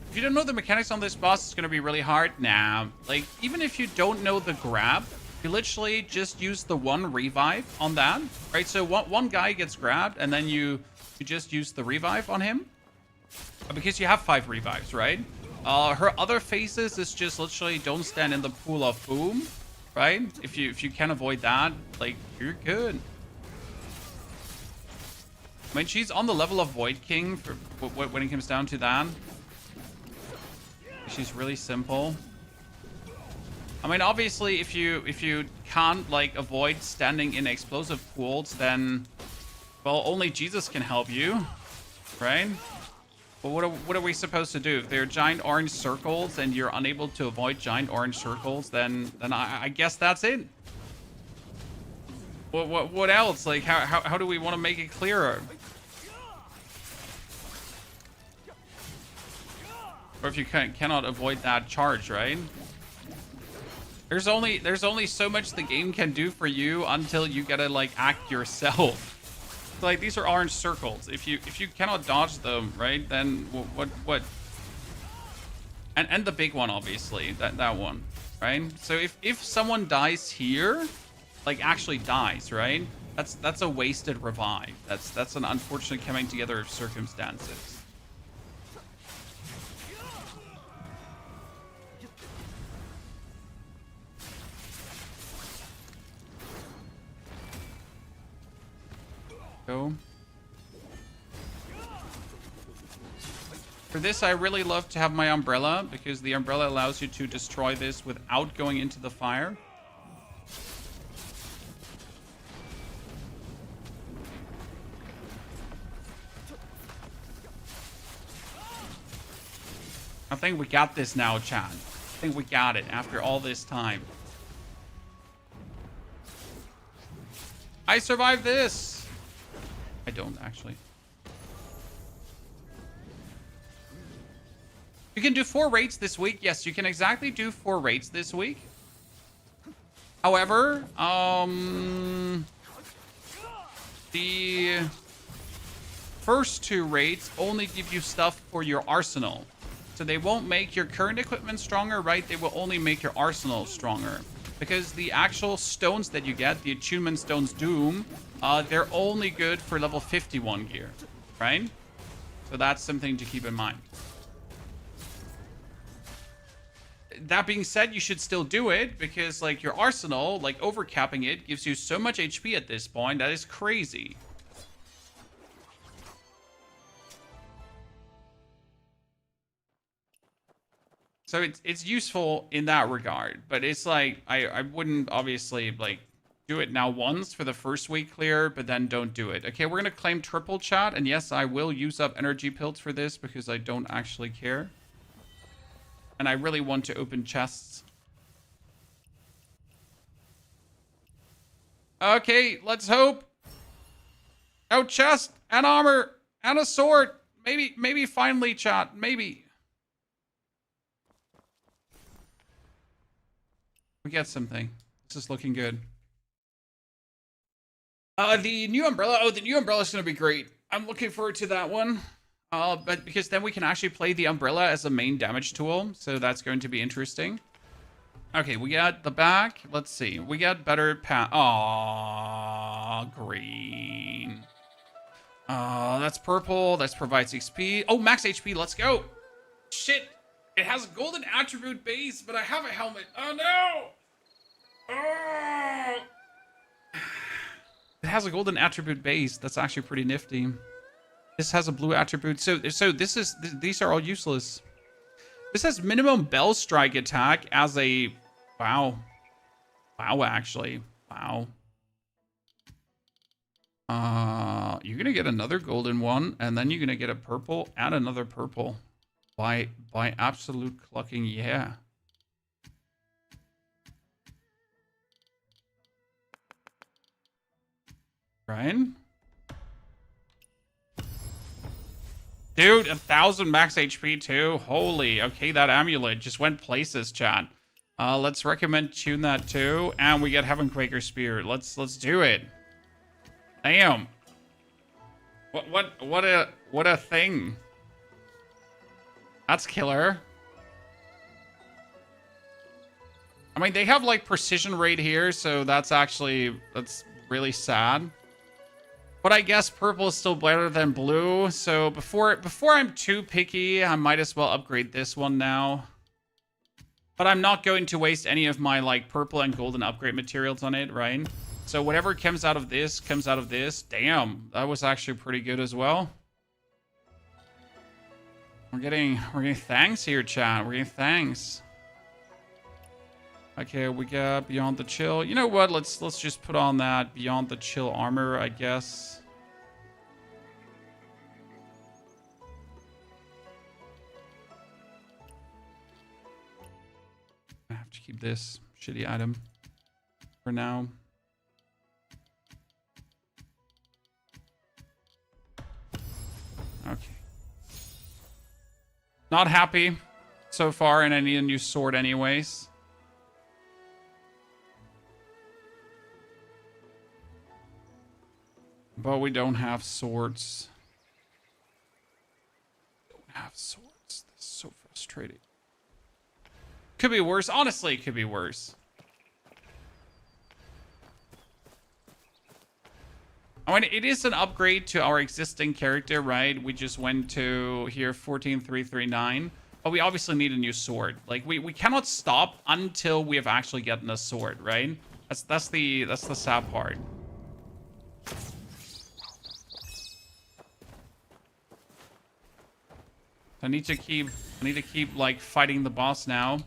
[SPEAKER 1] If you don't know the mechanics on this boss, it's going to be really hard. Nah. Like, even if you don't know the grab, you literally just use the one revive on that. Right? So one guy gets grabbed, and then you just use the revive on him. Because you have 5 revives, right? Her other phases is just literally don't stand in the pool of boom. Right? If you can avoid that, like, you're good. I mean, she's on the level of Void King for when it comes down to that. She's really simple. I mean, obviously, if you can't like avoid standing in explosive pools, then well, only Jesus can help you, right? But what are we supposed to do? If they're giant orange circles and you're unable to avoid giant orange circles, then I guess that's it. What else? Like, how do we want to make it clearer? Or if you cannot avoid that charge, right? There's only so much the game can do for you until you gotta like act yourself. Like, these are orange circles. If you cannot dodge them, right? Then what? And the big one, obviously, that one, right? So if someone dies here, like actually dies, right? That's a wasted revive. That's an unfortunate coming together of circumstances. Go. For this, I really love to have my umbrella, because the umbrella allows you to destroy this without going into the fire. I think we got this now, chat. I think we got it after all this time. I survived this! I don't, actually. You can do 4 raids this week. Yes, you can exactly do 4 raids this week. However, the first 2 raids only give you stuff for your arsenal. So they won't make your current equipment stronger, right? They will only make your arsenal stronger. Because the actual stones that you get, the attunement stones Doom, they're only good for level 51 gear, right? So that's something to keep in mind. That being said, you should still do it, because like your arsenal, like overcapping it gives you so much HP at this point. That is crazy. So it's useful in that regard, but it's like I wouldn't obviously like do it now once for the first week clear, but then don't do it. Okay, we're gonna claim triple, chat, and yes, I will use up energy pills for this because I don't actually care. And I really want to open chests. Okay, let's hope. Oh, chest and armor and a sword. Maybe finally, chat. Maybe. We get something. This is looking good. The new umbrella. Oh, the new umbrella is going to be great. I'm looking forward to that one. But because then we can actually play the umbrella as a main damage tool. So that's going to be interesting. Okay, we got the back. Let's see. We got better path. Aww, green. That's purple. That provides XP. Oh, max HP. Let's go. Shit. It has a golden attribute base, but I have a helmet. Oh, no. Oh. It has a golden attribute base. That's actually pretty nifty. This has a blue attribute. So these are all useless. This has minimum bell strike attack as a... Wow. Wow, actually. Wow. You're going to get another golden one, and then you're going to get a purple and another purple. By absolute clucking yeah. Ryan? Dude, 1,000 max HP too. Holy, okay, that amulet just went places, chat. Let's recommend tune that too, and we get Heavenquaker Spear. Let's do it. Damn. What a thing. That's killer. I mean, they have like precision rate here, so that's really sad. But I guess purple is still better than blue. So before I'm too picky, I might as well upgrade this one now. But I'm not going to waste any of my like purple and golden upgrade materials on it, right? So whatever comes out of this comes out of this. Damn, that was actually pretty good as well. We're getting thanks here, chat. We're getting thanks. Okay, we got Beyond the Chill. You know what? Let's just put on that Beyond the Chill armor, I guess. I have to keep this shitty item for now. Okay. Not happy so far, and I need a new sword anyways. But we don't have swords. Don't have swords. This is so frustrating. Could be worse. Honestly, it could be worse. I mean, it is an upgrade to our existing character, right? We just went to here 14,339. But we obviously need a new sword. Like, we cannot stop until we have actually gotten a sword, right? That's the sad part. I need to keep like fighting the boss now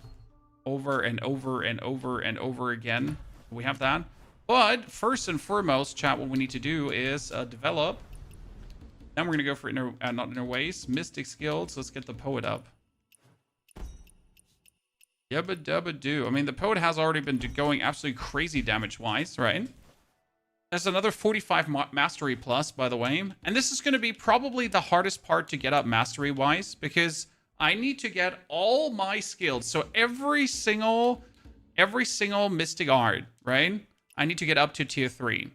[SPEAKER 1] over and over and over and over again. We have that. But first and foremost, chat, what we need to do is develop. Then we're going to go for not inner ways, mystic skills. Let's get the poet up. Yabba dabba do. I mean, the poet has already been going absolutely crazy damage wise, right? There's another 45 mastery plus, by the way. And this is going to be probably the hardest part to get up mastery wise, because I need to get all my skills. So every single mystic art, right? I need to get up to tier 3.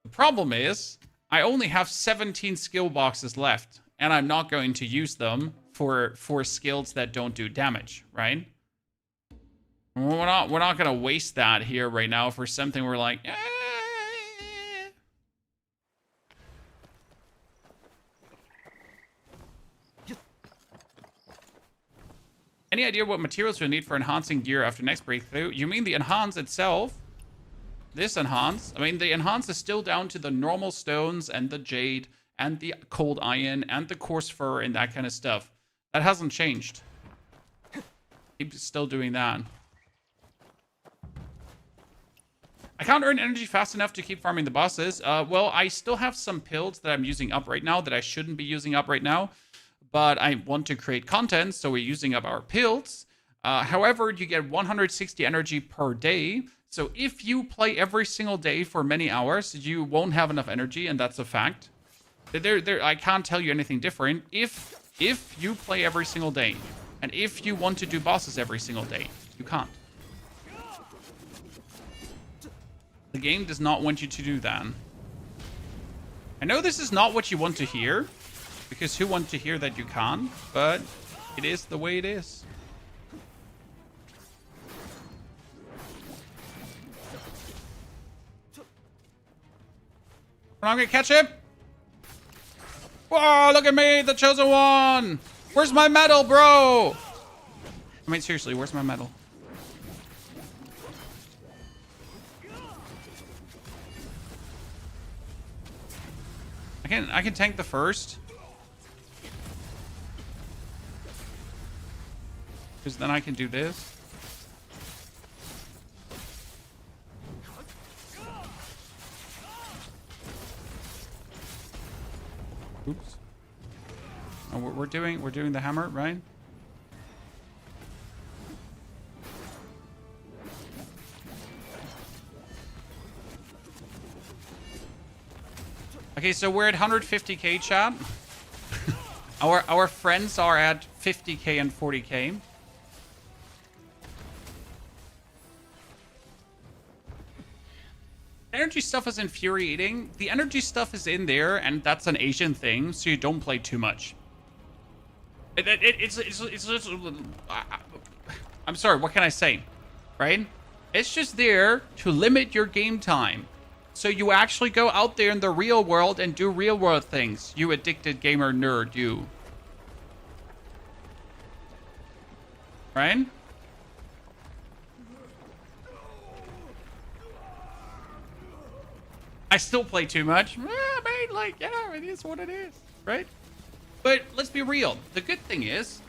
[SPEAKER 1] The problem is I only have 17 skill boxes left, and I'm not going to use them for skills that don't do damage, right? We're not going to waste that here right now for something we're like, Any idea what materials you'll need for enhancing gear after next breakthrough? You mean the enhance itself? This enhance? I mean, the enhance is still down to the normal stones and the jade and the cold iron and the coarse fur and that kind of stuff. That hasn't changed. Keep still doing that. I can't earn energy fast enough to keep farming the bosses. Well, I still have some pills that I'm using up right now that I shouldn't be using up right now. But I want to create content, so we're using up our pills. However, you get 160 energy per day. So if you play every single day for many hours, you won't have enough energy, and that's a fact. I can't tell you anything different. If you play every single day, and if you want to do bosses every single day, you can't. The game does not want you to do that. I know this is not what you want to hear, because who wants to hear that you can't, but it is the way it is. We're not gonna catch him. Whoa, look at me, the chosen one. Where's my medal, bro? I mean, seriously, where's my medal? I can tank the first. Because then I can do this. Oops. Oh, we're doing the hammer, right? Okay, so we're at 150k, chat. Our friends are at 50k and 40k. Energy stuff is infuriating. The energy stuff is in there, and that's an Asian thing, so you don't play too much. It's just, I'm sorry, what can I say? Right? It's just there to limit your game time. So you actually go out there in the real world and do real world things. You addicted gamer nerd, you. Right? I still play too much. I mean, like, yeah, it is what it is, right? But let's be real. The good thing is,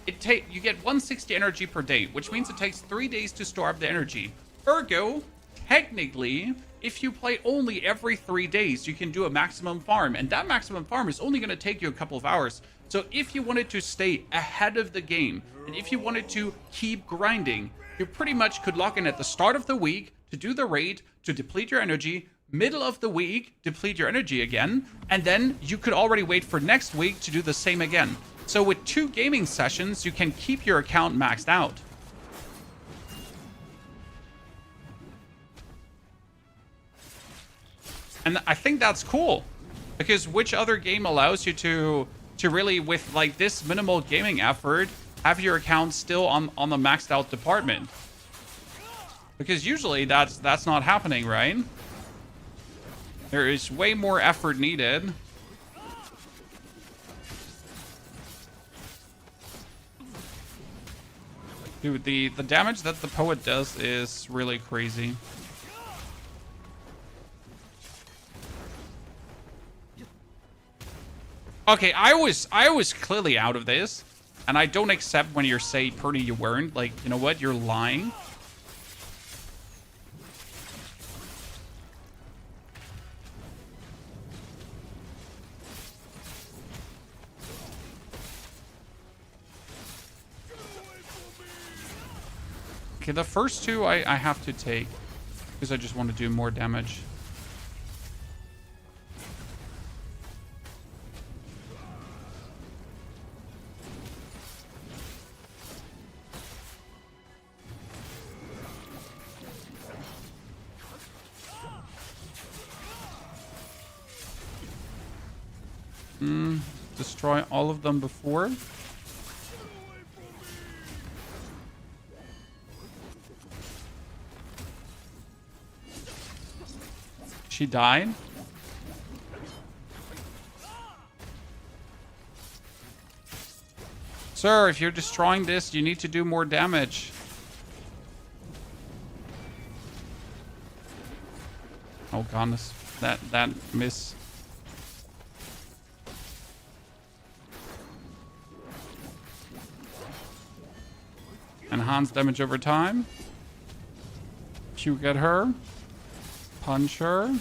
[SPEAKER 1] you get 160 energy per day, which means it takes 3 days to store up the energy. Ergo, technically, if you play only every 3 days, you can do a maximum farm, and that maximum farm is only going to take you a couple of hours. So if you wanted to stay ahead of the game, and if you wanted to keep grinding, you pretty much could log in at the start of the week to do the raid, to deplete your energy, middle of the week, deplete your energy again, and then you could already wait for next week to do the same again. So with 2 gaming sessions, you can keep your account maxed out. And I think that's cool, because which other game allows you to really, with like this minimal gaming effort, have your account still on the maxed out department? Because usually that's not happening, right? There is way more effort needed. Dude, the damage that the poet does is really crazy. Okay, I was clearly out of this, and I don't accept when you say, Purdy, you weren't. Like, you know what? You're lying. Okay, the first 2 I have to take, because I just want to do more damage. Destroy all of them before. She died. Sir, if you're destroying this, you need to do more damage. Oh goodness, that miss. Enhance damage over time. Shoot at her. Punch her.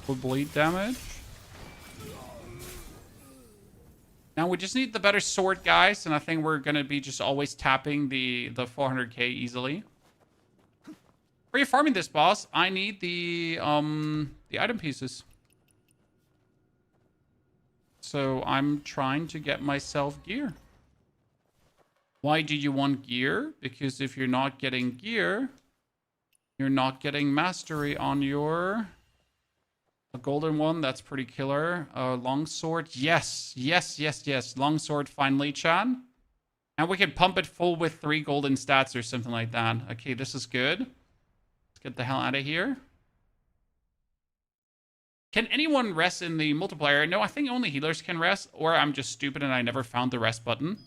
[SPEAKER 1] Will bleed damage. Now we just need the better sword, guys, and I think we're gonna be just always tapping the 400k easily. Are you farming this, boss? I need the item pieces. So I'm trying to get myself gear. Why do you want gear? Because if you're not getting gear, you're not getting mastery on your... A golden one, that's pretty killer. Longsword, yes, yes, yes, yes. Longsword, finally, Chan. And we can pump it full with 3 golden stats or something like that. Okay, this is good. Let's get the hell out of here. Can anyone rest in the multiplayer? No, I think only healers can rest, or I'm just stupid and I never found the rest button.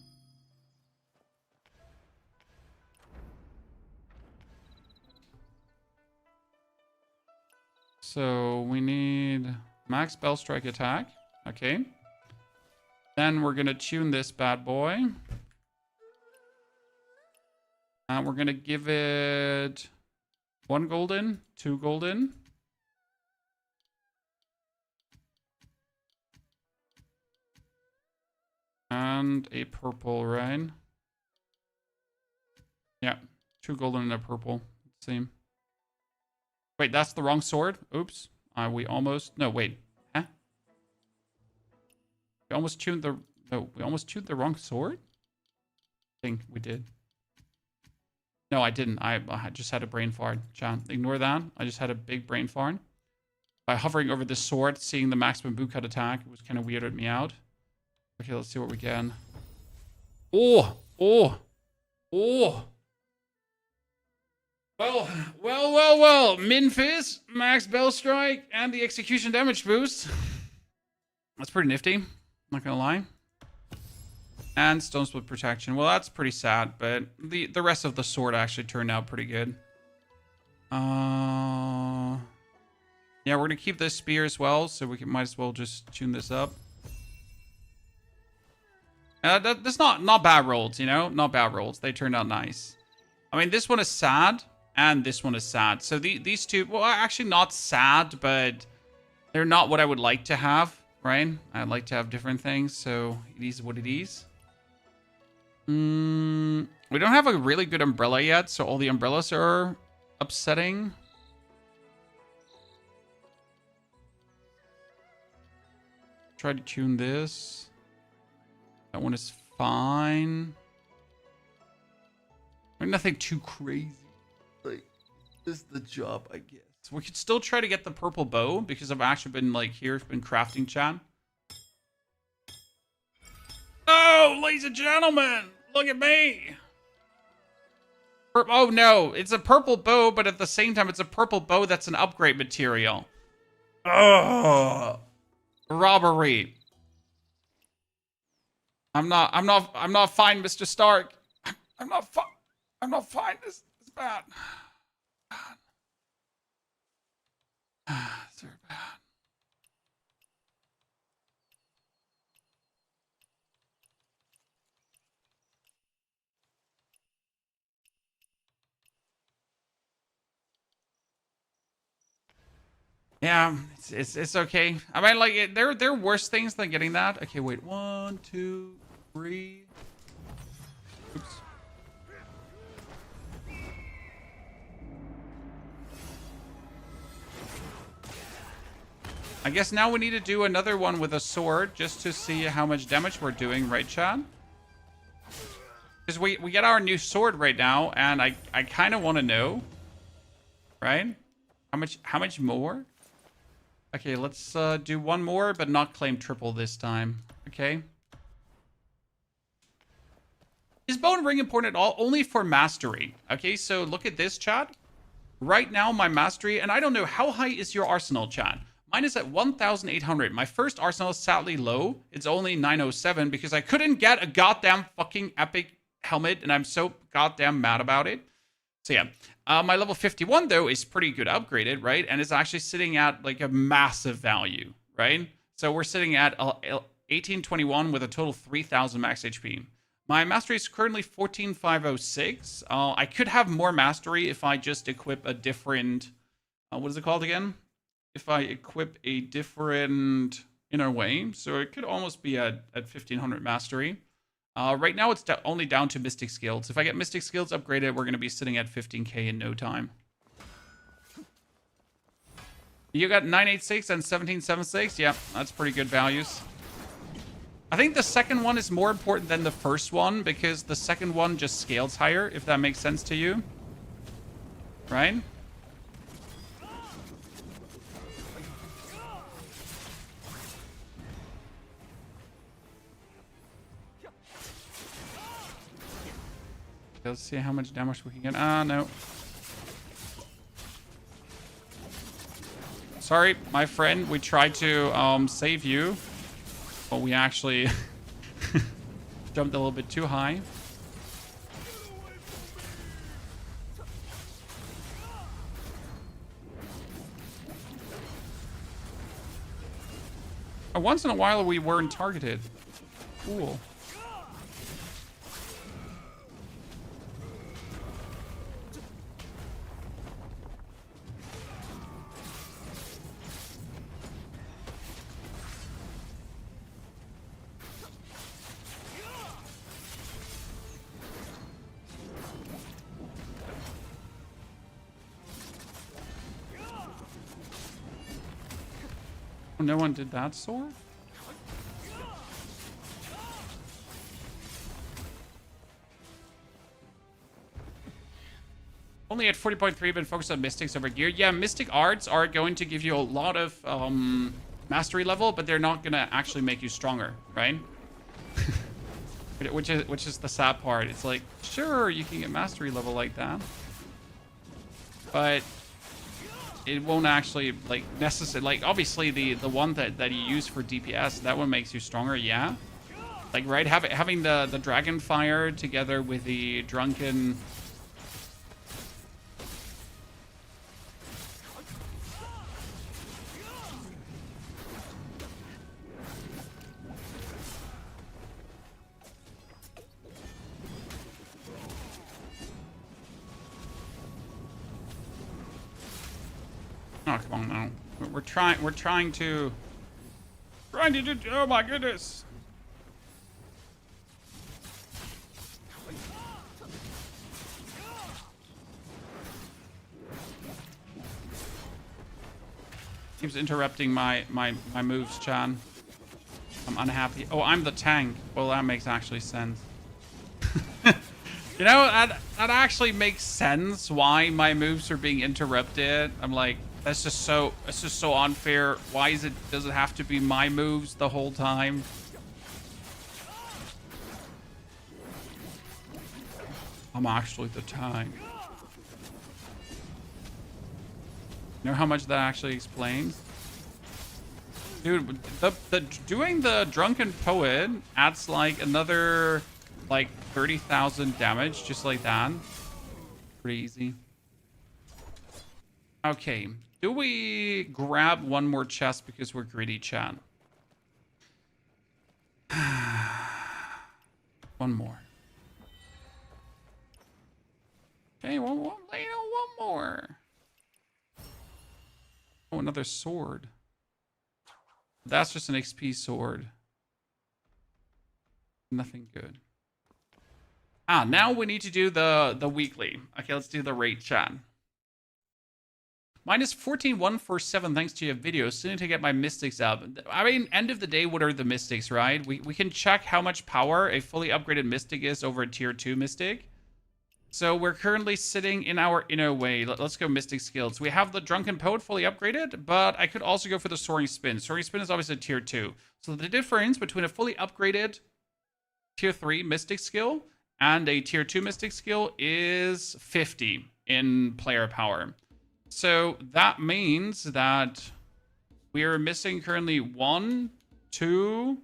[SPEAKER 1] So we need max spell strike attack. Okay. Then we're going to tune this bad boy. And we're going to give it 1 golden, 2 golden. And a purple, right? Yeah, 2 golden and a purple. Same. Wait, that's the wrong sword. Oops. We almost... No, wait. Huh? We almost tuned the... No, we almost tuned the wrong sword? I think we did. No, I didn't. I just had a brain fart. Chan, ignore that. I just had a big brain fart. By hovering over this sword, seeing the maximum boot cut attack, it was kind of weirded me out. Okay, let's see what we get. Oh! Oh! Oh! Well. Min Fizz, max Bell Strike, and the execution damage boost. That's pretty nifty. Not gonna lie. And Stone Split Protection. Well, that's pretty sad, but the rest of the sword actually turned out pretty good. Yeah, we're gonna keep this spear as well, so we might as well just tune this up. That's not bad rolls, you know? Not bad rolls. They turned out nice. I mean, this one is sad, and this one is sad. So these two, well, actually not sad, but they're not what I would like to have, right? I'd like to have different things, so it is what it is. We don't have a really good umbrella yet, so all the umbrellas are upsetting. Try to tune this. That one is fine. I mean, nothing too crazy. Like, this is the job, I guess. We could still try to get the purple bow, because I've actually been, like, here, been crafting, chat. Oh, ladies and gentlemen, look at me. Oh, no, it's a purple bow, but at the same time, it's a purple bow that's an upgrade material. Ugh. Robbery. I'm not fine, Mr. Stark. I'm not fine. This is bad. It's very bad. Yeah, it's okay. I mean, like, there are worse things than getting that. Okay, wait. 1, 2, 3. Oops. I guess now we need to do another one with a sword just to see how much damage we're doing, right, Chad? Because we get our new sword right now, and I kind of want to know, right? How much more? Okay, let's do one more, but not claim triple this time. Okay. Is Bone Ring important at all? Only for mastery. Okay, so look at this, chat. Right now, my mastery, and I don't know, how high is your arsenal, chat? Mine is at 1,800. My first arsenal is sadly low. It's only 907 because I couldn't get a goddamn fucking epic helmet, and I'm so goddamn mad about it. So yeah, my level 51 though is pretty good upgraded, right? And it's actually sitting at like a massive value, right? So we're sitting at 1821 with a total 3,000 max HP. My mastery is currently 14,506. I could have more mastery if I just equip a different, what is it called again? If I equip a different inner way. So it could almost be at 1,500 mastery. Right now, it's only down to Mystic Skills. If I get Mystic Skills upgraded, we're going to be sitting at 15k in no time. You got 986 and 1776. Yeah, that's pretty good values. I think the second one is more important than the first one because the second one just scales higher, if that makes sense to you. Right? Let's see how much damage we can get. Ah, no. Sorry, my friend. We tried to save you, but we actually jumped a little bit too high. Once in a while, we weren't targeted. Cool. Oh, no one did that sword? Only at 40.3, been focused on mystics over gear. Yeah, mystic arts are going to give you a lot of mastery level, but they're not gonna actually make you stronger, right? which is the sad part. It's like, sure, you can get mastery level like that, but it won't actually like necessarily, like, obviously the one that you use for DPS, that one makes you stronger, yeah. Like, right, having the dragon fire together with the drunken. Oh, come on now. We're trying to do, oh my goodness. Keeps interrupting my moves, Chan. I'm unhappy. Oh, I'm the tank. Well, that makes actually sense. You know, that actually makes sense why my moves are being interrupted. I'm like, that's just so unfair. Why does it have to be my moves the whole time? I'm actually the tank. You know how much that actually explains? Dude, doing the Drunken Poet adds like another like 30,000 damage just like that. Pretty easy. Okay, do we grab one more chest because we're greedy, chat? One more. Okay, one more. Oh, another sword. That's just an XP sword. Nothing good. Ah, now we need to do the weekly. Okay, let's do the raid, chat. Minus 14,147 thanks to your videos. Still need to get my mystics up. I mean, end of the day, what are the mystics, right? We can check how much power a fully upgraded mystic is over a tier 2 mystic. So we're currently sitting in our inner way. Let's go mystic skills. We have the Drunken Poet fully upgraded, but I could also go for the Soaring Spin. Soaring Spin is obviously a tier 2. So the difference between a fully upgraded tier 3 mystic skill and a tier 2 mystic skill is 50 in player power. So that means that we are missing currently 1, 2,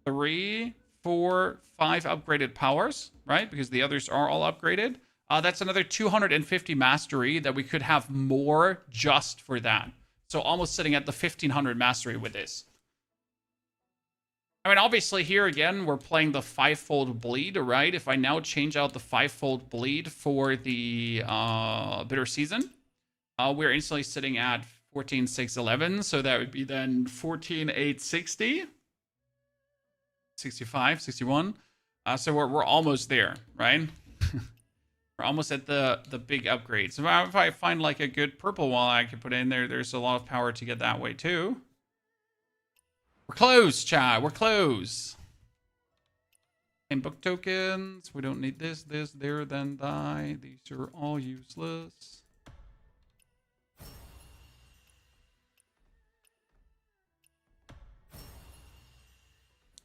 [SPEAKER 1] 3, 4, 5 upgraded powers, right? Because the others are all upgraded. That's another 250 mastery that we could have more just for that. So almost sitting at the 1500 mastery with this. I mean, obviously here again, we're playing the 5-fold bleed, right? If I now change out the 5-fold bleed for the bitter season, we're instantly sitting at 14,611. So that would be then 14,860. 65, 61. So we're almost there, right? We're almost at the big upgrade. So if I find like a good purple one I can put in there, there's a lot of power to get that way too. We're close, chat. We're close. And book tokens. We don't need this, there, then die. These are all useless.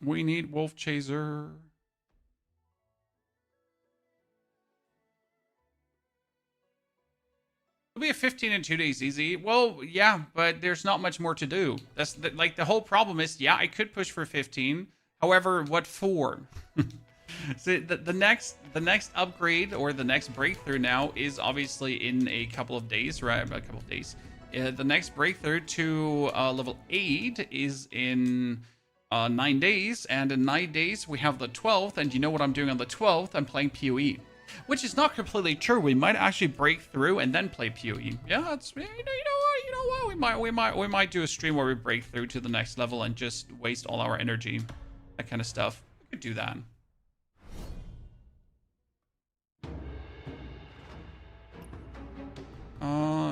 [SPEAKER 1] We need Wolf Chaser. It'll be a 15 in 2 days easy. Well, yeah, but there's not much more to do. That's like the whole problem is, yeah, I could push for 15. However, what for? So the next upgrade or the next breakthrough now is obviously in a couple of days, right? A couple of days. The next breakthrough to level 8 is in 9 days, and in 9 days we have the 12th, and you know what I'm doing on the 12th? I'm playing PoE, which is not completely true. We might actually break through and then play PoE. Yeah, that's, you know what? We might do a stream where we break through to the next level and just waste all our energy, that kind of stuff. We could do that.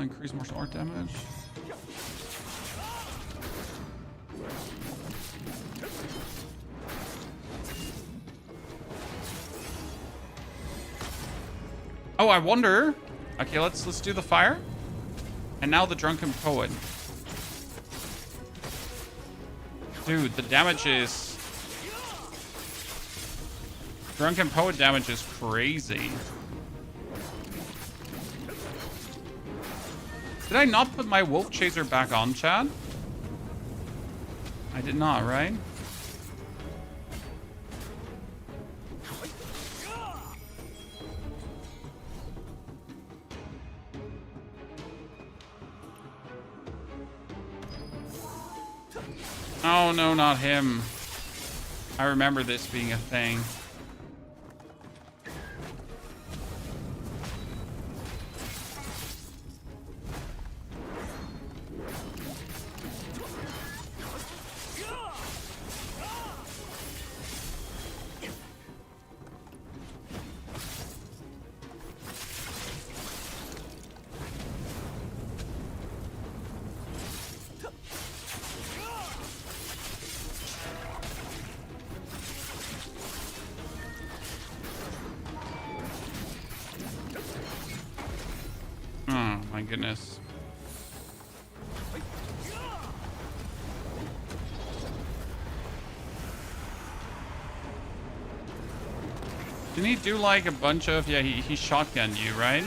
[SPEAKER 1] Increase martial art damage. Oh, I wonder Okay, let's do the fire. And now the drunken poet. Dude, the damage is... Drunken poet damage is crazy. Did I not put my wolf chaser back on, Chad? I did not, right? Oh, no, not him. I remember this being a thing. Oh my goodness. Didn't he do like a bunch of... Yeah, he shotgunned you, right?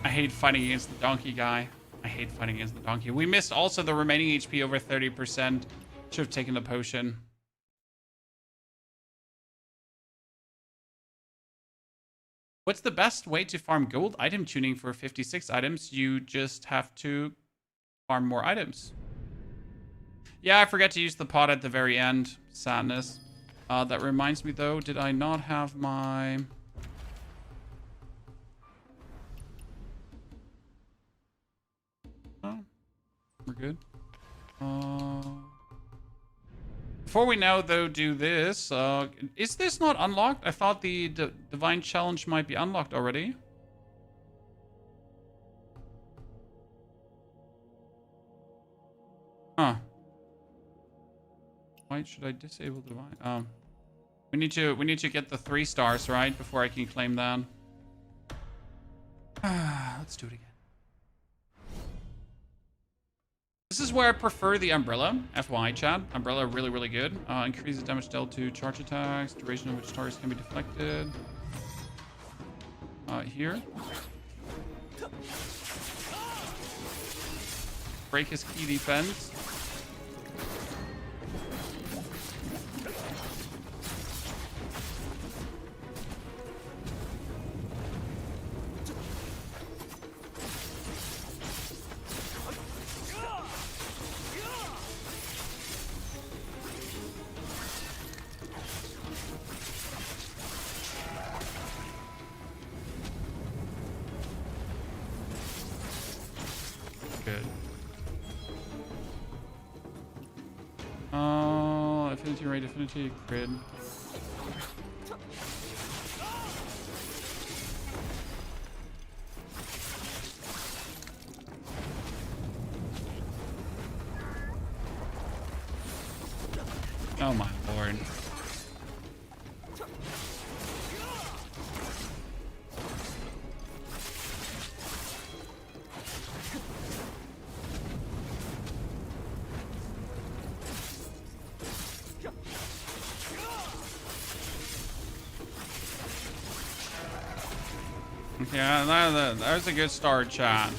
[SPEAKER 1] I hate fighting against the donkey guy. I hate fighting against the donkey. We missed also the remaining HP over 30%. Should have taken the potion. What's the best way to farm gold? Item tuning for 56 items. You just have to farm more items. Yeah, I forgot to use the pot at the very end. Sadness. That reminds me though, did I not have my... Oh, we're good. Before we now though do this, is this not unlocked? I thought the divine challenge might be unlocked already. Huh. Why should I disable divine? We need to get the 3 stars, right, before I can claim that. Let's do it again. This is where I prefer the umbrella. FYI, chat. Umbrella really, really good. Increases damage dealt to charge attacks, duration of which targets can be deflected. Here. Break his key defense. Good. Affinity rate, affinity, crit. Oh my lord. Yeah, that was a good start, chat.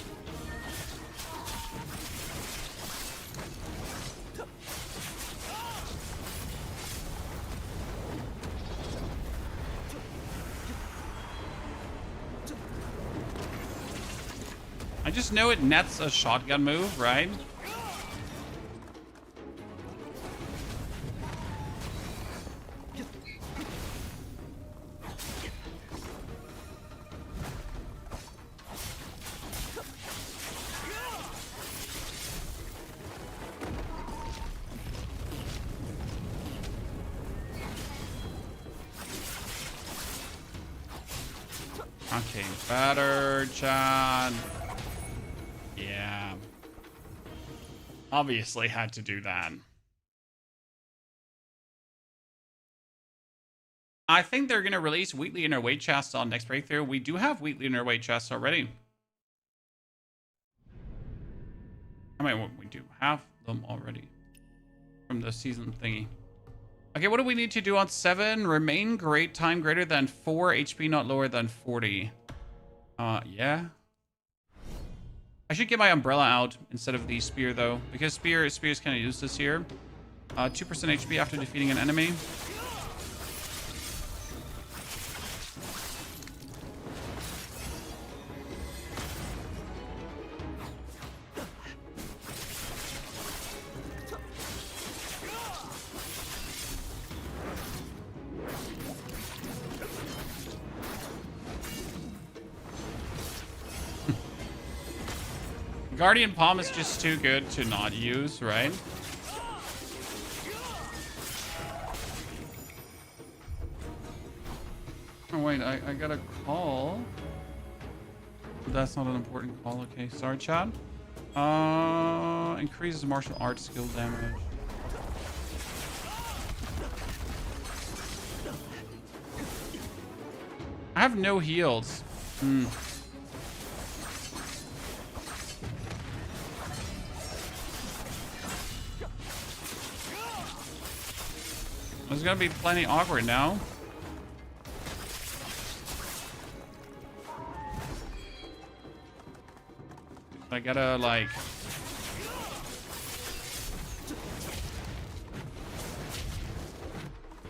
[SPEAKER 1] I just know it nets a shotgun move, right? Okay, better, Chad. Yeah. Obviously had to do that. I think they're going to release weekly inner weight chests on next breakthrough. We do have weekly inner weight chests already. I mean, we do have them already from the season thingy. Okay, what do we need to do on 7? Remain great time greater than 4, HP not lower than 40. Yeah. I should get my umbrella out instead of the spear though, because spear is kind of useless here. 2% HP after defeating an enemy. Guardian Palm is just too good to not use, right? Oh wait, I got a call. But that's not an important call. Okay, sorry, Chad. Increases martial arts skill damage. I have no heals. It's gonna be plenty awkward now. I gotta like...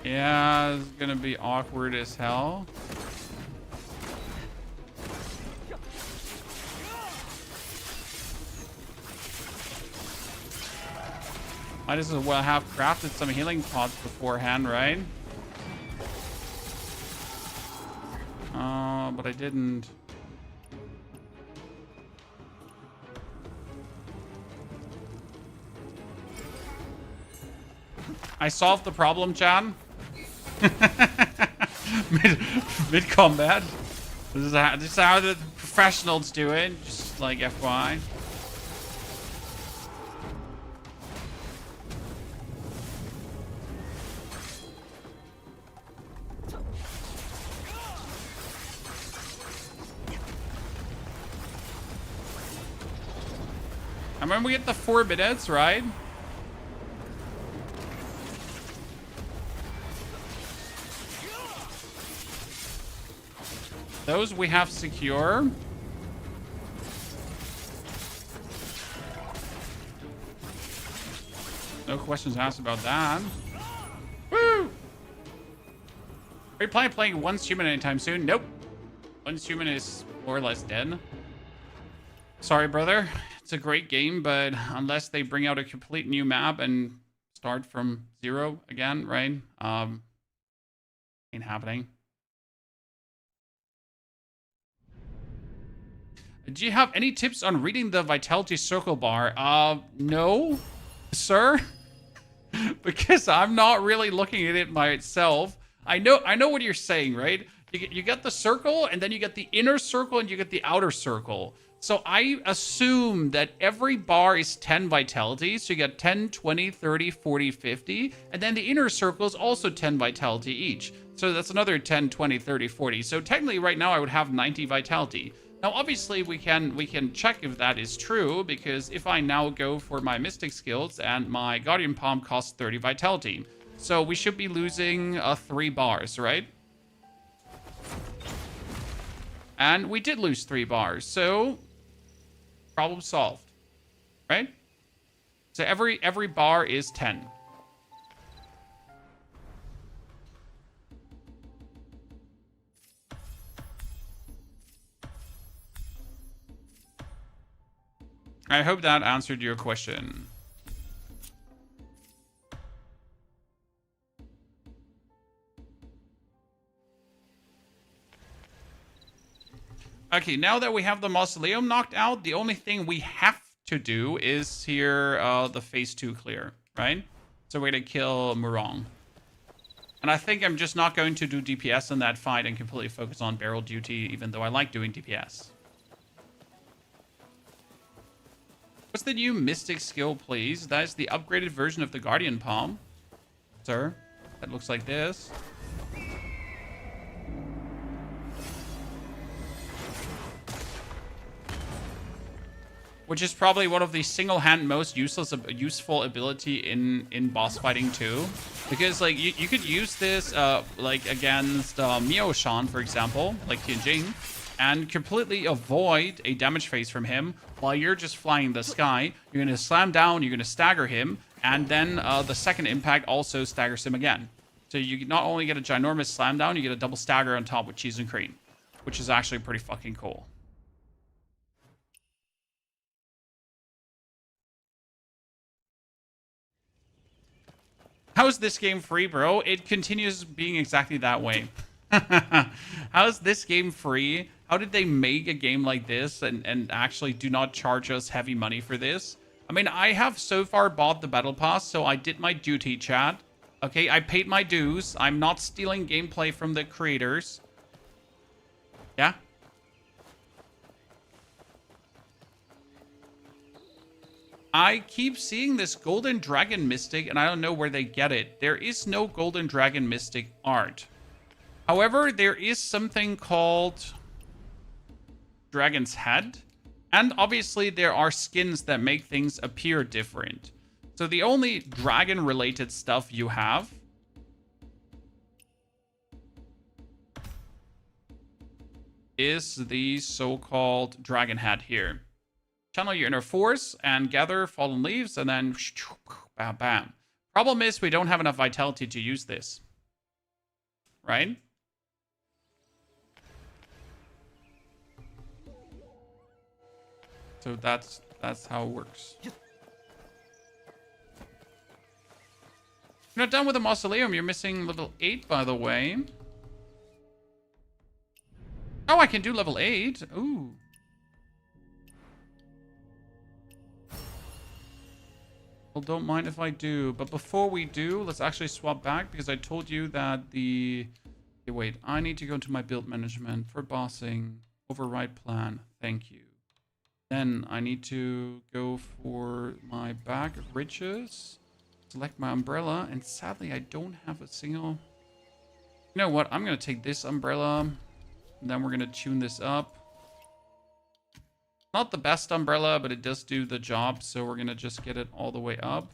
[SPEAKER 1] Yeah, it's gonna be awkward as hell. Might as well have crafted some healing pots beforehand, right? But I didn't. I solved the problem, Chan. Mid combat. This is how the professionals do it. Just like FYI. And when we get the 4 minutes, right? Those we have secure. No questions asked about that. Woo! Are you planning on playing Once Human anytime soon? Nope. Once Human is more or less dead. Sorry, brother. It's a great game, but unless they bring out a complete new map and start from 0 again, right? Ain't happening. Do you have any tips on reading the vitality circle bar? No, sir. Because I'm not really looking at it myself. I know what you're saying, right? You get the circle, and then you get the inner circle, and you get the outer circle. So I assume that every bar is 10 vitality. So you get 10, 20, 30, 40, 50. And then the inner circle is also 10 vitality each. So that's another 10, 20, 30, 40. So technically right now I would have 90 vitality. Now obviously we can check if that is true, because if I now go for my mystic skills and my guardian palm costs 30 vitality. So we should be losing 3 bars, right? And we did lose 3 bars. So problem solved, right? So every bar is 10. I hope that answered your question. Okay, now that we have the mausoleum knocked out, the only thing we have to do is here the phase 2 clear, right? So we're gonna kill Murong. And I think I'm just not going to do DPS in that fight and completely focus on barrel duty, even though I like doing DPS. What's the new Mystic skill, please? That is the upgraded version of the Guardian Palm. Sir, that looks like this. Which is probably one of the single-hand most useful ability in boss fighting too, because like you could use this like against Mio-shan, for example, like Tianjing, and completely avoid a damage phase from him while you're just flying in the sky. You're gonna slam down, you're gonna stagger him, and then the second impact also staggers him again. So you not only get a ginormous slam down, you get a double stagger on top with cheese and cream, which is actually pretty fucking cool. How is this game free, bro? It continues being exactly that way. How is this game free? How did they make a game like this and actually do not charge us heavy money for this? I mean, I have so far bought the battle pass, so I did my duty, chat. Okay, I paid my dues. I'm not stealing gameplay from the creators. Yeah? I keep seeing this Golden Dragon Mystic, and I don't know where they get it. There is no Golden Dragon Mystic art. However, there is something called Dragon's Head. And obviously, there are skins that make things appear different. So the only dragon-related stuff you have is the so-called Dragon Head here. Channel your inner force and gather fallen leaves, and then bam, bam. Problem is, we don't have enough vitality to use this. Right? So that's how it works. You're not done with the mausoleum. You're missing level 8, by the way. Oh, I can do level 8. Ooh. Well, don't mind if I do. But before we do, let's actually swap back, because I told you that the... Okay, wait. I need to go into my build management for bossing. Override plan. Thank you. Then I need to go for my bag of riches. Select my umbrella. And sadly, I don't have a single... You know what? I'm going to take this umbrella. And then we're going to tune this up. Not the best umbrella, but it does do the job. So we're going to just get it all the way up.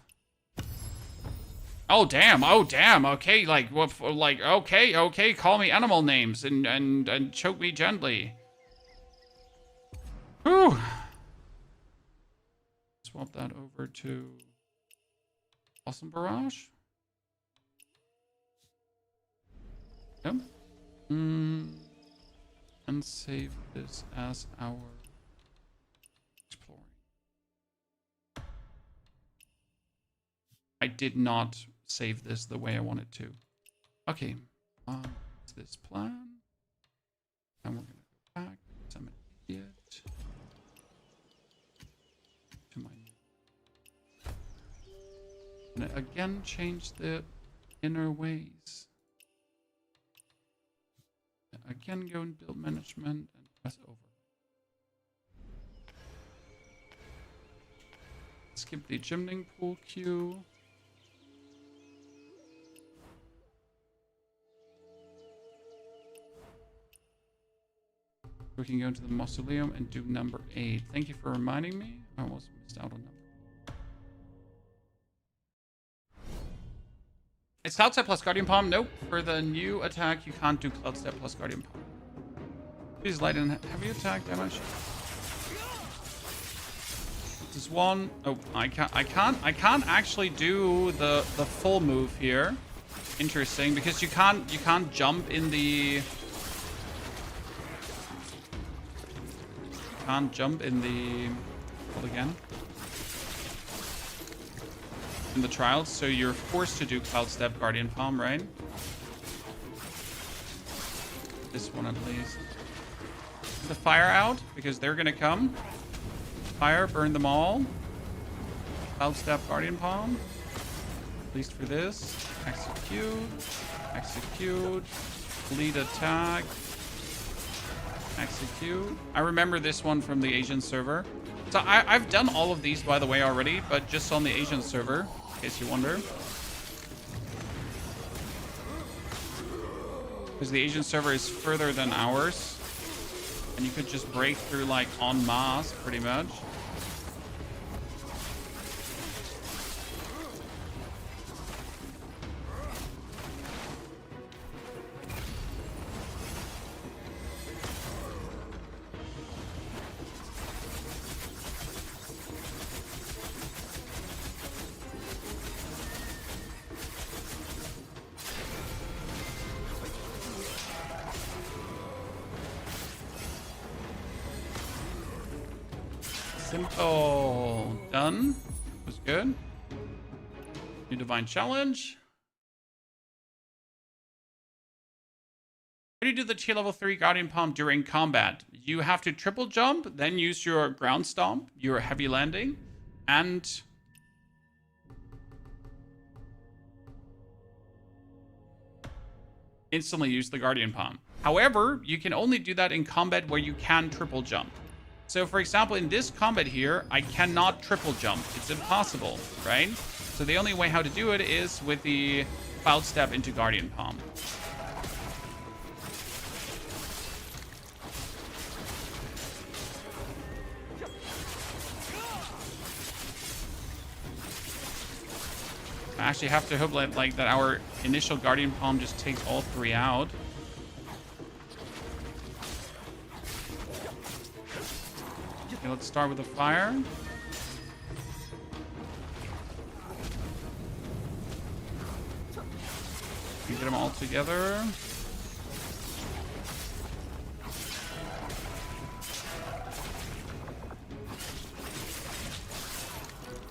[SPEAKER 1] Oh, damn. Oh, damn. Okay, like, what? Like, okay. Call me animal names and choke me gently. Whew. Swap that over to Awesome Barrage. Yep. And save this as our exploring. I did not save this the way I wanted to. Okay. What's this plan? And we're going to go back. I'm an idiot. To my... And again, change the inner ways. Again, go in build management and press over. Skip the gymning pool queue. We can go into the mausoleum and do number 8. Thank you for reminding me. I almost missed out on number. It's Cloud Step plus Guardian Palm. Nope. For the new attack, you can't do Cloud Step plus Guardian Palm. Please light in heavy attack damage. This is one. Oh, I can't actually do the full move here. Interesting, because you can't jump in the... Can't jump in the... Hold again. In the trials, so you're forced to do Cloud Step Guardian Palm, right? This one at least. The fire out, because they're gonna come. Fire, burn them all. Cloud Step Guardian Palm. At least for this. Execute. Execute. Lead attack. Execute. I remember this one from the Asian server. So I've done all of these, by the way, already, but just on the Asian server, in case you wonder. Because the Asian server is further than ours. And you could just break through, like, en masse, pretty much. Simple. Done. Was good. New divine challenge. How do you do the tier level 3 Guardian Palm during combat? You have to triple jump, then use your ground stomp, your heavy landing, and instantly use the Guardian Palm. However, you can only do that in combat where you can triple jump. So, for example, in this combat here, I cannot triple jump. It's impossible, right? So the only way how to do it is with the cloud step into Guardian Palm. I actually have to hope like that our initial Guardian Palm just takes all 3 out. Okay, let's start with the fire. You get them all together.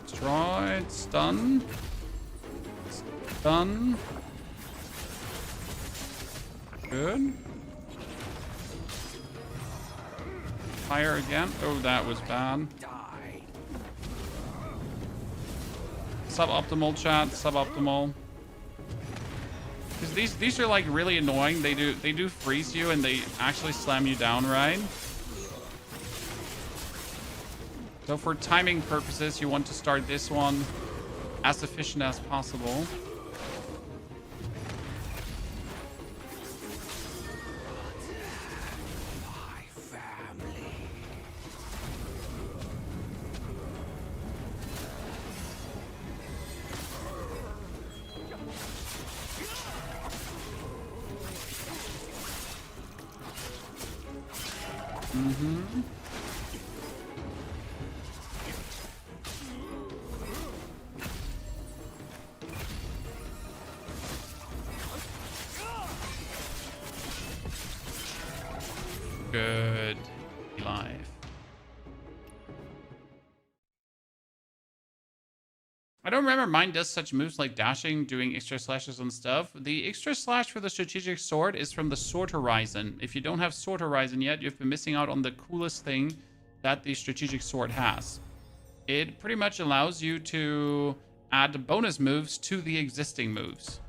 [SPEAKER 1] Destroyed. Stun. Stun. Good. Fire again. Oh, that was bad. Suboptimal, chat. Suboptimal. Because these are like really annoying. They do freeze you and they actually slam you down, right? So for timing purposes, you want to start this one as efficient as possible. Good. Life. I don't remember mine does such moves like dashing, doing extra slashes and stuff. The extra slash for the strategic sword is from the Sword Horizon. If you don't have Sword Horizon yet, you've been missing out on the coolest thing that the strategic sword has. It pretty much allows you to add bonus moves to the existing moves.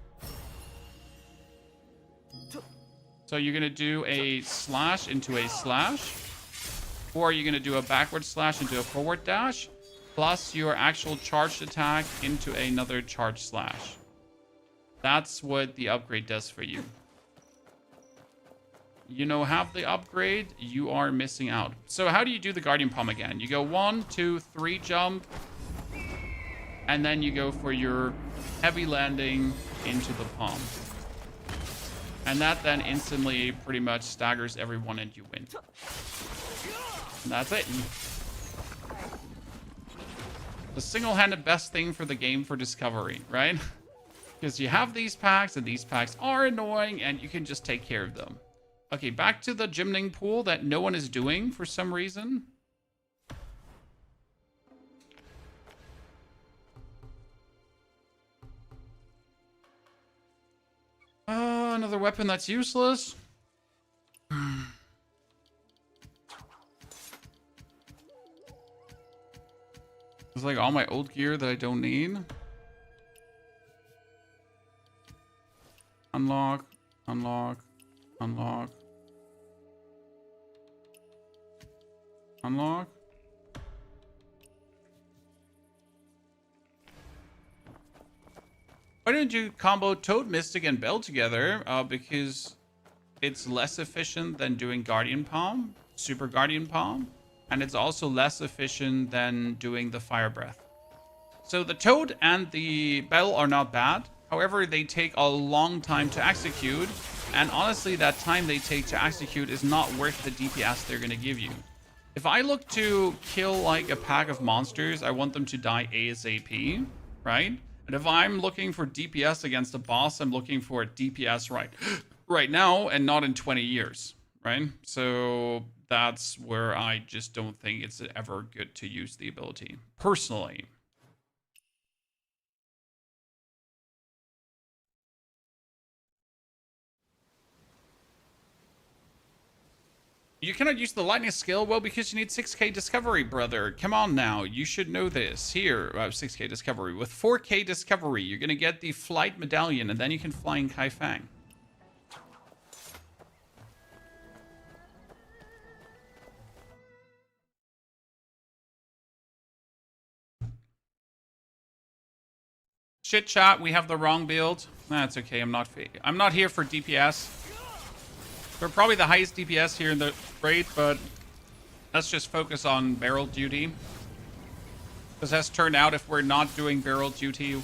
[SPEAKER 1] So you're going to do a slash into a slash, or you're going to do a backward slash into a forward dash, plus your actual charged attack into another charge slash. That's what the upgrade does for you. You know, have the upgrade, you are missing out. So how do you do the Guardian Palm again? You go 1, 2, 3 jump, and then you go for your heavy landing into the palm. And that then instantly pretty much staggers everyone and you win. And that's it. The single-handed best thing for the game for discovery, right? Because you have these packs and these packs are annoying and you can just take care of them. Okay, back to the gymning pool that no one is doing for some reason. Another weapon that's useless. It's like all my old gear that I don't need. Unlock. Unlock. Unlock. Unlock. Why don't you combo Toad, Mystic, and Bell together? Because it's less efficient than doing Guardian Palm, Super Guardian Palm, and it's also less efficient than doing the Fire Breath. So the Toad and the Bell are not bad. However, they take a long time to execute, and honestly, that time they take to execute is not worth the DPS they're going to give you. If I look to kill like a pack of monsters, I want them to die ASAP, right? And if I'm looking for DPS against a boss, I'm looking for DPS right now and not in 20 years, right? So that's where I just don't think it's ever good to use the ability, personally. You cannot use the lightning skill? Well, because you need 6k discovery, brother. Come on now. You should know this. Here, 6k discovery. With 4k discovery, you're going to get the flight medallion, and then you can fly in Kai Fang. Shit chat, we have the wrong build. That's okay. I'm not here for DPS. We're probably the highest DPS here in the raid, but let's just focus on barrel duty. Because as turned out, if we're not doing barrel duty,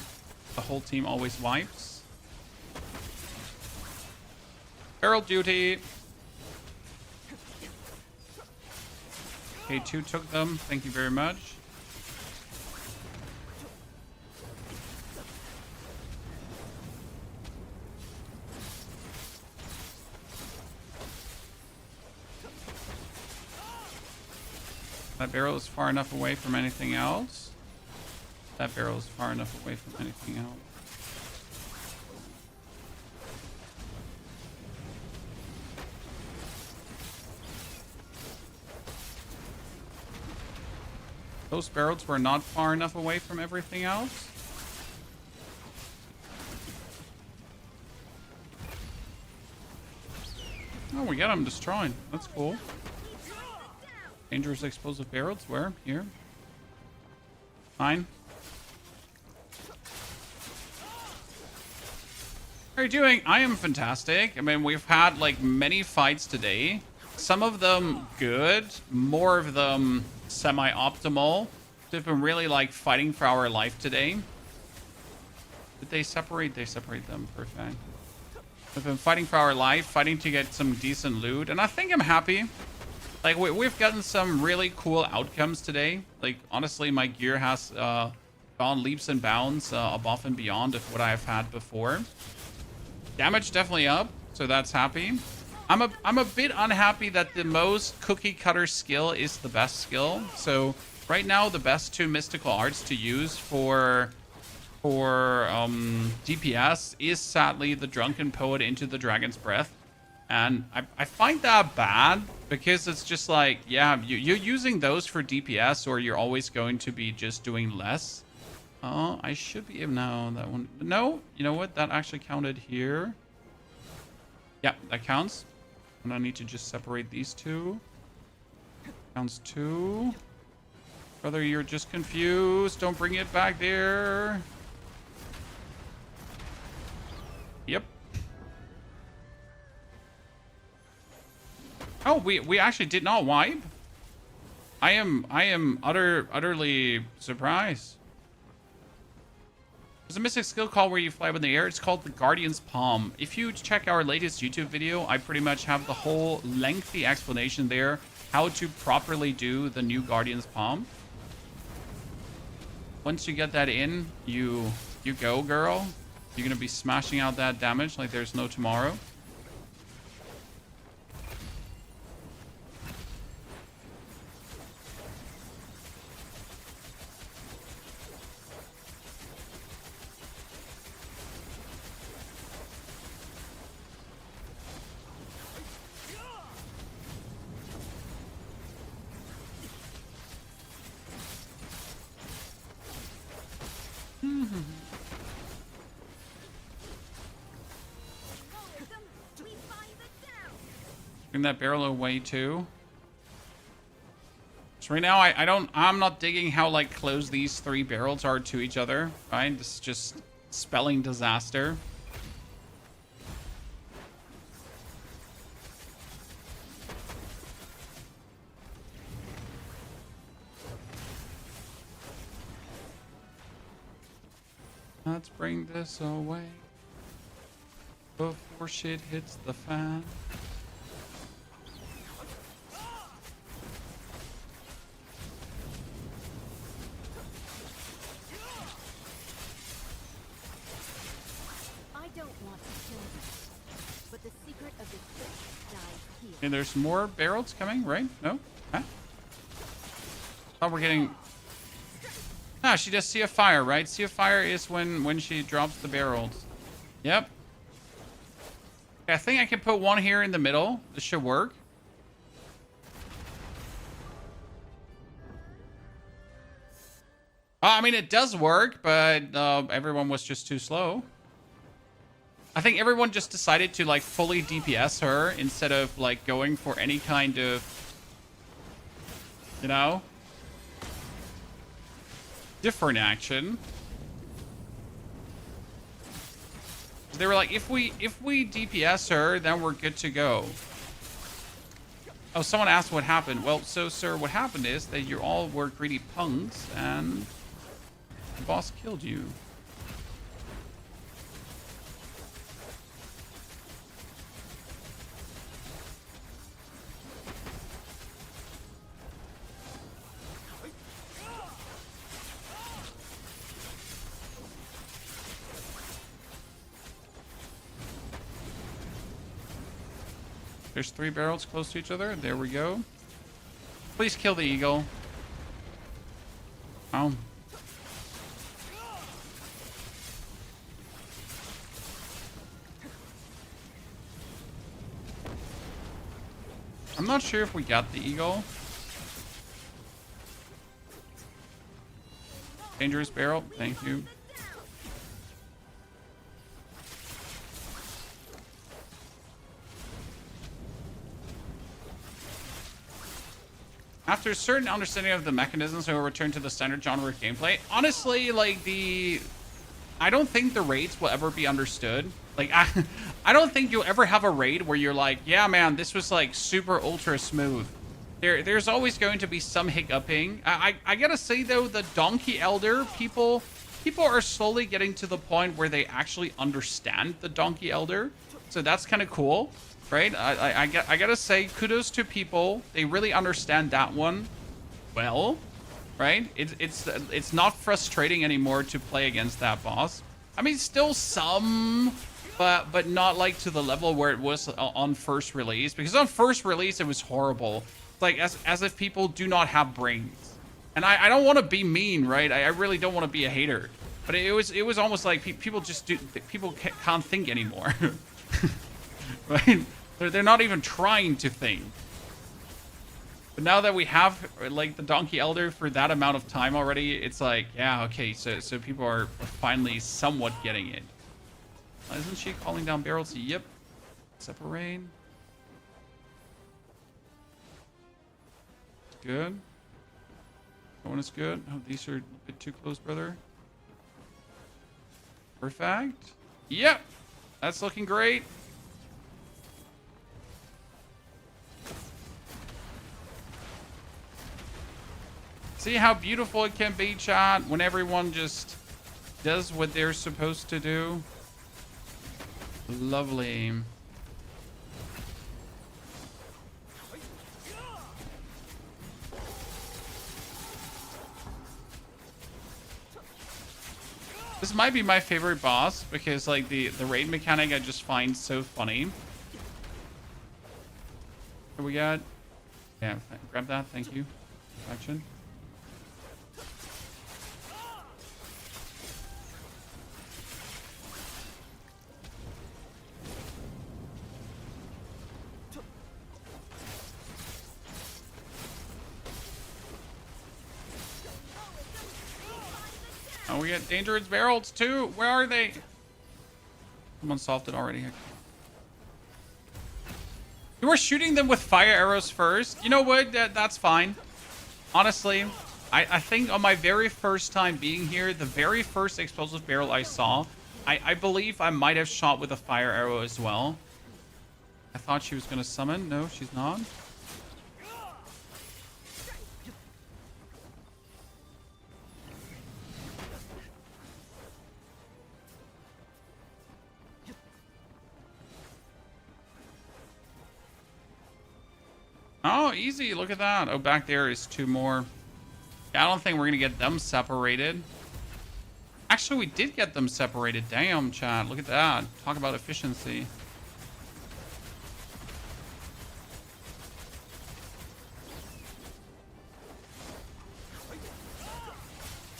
[SPEAKER 1] the whole team always wipes. Barrel duty. Okay, 2 took them. Thank you very much. That barrel is far enough away from anything else. That barrel is far enough away from anything else. Those barrels were not far enough away from everything else. Oh, we got them destroyed. That's cool. Dangerous explosive barrels. Where? Here. Fine. How are you doing? I am fantastic. I mean, we've had like many fights today. Some of them good. More of them semi-optimal. We've been really like fighting for our life today. Did they separate? They separate them. Perfect. We've been fighting for our life. Fighting to get some decent loot. And I think I'm happy. Like, we've gotten some really cool outcomes today. Like, honestly, my gear has gone leaps and bounds above and beyond of what I've had before. Damage definitely up, so that's happy. I'm a bit unhappy that the most cookie cutter skill is the best skill. So, right now, the best 2 mystical arts to use for DPS is sadly the Drunken Poet into the Dragon's Breath. And I find that bad because it's just like, yeah, you're using those for DPS or you're always going to be just doing less. Oh, I should be able, no, that one. No, you know what? That actually counted here. Yeah, that counts. And I need to just separate these 2. Counts 2. Brother, you're just confused. Don't bring it back there. Yep. Oh, we actually did not wipe. I am utterly surprised. There's a mystic skill called where you fly up in the air. It's called the Guardian's Palm. If you check our latest YouTube video, I pretty much have the whole lengthy explanation there how to properly do the new Guardian's Palm. Once you get that in, you go, girl. You're gonna be smashing out that damage like there's no tomorrow. Bring that barrel away too. So right now, I'm not digging how like close these 3 barrels are to each other. Right? This is just spelling disaster. Let's bring this away before shit hits the fan.
[SPEAKER 6] I don't want to kill you, but the secret of the trick dies here.
[SPEAKER 1] And there's more barrels coming, right? No? Huh? Oh, we're getting... Ah, she does see a fire, right? See a fire is when she drops the barrels. Yep. Okay, I think I can put one here in the middle. This should work. I mean, it does work, but everyone was just too slow. I think everyone just decided to like fully DPS her instead of like going for any kind of, you know, different action. They were like, if we DPS her, then we're good to go. Oh, someone asked what happened. Well, so sir, what happened is that you all were greedy punks and the boss killed you. There's 3 barrels close to each other. There we go. Please kill the eagle. Oh. I'm not sure if we got the eagle. Dangerous barrel. Thank you. After a certain understanding of the mechanisms, we will return to the standard genre of gameplay. Honestly, like I don't think the raids will ever be understood. Like I don't think you'll ever have a raid where you're like, yeah, man, this was like super ultra smooth. There's always going to be some hiccuping. I gotta say though, the Donkey Elder people are slowly getting to the point where they actually understand the Donkey Elder. So that's kind of cool. Right? I gotta say, kudos to people. They really understand that one well, right? It's not frustrating anymore to play against that boss. I mean, still some, but not like to the level where it was on first release. Because on first release, it was horrible. Like, as if people do not have brains. And I don't want to be mean, right? I really don't want to be a hater. But it was almost like people can't think anymore. Right? They're not even trying to think. But now that we have like the Donkey Elder for that amount of time already, it's like, yeah, okay, so people are finally somewhat getting it. Isn't she calling down barrels? Yep. Separate. Good. That one is good. Oh, these are a bit too close, brother. Perfect. Yep. That's looking great. See how beautiful it can be, chat, when everyone just does what they're supposed to do? Lovely. This might be my favorite boss because like the raid mechanic I just find so funny. What we got? Yeah, grab that, thank you. Action. Oh, we got dangerous barrels too. Where are they? Someone solved it already. You were shooting them with fire arrows first. You know what? That's fine. Honestly, I think on my very first time being here, the very first explosive barrel I saw, I believe I might have shot with a fire arrow as well. I thought she was going to summon. No, she's not. Oh, easy. Look at that. Oh, back there is 2 more. Yeah, I don't think we're going to get them separated. Actually, we did get them separated. Damn, chat. Look at that. Talk about efficiency.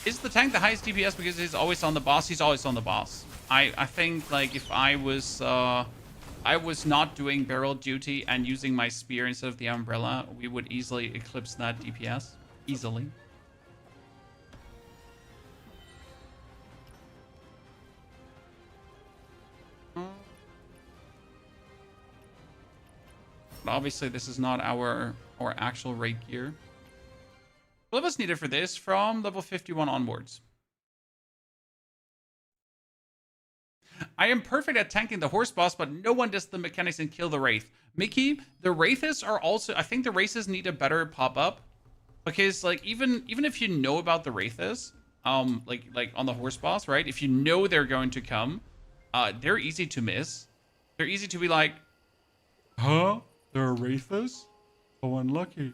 [SPEAKER 1] Is the tank the highest DPS because he's always on the boss? He's always on the boss. I think, like, if I was not doing barrel duty and using my spear instead of the umbrella, we would easily eclipse that DPS. Easily. But obviously, this is not our actual raid gear. What was needed for this from level 51 onwards? I am perfect at tanking the horse boss, but no one does the mechanics and kill the Wraith. Mickey, the Wraiths are also... I think the Wraiths need a better pop-up. Because, like, even if you know about the Wraiths, like on the horse boss, right? If you know they're going to come, they're easy to miss. They're easy to be like, huh? There are Wraiths? Oh, unlucky.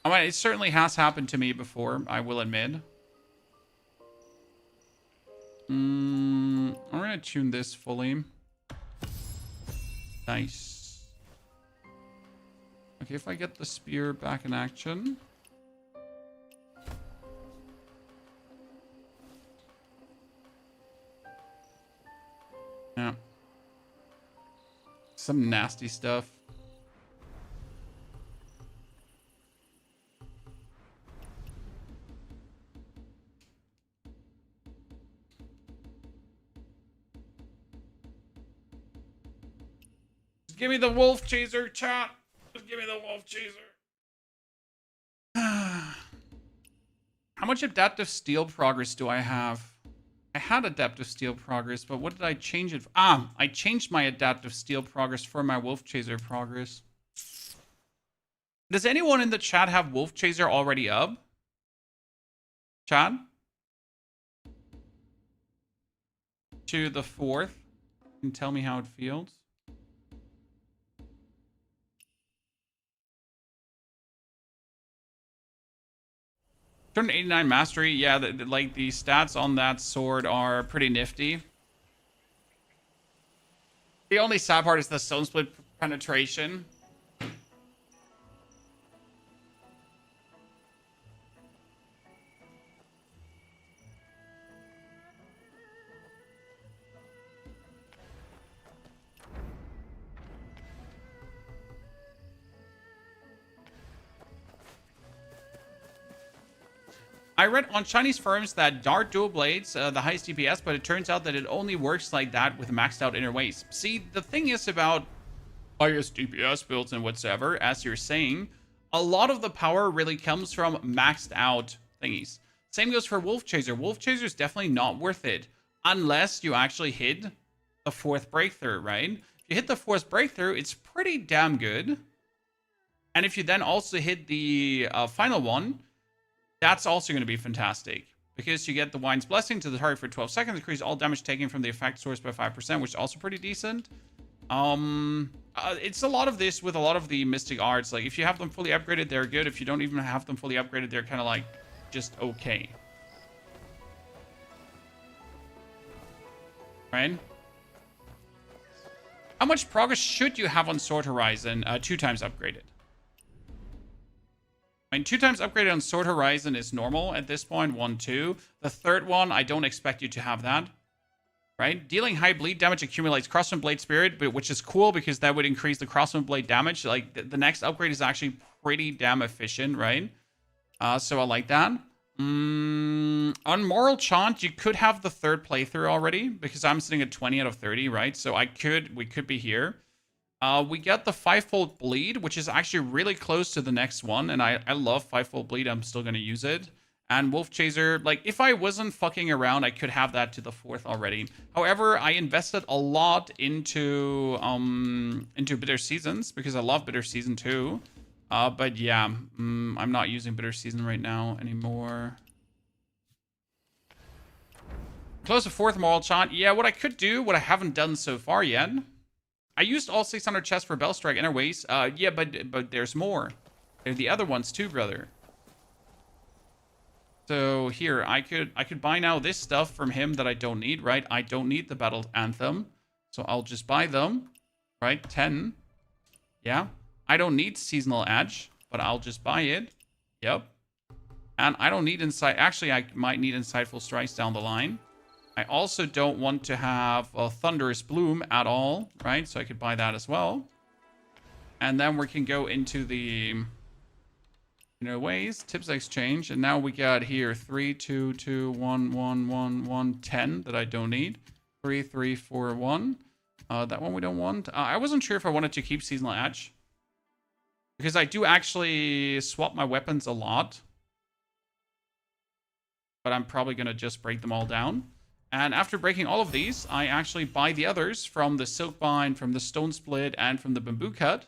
[SPEAKER 1] I mean, it certainly has happened to me before, I will admit. I'm gonna tune this fully. Nice. Okay, if I get the spear back in action. Yeah. Some nasty stuff. Give me the wolf chaser, chat. Just give me the wolf chaser. How much adaptive steel progress do I have? I had adaptive steel progress, but what did I change it? I changed my adaptive steel progress for my wolf chaser progress. Does anyone in the chat have wolf chaser already up? Chat? To the 4th. And tell me how it feels. 289 mastery. Yeah, like the stats on that sword are pretty nifty. The only sad part is the stone split penetration. I read on Chinese forums that Dart dual blades, the highest DPS, but it turns out that it only works like that with maxed out inner ways. See, the thing is about highest DPS builds and whatsoever, as you're saying, a lot of the power really comes from maxed out thingies. Same goes for Wolf Chaser. Wolf Chaser is definitely not worth it unless you actually hit the 4th breakthrough, right? If you hit the 4th breakthrough, it's pretty damn good. And if you then also hit the final one, that's also going to be fantastic because you get the Wine's Blessing to the target for 12 seconds, increase all damage taken from the effect source by 5%, which is also pretty decent. It's a lot of this with a lot of the Mystic Arts. Like, if you have them fully upgraded, they're good. If you don't even have them fully upgraded, they're kind of like just okay. Right? How much progress should you have on Sword Horizon 2 times upgraded? I mean, 2 times upgraded on Sword Horizon is normal at this point. 1, 2. The 3rd one, I don't expect you to have that. Right? Dealing high bleed damage accumulates Crosswind Blade Spirit, but which is cool because that would increase the Crosswind Blade damage. Like, the next upgrade is actually pretty damn efficient, right? So I like that. On Moral Chant, you could have the 3rd playthrough already because I'm sitting at 20 out of 30, right? So we could be here. We get the fivefold bleed, which is actually really close to the next one. And I love fivefold bleed. I'm still going to use it. And Wolf Chaser, like, if I wasn't fucking around, I could have that to the 4th already. However, I invested a lot into Bitter Seasons because I love Bitter Season 2. But yeah, I'm not using Bitter Season right now anymore. Close to 4th Moral Chant. Yeah, what I could do, what I haven't done so far yet. I used all 600 chests for Bellstrike anyways. Yeah, but there's more. There are the other ones too, brother. So here, I could buy now this stuff from him that I don't need, right? I don't need the Battle Anthem. So I'll just buy them, right? 10. Yeah. I don't need Seasonal Edge, but I'll just buy it. Yep. And I don't need Insight. Actually, I might need Insightful Strikes down the line. I also don't want to have a Thunderous Bloom at all, right? So I could buy that as well. And then we can go into the... ways, tips exchange, and now we got here 3, 2, 2, 1, 1, 1, 1, 10 that I don't need. 3, 3, 4, 1. That one we don't want. I wasn't sure if I wanted to keep Seasonal Edge. Because I do actually swap my weapons a lot. But I'm probably going to just break them all down. And after breaking all of these, I actually buy the others from the Silkbind, from the Stone Split, and from the Bamboo Cut.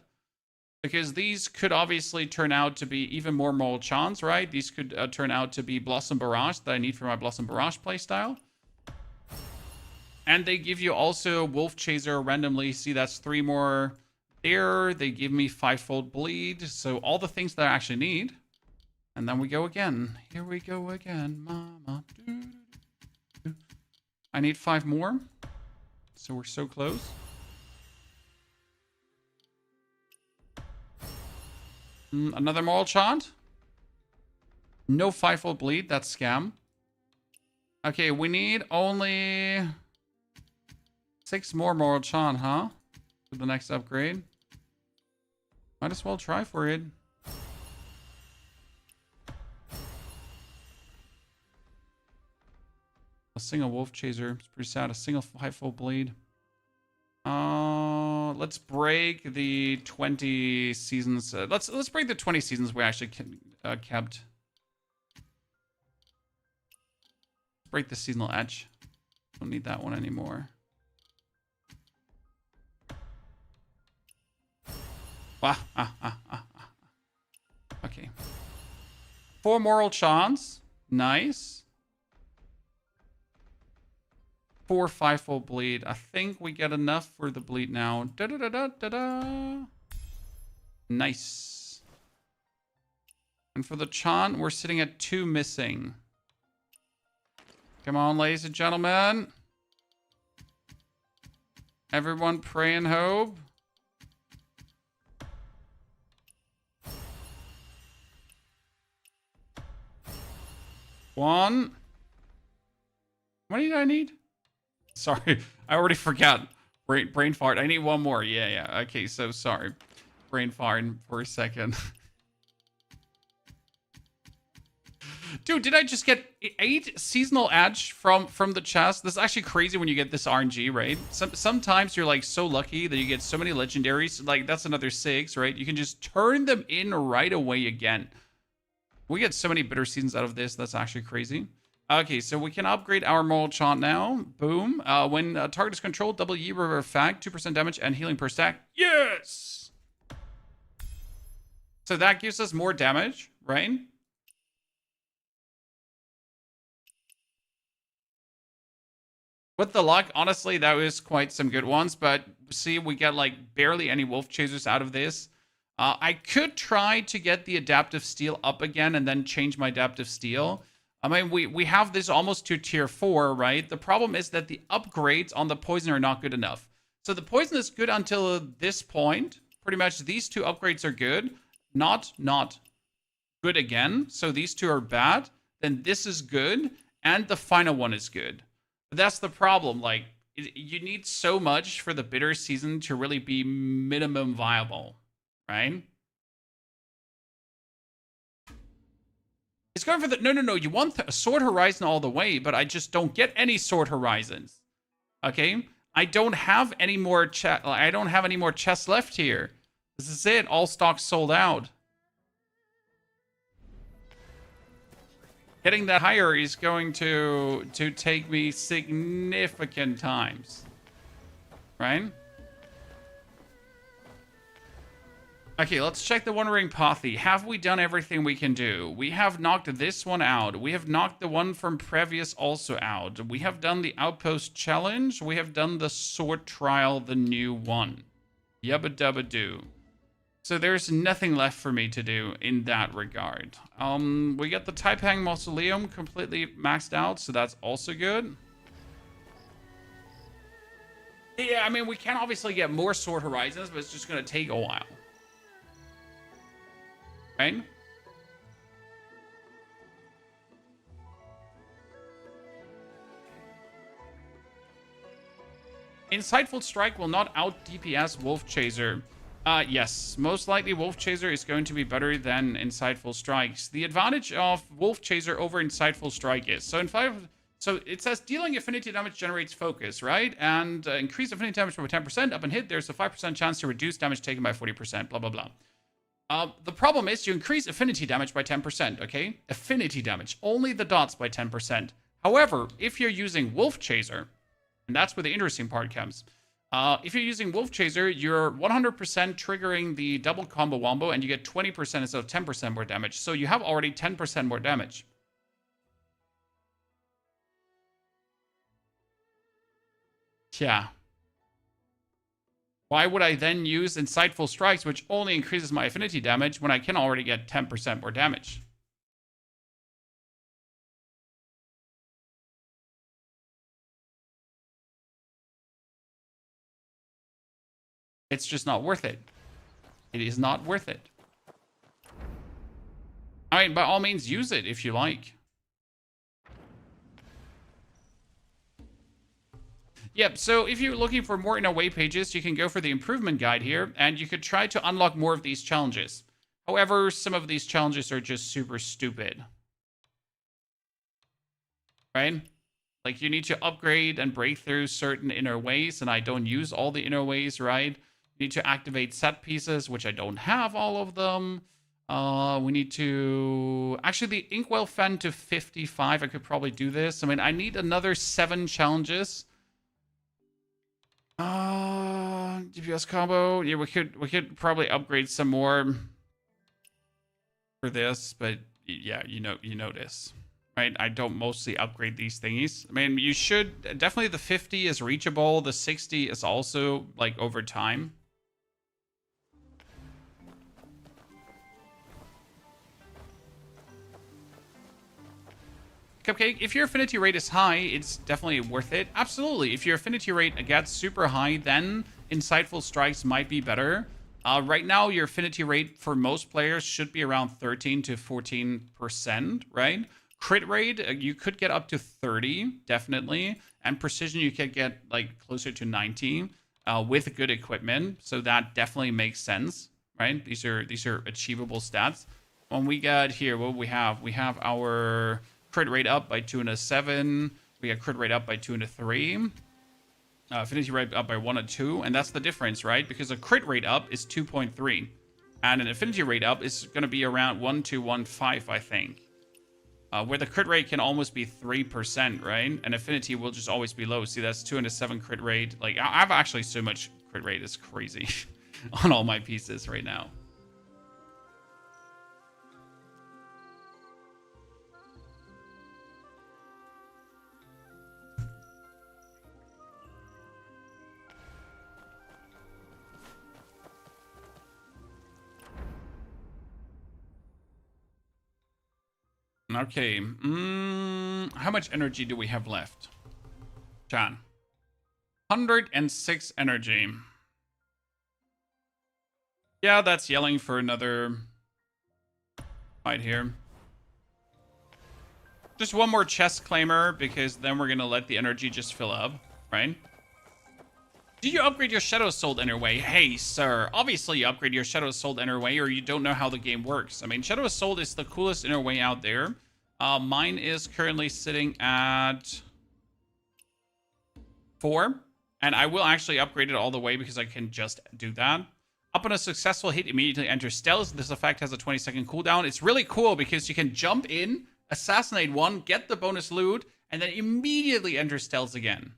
[SPEAKER 1] Because these could obviously turn out to be even more Moral Chants, right? These could turn out to be Blossom Barrage that I need for my Blossom Barrage playstyle. And they give you also Wolf Chaser randomly. See, that's 3 more there. They give me fivefold bleed. So all the things that I actually need. And then we go again. Here we go again, mama. I need 5 more. So we're so close. Another Moral Chant. No fivefold bleed. That's scam. Okay, we need only 6 more Moral Chant, huh? For the next upgrade. Might as well try for it. A single Wolf Chaser. It's pretty sad. A single fivefold bleed. Let's break the 20 seasons. Let's break the 20 seasons we actually kept. Break the Seasonal Edge. Don't need that one anymore. Okay. 4 Moral Chants. Nice. 4 fivefold bleed. I think we get enough for the bleed now. Da-da-da-da-da-da. Nice. And for the chant, we're sitting at 2 missing. Come on, ladies and gentlemen. Everyone pray and hope. One. What do I need? Sorry, I already forgot. Brain fart. I need 1 more. Yeah. Okay, so sorry. Brain fart for a second. Dude, did I just get 8 Seasonal Edge from the chest? This is actually crazy when you get this RNG, right? Sometimes you're like so lucky that you get so many legendaries. Like that's another 6, right? You can just turn them in right away again. We get so many Bitter Seasons out of this. That's actually crazy. Okay, so we can upgrade our Moral Chant now. Boom. When a target is controlled, double Yi River Fact, 2% damage and healing per stack. Yes! So that gives us more damage, right? With the luck, honestly, that was quite some good ones. But see, we get like barely any Wolf Chasers out of this. I could try to get the Adaptive Steel up again and then change my Adaptive Steel. I mean, we have this almost to tier 4, right? The problem is that the upgrades on the poison are not good enough. So the poison is good until this point. Pretty much these 2 upgrades are good. Not good again. So these 2 are bad. Then this is good. And the final one is good. But that's the problem. Like, you need so much for the Bitter Season to really be minimum viable, right? It's going for the... No. You want Sword Horizon all the way, but I just don't get any Sword Horizons. Okay? I don't have any more chests left here. This is it. All stocks sold out. Getting that higher is going to take me significant times. Right? Okay, let's check the One Ring Pothy. Have we done everything we can do? We have knocked this one out. We have knocked the one from previous also out. We have done the Outpost Challenge. We have done the Sword Trial, the new one. Yubba dubba doo. So there's nothing left for me to do in that regard. We got the Taipang Mausoleum completely maxed out, so that's also good. Yeah, I mean, we can obviously get more Sword Horizons, but it's just going to take a while. Right? Insightful Strike will not out DPS Wolf Chaser. Yes, most likely Wolf Chaser is going to be better than Insightful Strikes. The advantage of Wolf Chaser over Insightful Strike is, so it says dealing affinity damage generates focus, right? And increase affinity damage by 10%. Up and hit, there's a 5% chance to reduce damage taken by 40%, blah, blah, blah. The problem is you increase affinity damage by 10%, okay? Affinity damage, only the dots by 10%. However, if you're using Wolf Chaser, and that's where the interesting part comes. If you're using Wolf Chaser, you're 100% triggering the double combo wombo, and you get 20% instead of 10% more damage. So you have already 10% more damage. Yeah. Why would I then use Insightful Strikes, which only increases my affinity damage, when I can already get 10% more damage? It's just not worth it. It is not worth it. I mean, by all means, use it if you like. Yep, so if you're looking for more in away pages, you can go for the improvement guide here, and you could try to unlock more of these challenges. However, some of these challenges are just super stupid. Right? Like, you need to upgrade and break through certain inner ways, and I don't use all the inner ways, right? You need to activate set pieces, which I don't have all of them. We need to... Actually, the Inkwell Fen to 55, I could probably do this. I mean, I need another 7 challenges. DPS combo. Yeah, we could probably upgrade some more for this, but yeah, you know this, right? I don't mostly upgrade these thingies. I mean, you should definitely. The 50 is reachable. The 60 is also like over time. Cupcake, if your affinity rate is high, it's definitely worth it. Absolutely. If your affinity rate gets super high, then Insightful Strikes might be better. Right now, your affinity rate for most players should be around 13 to 14%, right? Crit rate, you could get up to 30, definitely. And precision, you could get like closer to 90 with good equipment. So that definitely makes sense, right? These are achievable stats. When we get here, what we have our crit rate up by 2 and a 7. We got crit rate up by 2 and a 3. Affinity rate up by 1 and 2. And that's the difference, right? Because a crit rate up is 2.3. And an affinity rate up is going to be around 1.215, I think. Where the crit rate can almost be 3%, right? And affinity will just always be low. See, that's 2 and a 7 crit rate. Like, I have actually so much crit rate. It's crazy on all my pieces right now. Okay, how much energy do we have left? John. 106 energy. Yeah, that's yelling for another fight here. Just one more chest claimer, because then we're going to let the energy just fill up, right? Do you upgrade your Shadow Soul Inner Way? Hey, sir. Obviously, you upgrade your Shadow Soul Inner Way, or you don't know how the game works. I mean, Shadow Soul is the coolest Inner Way out there. Mine is currently sitting at 4. And I will actually upgrade it all the way because I can just do that. Upon a successful hit, immediately enter stealth. This effect has a 20-second cooldown. It's really cool because you can jump in, assassinate one, get the bonus loot, and then immediately enter stealth again.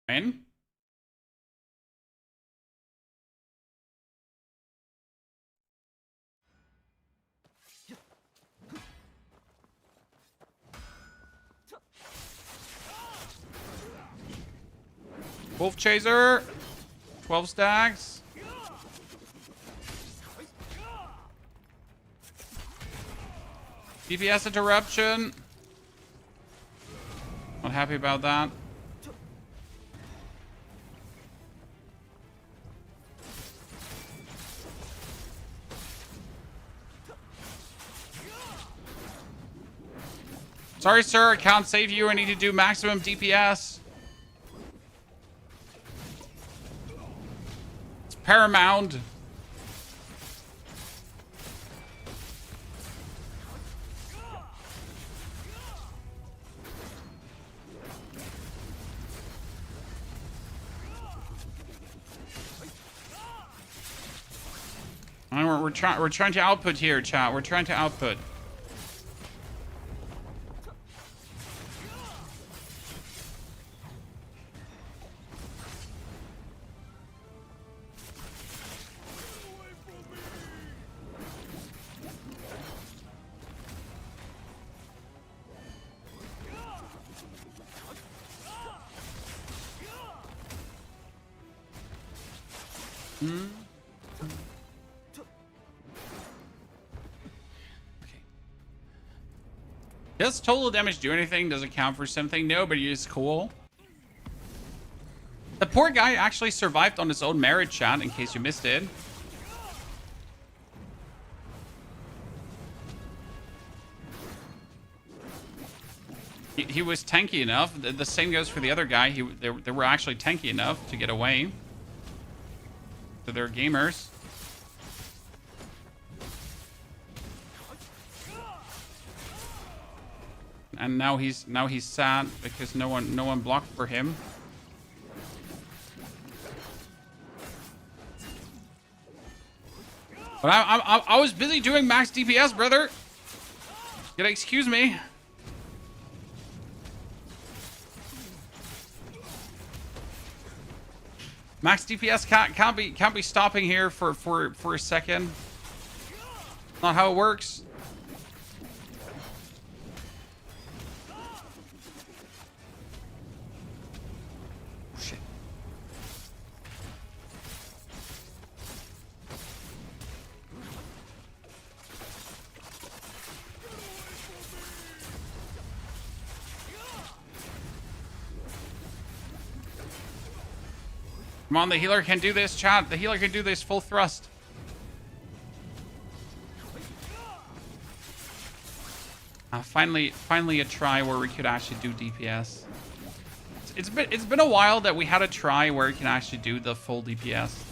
[SPEAKER 1] Right? Wolf Chaser. 12 stacks. DPS interruption. Not happy about that. Sorry, sir. I can't save you. I need to do maximum DPS. It's paramount. We're trying to output here, chat. We're trying to output. Does total damage do anything? Does it count for something? No, but it's cool. The poor guy actually survived on his own merit, chat, in case you missed it. He was tanky enough. The same goes for the other guy. They were actually tanky enough to get away. So they're gamers. And now he's sad because no one blocked for him. But I was busy doing max DPS, brother. You gotta excuse me. Max DPS can't be stopping here for a second. Not how it works. Come on, the healer can do this, chat. The healer can do this full thrust. Finally a try where we could actually do DPS. It's been a while that we had a try where we can actually do the full DPS.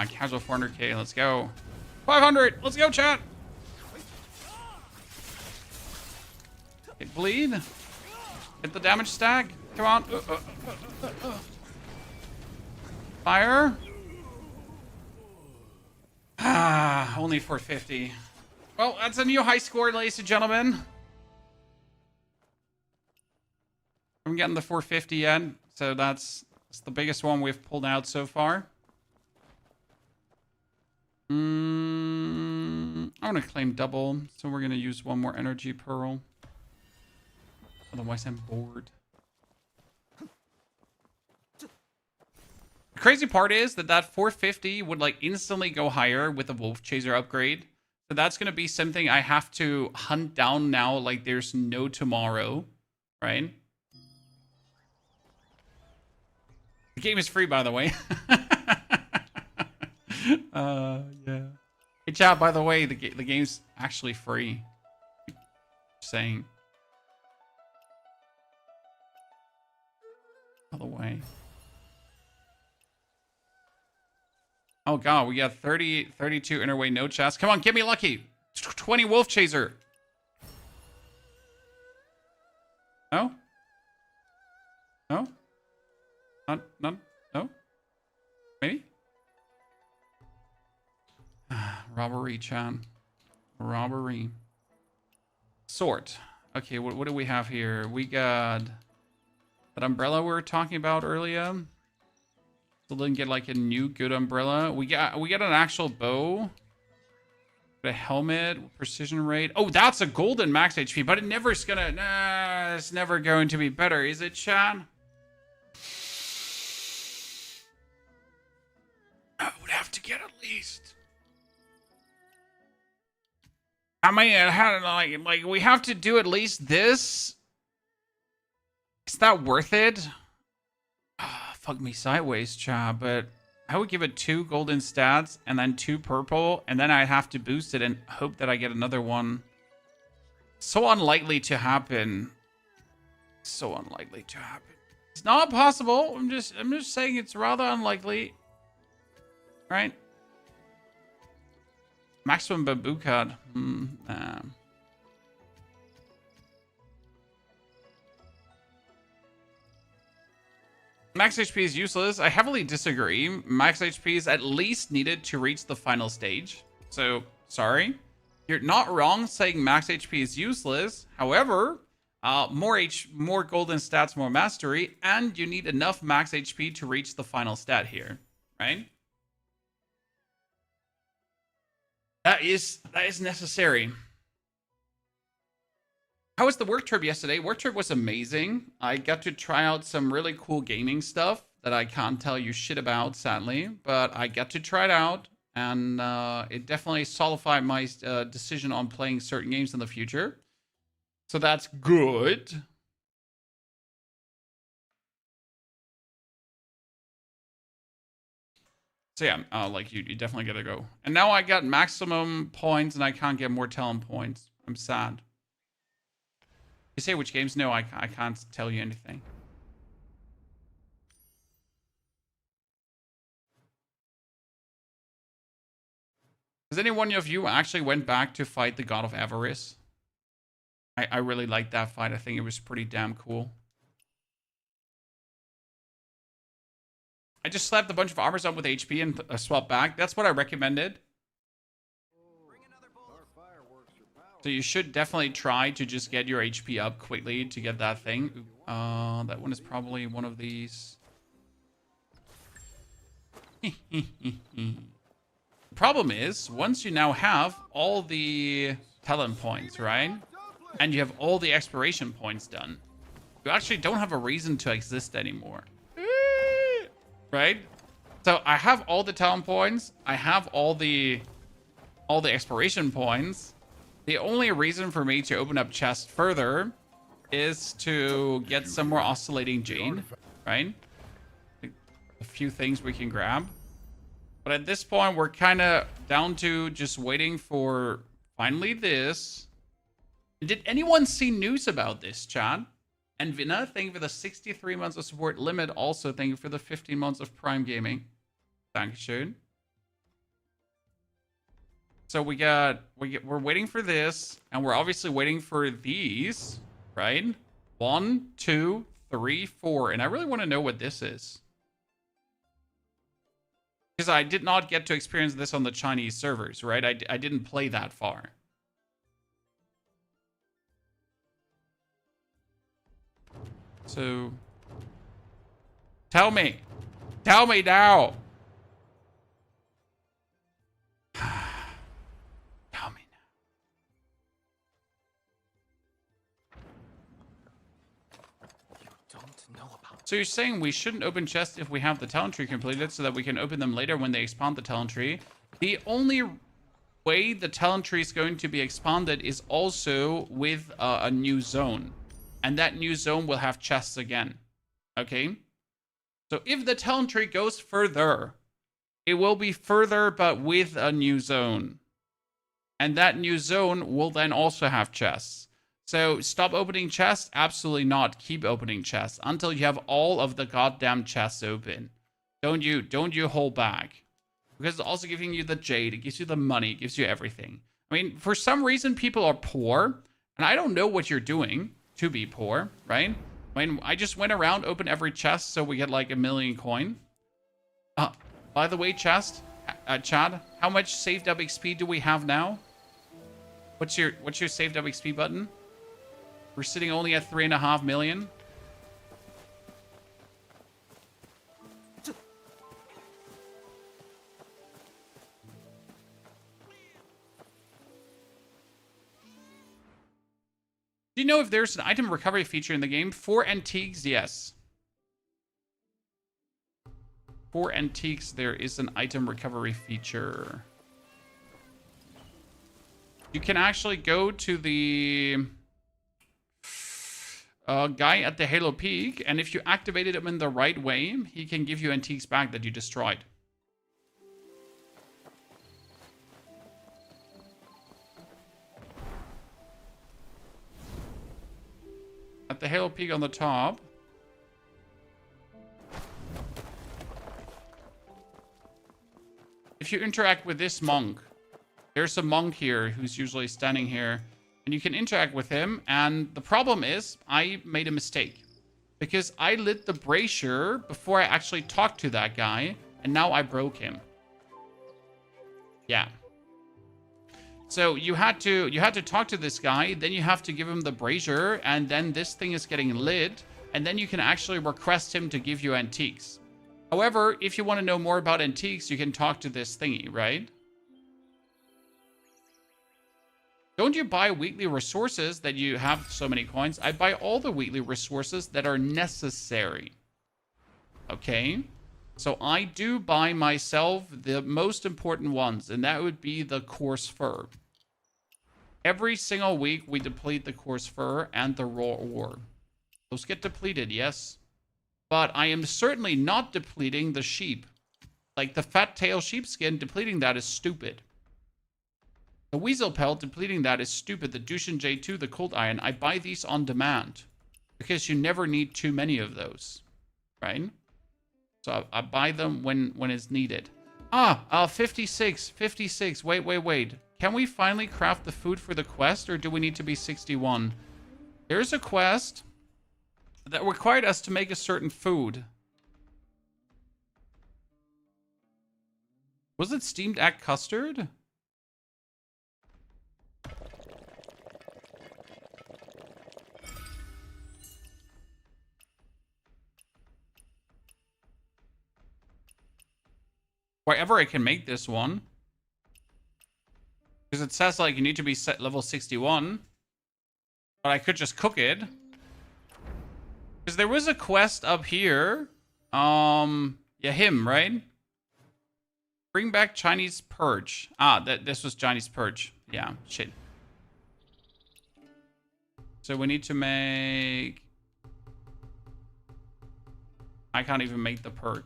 [SPEAKER 1] Casual 400k. Let's go. 500. Let's go, chat. Hit bleed. Hit the damage stack. Come on. Fire. Only 450. Well, that's a new high score, ladies and gentlemen. I'm getting the 450 yet, so that's the biggest one we've pulled out so far. I want to claim double, so we're going to use one more energy pearl. Otherwise, I'm bored. The crazy part is that 450 would like instantly go higher with the Wolf Chaser upgrade. So that's going to be something I have to hunt down now like there's no tomorrow, right? The game is free, by the way. Yeah. Hey, chat, by the way, the game's actually free. Just saying. By the way. Oh, God, we got 32 Interway no chests. Come on, get me lucky. 20 Wolf Chaser. No? No? None? No? Maybe? Robbery, Chan. Robbery. Sort. Okay, what do we have here? We got that umbrella we were talking about earlier. Still didn't get like a new good umbrella. We got an actual bow. A helmet, precision rate. Oh, that's a golden max HP, but it's never going to be better, is it, Chan? I would have to get at least. I mean, like we have to do at least this. Is that worth it? Fuck me sideways, Cha, but I would give it 2 golden stats and then 2 purple, and then I have to boost it and hope that I get another one. So unlikely to happen. So unlikely to happen. It's not possible. I'm just saying it's rather unlikely. Right? Maximum bamboo card. Max HP is useless. I heavily disagree. Max HP is at least needed to reach the final stage. So, sorry. You're not wrong saying max HP is useless. However, more golden stats, more mastery, and you need enough max HP to reach the final stat here, right? That is necessary. How was the work trip yesterday? Work trip was amazing. I got to try out some really cool gaming stuff that I can't tell you shit about, sadly. But I got to try it out, and it definitely solidified my decision on playing certain games in the future. So that's good. So yeah, like you definitely gotta go. And now I got maximum points, and I can't get more talent points. I'm sad. You say which games? No, I can't tell you anything. Has any one of you actually went back to fight the God of Avarice? I really liked that fight. I think it was pretty damn cool. I just slapped a bunch of armors up with HP and swapped back. That's what I recommended. So you should definitely try to just get your HP up quickly to get that thing. That one is probably one of these. The problem is, once you now have all the talent points, right? And you have all the exploration points done, you actually don't have a reason to exist anymore. Right? So I have all the talent points. I have all the exploration points. The only reason for me to open up chests further is to get some more oscillating jade, right? A few things we can grab. But at this point, we're kind of down to just waiting for finally this. Did anyone see news about this, Chad? And Vina, thank you for the 63 months of support. Limit, also thank you for the 15 months of Prime Gaming. Dankeschön. So we're waiting for this, and we're obviously waiting for these, right? 1, 2, 3, 4, and I really want to know what this is. Because I did not get to experience this on the Chinese servers, right? I didn't play that far. So, tell me now. Tell me now. So you're saying we shouldn't open chests if we have the talent tree completed so that we can open them later when they expand the talent tree. The only way the talent tree is going to be expanded is also with a new zone. And that new zone will have chests again. Okay? So if the talent tree goes further, it will be further but with a new zone. And that new zone will then also have chests. So stop opening chests? Absolutely not. Keep opening chests until you have all of the goddamn chests open. Don't you hold back. Because it's also giving you the jade, it gives you the money, it gives you everything. I mean, for some reason people are poor, and I don't know what you're doing to be poor, right? I mean, I just went around, opened every chest so we get like 1,000,000 coin. By the way, Chad, how much saved up XP do we have now? What's your saved up XP button? We're sitting only at 3.5 million. Do you know if there's an item recovery feature in the game? For antiques, yes. For antiques, there is an item recovery feature. You can actually go to the guy at the Halo Peak, and if you activated him in the right way, he can give you antiques back that you destroyed. At the Halo Peak on the top. If you interact with this monk, there's a monk here who's usually standing here, and you can interact with him. And the problem is, I made a mistake because I lit the brazier before I actually talked to that guy, and now I broke him. Yeah. So you had to talk to this guy, then you have to give him the brazier, and then this thing is getting lit, and then you can actually request him to give you antiques. However, if you want to know more about antiques, you can talk to this thingy, right? Don't you buy weekly resources that you have so many coins? I buy all the weekly resources that are necessary. Okay? So I do buy myself the most important ones, and that would be the coarse fur. Every single week, we deplete the coarse fur and the raw ore. Those get depleted, yes. But I am certainly not depleting the sheep. Like the fat tail sheepskin, depleting that is stupid. The weasel pelt, depleting that is stupid. The Dushin J2, the cold iron, I buy these on demand. Because you never need too many of those. Right? So I buy them when it's needed. 56. Wait. Can we finally craft the food for the quest, or do we need to be 61? There's a quest that required us to make a certain food. Was it steamed egg custard? Wherever I can make this one. Because it says, like, you need to be set level 61. But I could just cook it. Because there was a quest up here. Yeah, him, right? Bring back Chinese purge. This was Chinese purge. Yeah, shit. So we need to make... I can't even make the perk.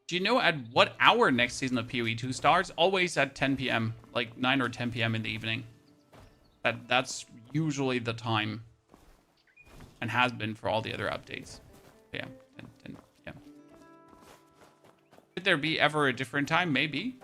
[SPEAKER 1] Do you know at what hour next season of PoE 2 starts? Always at 10 p.m. Like 9 or 10 p.m. in the evening. That's usually the time. And has been for all the other updates. Yeah. Yeah. Could there be ever a different time? Maybe.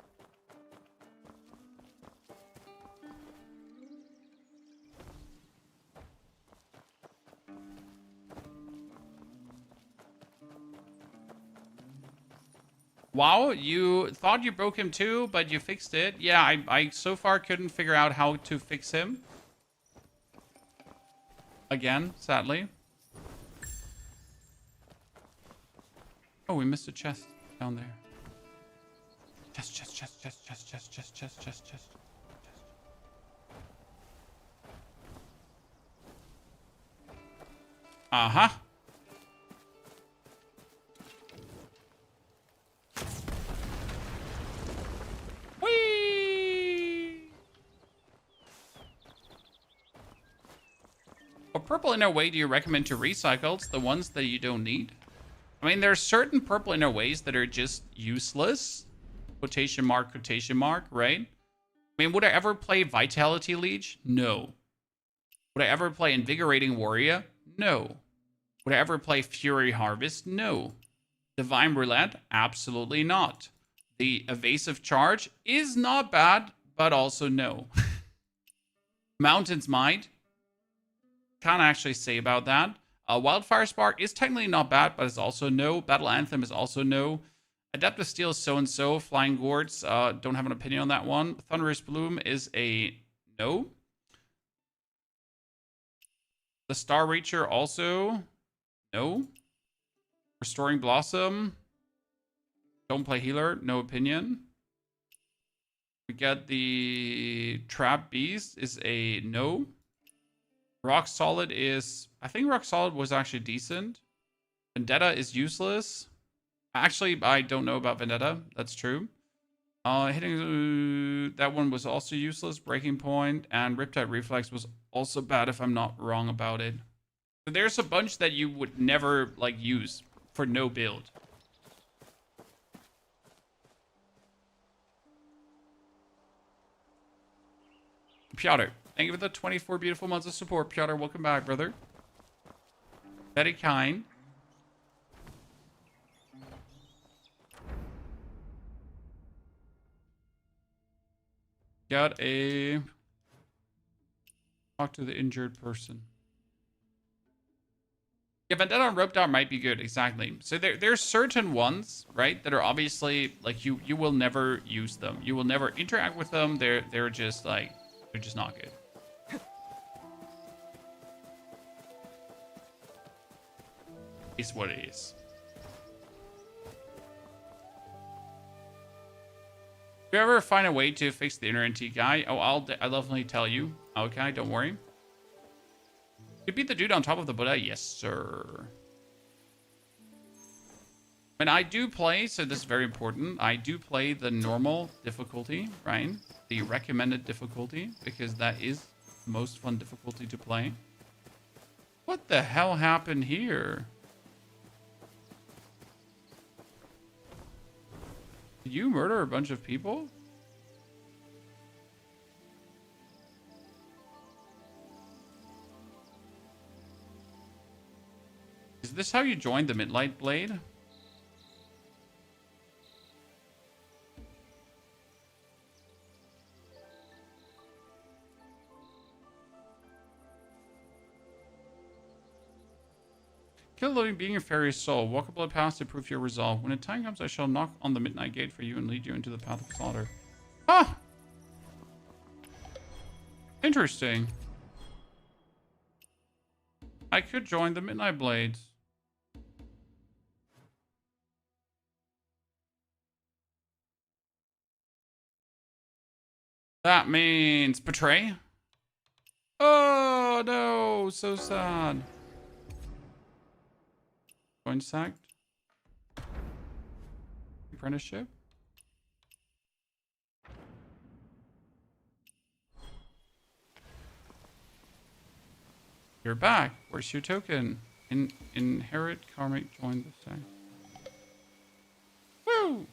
[SPEAKER 1] Wow, you thought you broke him too, but you fixed it. Yeah, I so far couldn't figure out how to fix him. Again, sadly. Oh, we missed a chest down there. Chest. Uh-huh. What purple inner way do you recommend to recycle? It's the ones that you don't need. I mean, there are certain purple inner ways that are just useless. Quotation mark, right? I mean, would I ever play Vitality Liege? No. Would I ever play Invigorating Warrior? No. Would I ever play Fury Harvest? No. Divine Roulette? Absolutely not. The Evasive Charge is not bad, but also no. Mountain's Might? Can't actually say about that. Wildfire Spark is technically not bad, but it's also no. Battle Anthem is also no. Adaptive Steel is so-and-so. Flying Gourds, don't have an opinion on that one. Thunderous Bloom is a no. The Star Reacher also no. Restoring Blossom, don't play healer, no opinion. We get the Trap Beast is a no. Rock Solid is, I think Rock Solid was actually decent. Vendetta is useless. Actually, I don't know about Vendetta. That's true. Hitting that one was also useless. Breaking Point and Riptide Reflex was also bad if I'm not wrong about it. So there's a bunch that you would never like use for no build. Piotr, thank you for the 24 beautiful months of support. Piotr, welcome back, brother. Very kind. Got a... Talk to the injured person. Yeah, Vendetta on Rope Down might be good, exactly. So there's certain ones, right, that are obviously, like, you will never use them. You will never interact with them. They're just, like, they're just not good. It's what it is. If you ever find a way to fix the inner NT guy, oh, I'll definitely tell you. Okay, don't worry. You beat the dude on top of the Buddha? Yes, sir. And I do play, so this is very important. I do play the normal difficulty, right? The recommended difficulty, because that is the most fun difficulty to play. What the hell happened here? Did you murder a bunch of people? Is this how you joined the Midnight Blade? Kill the living being a fairy soul. Walk a blood path to prove your resolve. When the time comes, I shall knock on the midnight gate for you and lead you into the path of slaughter. Ah! Interesting. I could join the Midnight Blades. That means betray? Oh, no. So sad. Join sacked. Apprenticeship. You're back. Where's your token? Inherit karmic join the sect. Woo!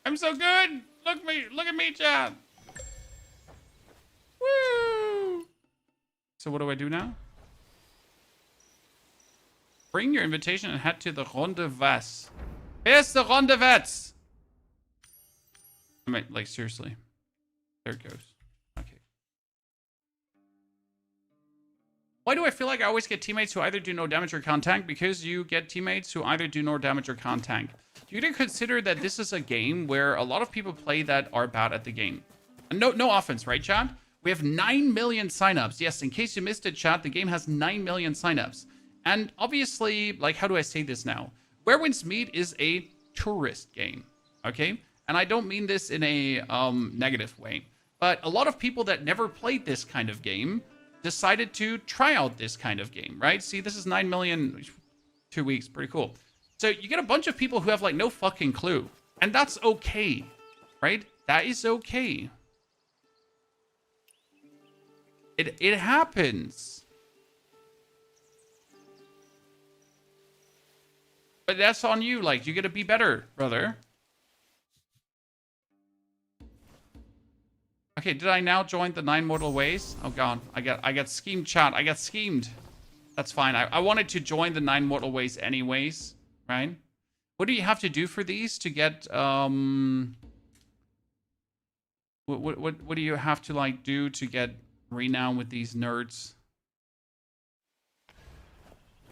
[SPEAKER 1] I'm so good. Look at me, chat. Woo! So what do I do now? Bring your invitation and head to the Ronde Vas. Where's the Ronde Vas? I mean, like, seriously. There it goes. Okay. Why do I feel like I always get teammates who either do no damage or can't tank? Because you get teammates who either do no damage or can't tank. You need to consider that this is a game where a lot of people play that are bad at the game. And no offense, right, chat? We have 9 million signups. Yes, in case you missed it, chat, the game has 9 million signups. And obviously, like, how do I say this now? Where Winds Meet is a tourist game, okay? And I don't mean this in a negative way. But a lot of people that never played this kind of game decided to try out this kind of game, right? See, this is 9 million, 2 weeks, pretty cool. So you get a bunch of people who have, like, no fucking clue. And that's okay, right? That is okay. It happens. But that's on you. Like, you gotta be better, brother. Okay, did I now join the 9 Mortal Ways? Oh god, I got schemed, chat. I got schemed. That's fine. I wanted to join the 9 Mortal Ways anyways, right? What do you have to do for these to get what do you have to like do to get renown with these nerds?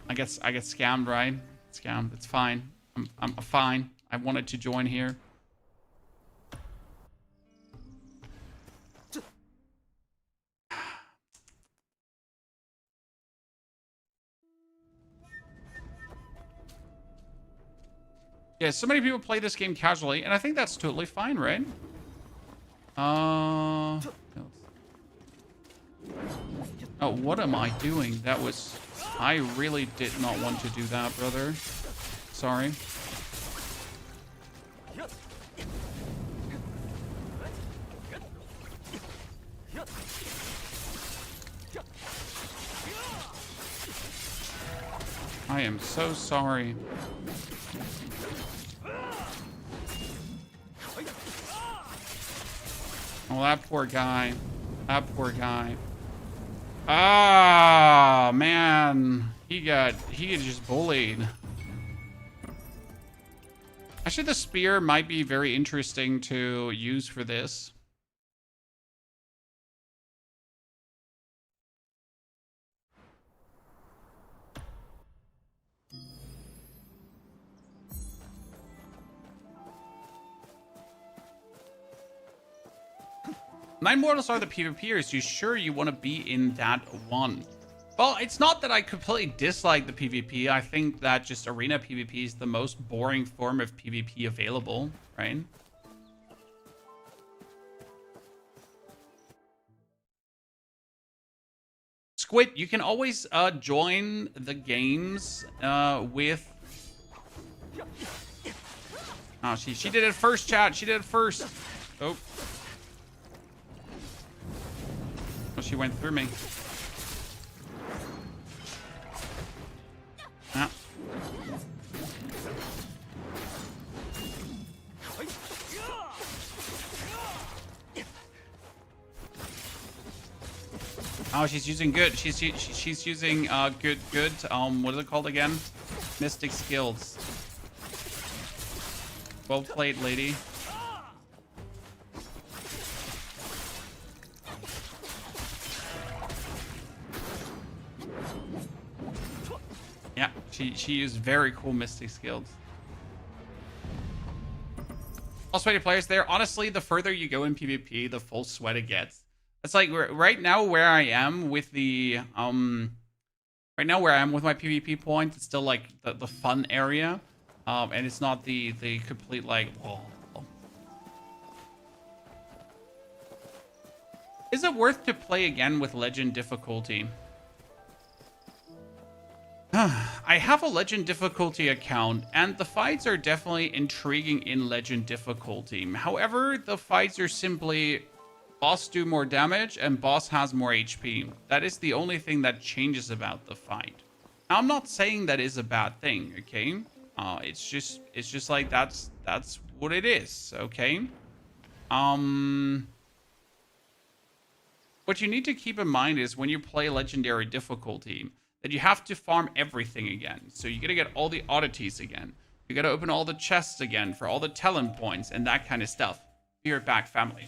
[SPEAKER 1] I get scammed, right? Scammed. It's fine. I'm fine. I wanted to join here. Yeah, so many people play this game casually, and I think that's totally fine, right? Oh, what am I doing? That was... I really did not want to do that, brother. Sorry. I am so sorry. Oh, that poor guy. That poor guy. Ah, man. He got just bullied. Actually, the spear might be very interesting to use for this. Nine Mortals are the PvPers. You sure you want to be in that one? Well, it's not that I completely dislike the PvP. I think that just arena PvP is the most boring form of PvP available, right? Squid, you can always join the games with... Oh, she did it first, chat. She did it first. Oh. Oh, she went through me. Ah. Oh, she's using good. She's using good. What is it called again? Mystic skills. Well played, lady. Yeah, she used very cool Mystic skills. All sweaty players there. Honestly, the further you go in PvP, the full sweat it gets. It's like right now where I am with the right now where I am with my PvP point, it's still like the fun area, and it's not the complete like. Oh. Is it worth to play again with Legend difficulty? I have a Legend difficulty account, and the fights are definitely intriguing in Legend difficulty. However, the fights are simply boss do more damage and boss has more HP. That is the only thing that changes about the fight. Now, I'm not saying that is a bad thing, okay? It's just like that's what it is, okay? What you need to keep in mind is when you play Legendary difficulty, that you have to farm everything again. So you gotta get all the oddities again. You gotta open all the chests again for all the talent points and that kind of stuff. Be right back, family.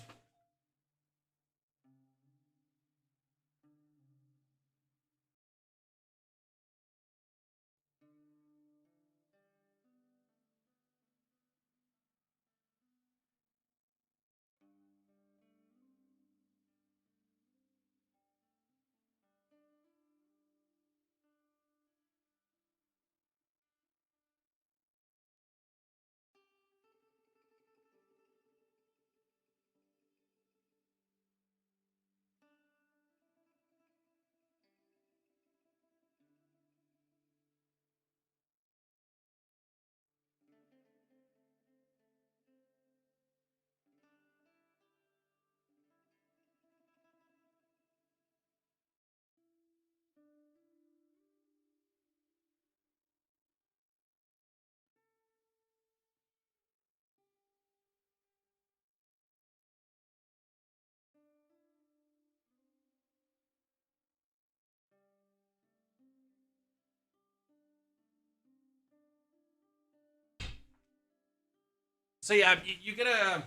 [SPEAKER 1] So yeah, you gotta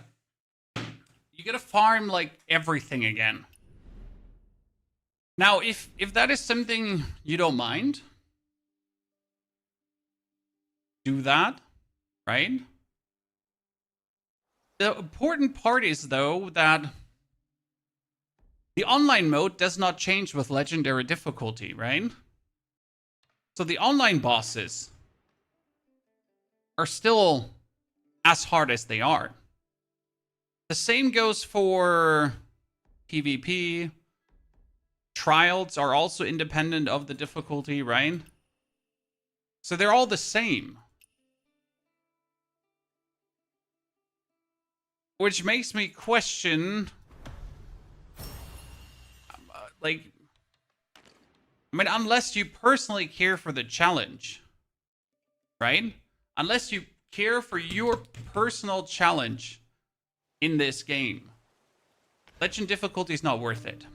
[SPEAKER 1] farm like everything again. Now, if that is something you don't mind, do that, right? The important part is though that the online mode does not change with legendary difficulty, right? So the online bosses are still as hard as they are. The same goes for PvP. Trials are also independent of the difficulty, right? So they're all the same. Which makes me question... like... I mean, unless you personally care for the challenge, right? Unless you care for your personal challenge in this game, legend difficulty is not worth it.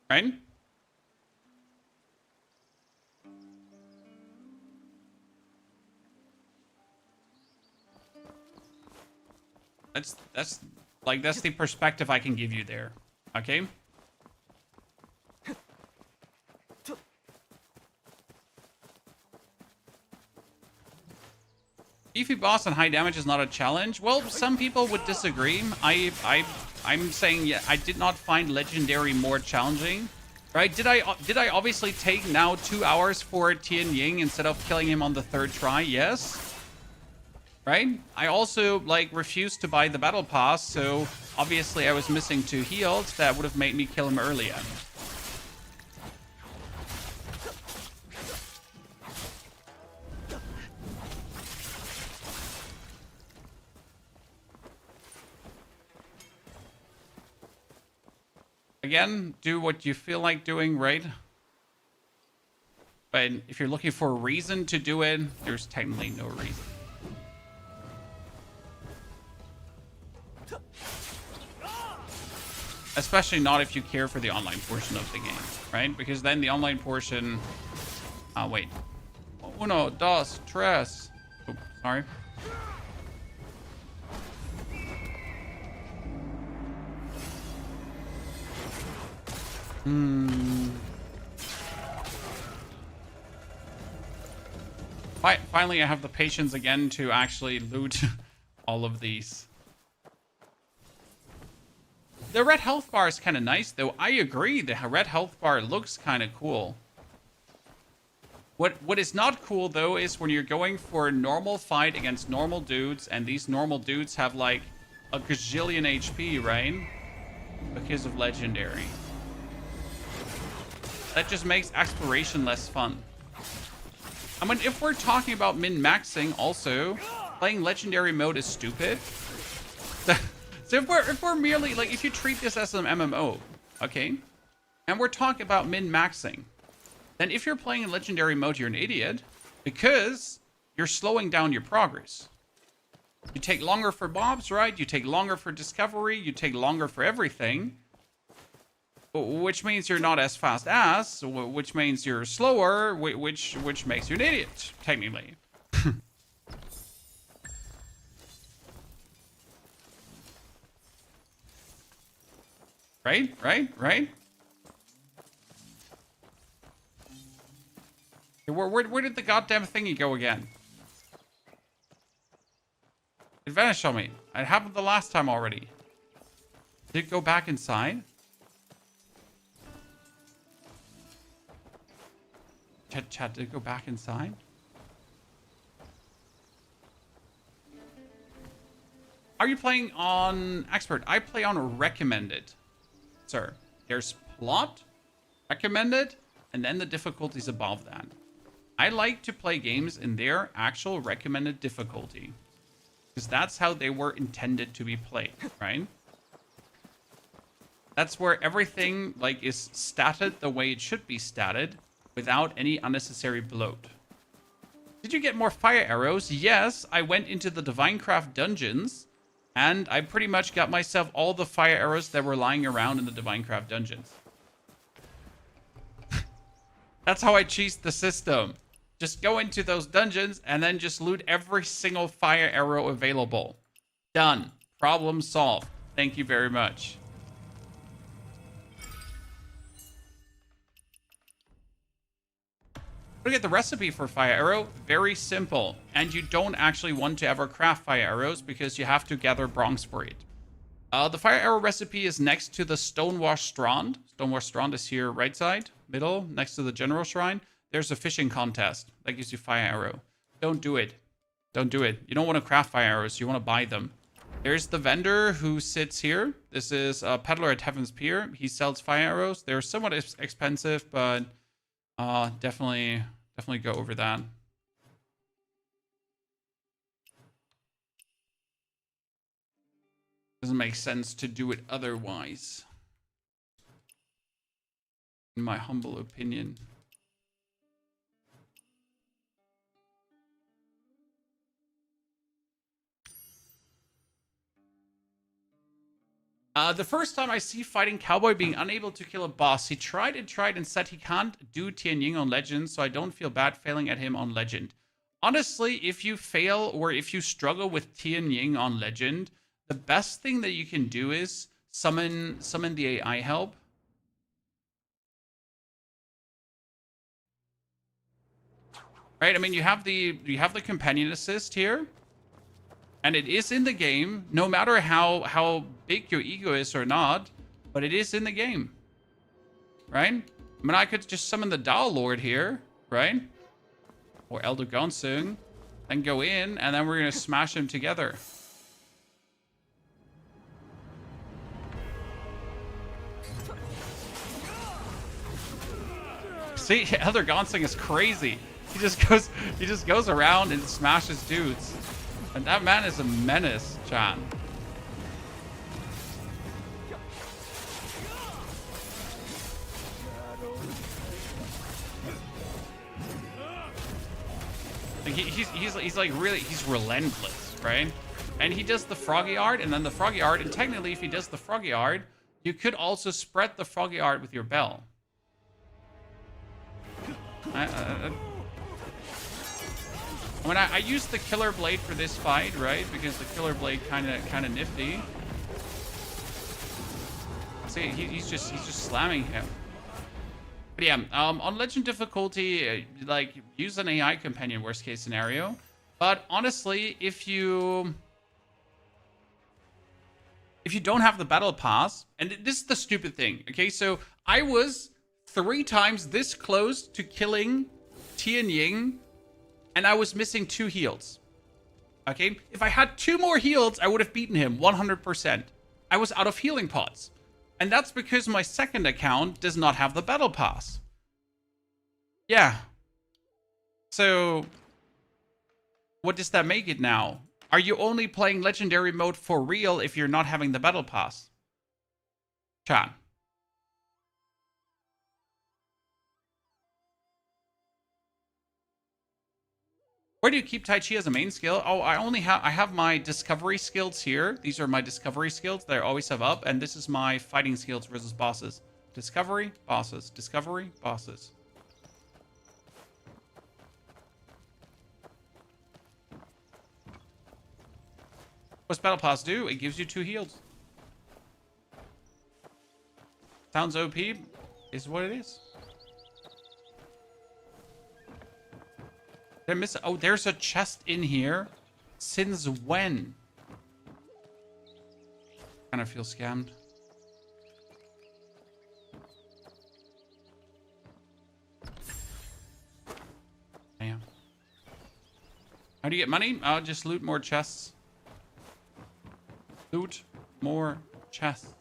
[SPEAKER 1] Right? That's the perspective I can give you there. Okay? Beefy boss and high damage is not a challenge. Well, some people would disagree. I'm saying, yeah, I did not find legendary more challenging. Right? Did I obviously take now 2 hours for Tian Ying instead of killing him on the 3rd try? Yes. Right? I also like refused to buy the battle pass, so obviously I was missing 2 heals that would have made me kill him earlier. Again, do what you feel like doing, right? But if you're looking for a reason to do it, there's technically no reason. Especially not if you care for the online portion of the game, right? Because then the online portion... wait. Uno, dos, tres. Oh, sorry. Finally, I have the patience again to actually loot all of these. The red health bar is kind of nice, though. I agree, the red health bar looks kind of cool. What is not cool, though, is when you're going for a normal fight against normal dudes, and these normal dudes have, like, a gazillion HP, right? Because of legendary. That just makes exploration less fun. I mean, if we're talking about min-maxing, also, playing legendary mode is stupid. So if we're merely, like, if you treat this as an MMO, okay, and we're talking about min-maxing, then if you're playing in legendary mode, you're an idiot, because you're slowing down your progress. You take longer for mobs, right? You take longer for discovery, you take longer for everything. Which means you're not as fast as, which means you're slower, which makes you an idiot, technically. Right? Where did the goddamn thingy go again? It vanished on me. It happened the last time already. Did it go back inside? Chat, did it go back inside? Are you playing on expert? I play on recommended, sir. There's plot, recommended, and then the difficulties above that. I like to play games in their actual recommended difficulty, because that's how they were intended to be played, right? That's where everything like is statted the way it should be statted, without any unnecessary bloat. Did you get more fire arrows? Yes, I went into the Divinecraft dungeons, and I pretty much got myself all the fire arrows that were lying around in the Divinecraft dungeons. That's how I cheesed the system. Just go into those dungeons and then just loot every single fire arrow available. Done. Problem solved. Thank you very much. Look at the recipe for fire arrow. Very simple. And you don't actually want to ever craft fire arrows because you have to gather bronze for it. The fire arrow recipe is next to the Stonewash Strand. Stonewash Strand is here right side, middle, next to the General Shrine. There's a fishing contest that gives you fire arrow. Don't do it. Don't do it. You don't want to craft fire arrows. You want to buy them. There's the vendor who sits here. This is a peddler at Heaven's Pier. He sells fire arrows. They're somewhat expensive, but definitely go over that. Doesn't make sense to do it otherwise, in my humble opinion. The first time I see Fighting Cowboy being unable to kill a boss, he tried and said he can't do Tianying on Legend, so I don't feel bad failing at him on Legend. Honestly, if you fail or if you struggle with Tianying on Legend, the best thing that you can do is summon the AI help. Right? I mean, you have the companion assist here. And it is in the game, no matter how big your ego is or not, but it is in the game. Right? I mean, I could just summon the Dao Lord here, right? Or Elder Gonsung, and go in, and then we're gonna smash them together. See, Elder Gonsung is crazy. He just goes around and smashes dudes. And that man is a menace, Chan. Like he's like really, he's relentless, right? And he does the froggy art, and then the froggy art, and technically if he does the froggy art, you could also spread the froggy art with your bell. I mean, I used the Killer Blade for this fight, right? Because the Killer Blade kind of nifty. See, he's just slamming him. But yeah, on Legend difficulty, like, use an AI companion, worst case scenario. But honestly, if you don't have the battle pass, and this is the stupid thing, okay? So I was 3 times this close to killing Tianying, and I was missing 2 heals. Okay? If I had 2 more heals, I would have beaten him 100%. I was out of healing pots. And that's because my second account does not have the battle pass. Yeah. So, what does that make it now? Are you only playing legendary mode for real if you're not having the battle pass? Chan. Where do you keep Tai Chi as a main skill? Oh, I have my discovery skills here. These are my discovery skills that I always have up, and this is my fighting skills versus bosses. Discovery, bosses. Discovery, bosses. What's Battle Pass do? It gives you 2 heals. Sounds OP, is what it is. Oh, there's a chest in here. Since when? Kind of feel scammed. Damn. How do you get money? I'll just loot more chests. Loot more chests.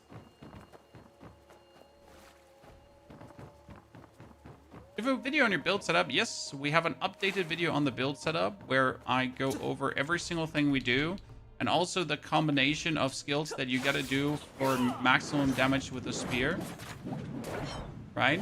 [SPEAKER 1] You have a video on your build setup? Yes, we have an updated video on the build setup where I go over every single thing we do, and also the combination of skills that you gotta do for maximum damage with a spear. Right?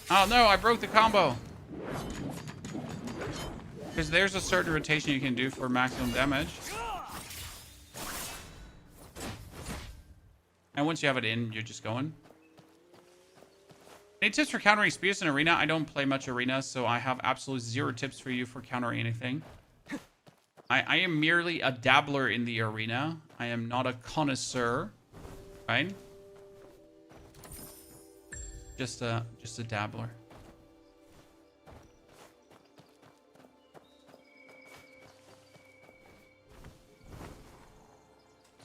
[SPEAKER 1] Oh no, I broke the combo. Because there's a certain rotation you can do for maximum damage. And once you have it in, you're just going. Any tips for countering spears in arena? I don't play much arena, so I have absolutely zero tips for you for countering anything. I am merely a dabbler in the arena. I am not a connoisseur, right? Just a dabbler.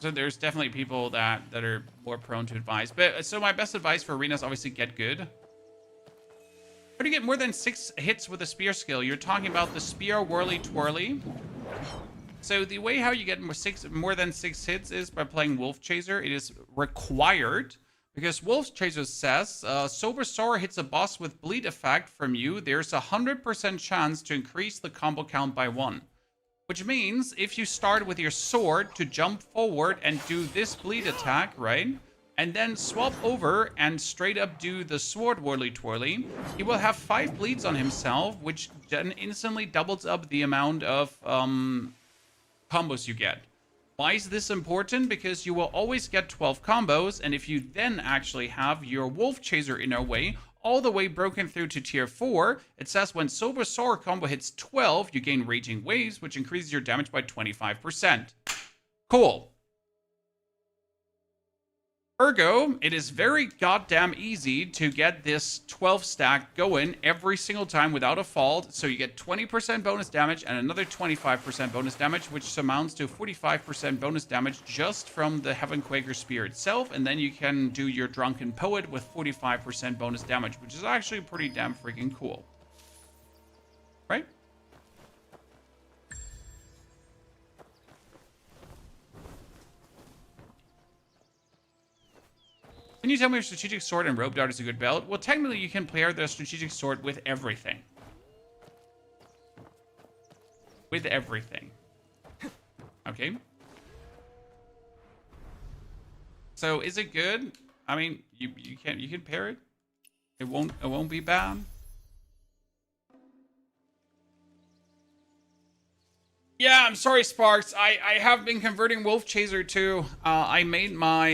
[SPEAKER 1] So there's definitely people that are more prone to advice. But so my best advice for arena is obviously get good. How do you get more than 6 hits with a spear skill? You're talking about the spear whirly twirly. So the way how you get more than 6 hits is by playing Wolf Chaser. It is required because Wolf Chaser says Sober Sorrow hits a boss with bleed effect from you. There's a 100% chance to increase the combo count by 1. Which means if you start with your sword to jump forward and do this bleed attack, right? And then swap over and straight up do the sword whirly twirly, he will have 5 bleeds on himself, which then instantly doubles up the amount of combos you get. Why is this important? Because you will always get 12 combos, and if you then actually have your Wolf Chaser in a way, all the way broken through to tier 4, it says when Sober Sorrow combo hits 12, you gain Raging Waves, which increases your damage by 25%. Cool. Ergo, it is very goddamn easy to get this 12 stack going every single time without a fault. So you get 20% bonus damage and another 25% bonus damage, which amounts to 45% bonus damage just from the Heaven Quaker Spear itself. And then you can do your Drunken Poet with 45% bonus damage, which is actually pretty damn freaking cool. Right? Can you tell me if Strategic Sword and Rope Dart is a good belt? Well, technically, you can pair the Strategic Sword with everything. With everything. Okay. So, is it good? I mean, you can pair it. It won't be bad. Yeah, I'm sorry, Sparks. I have been converting Wolf Chaser too. I made my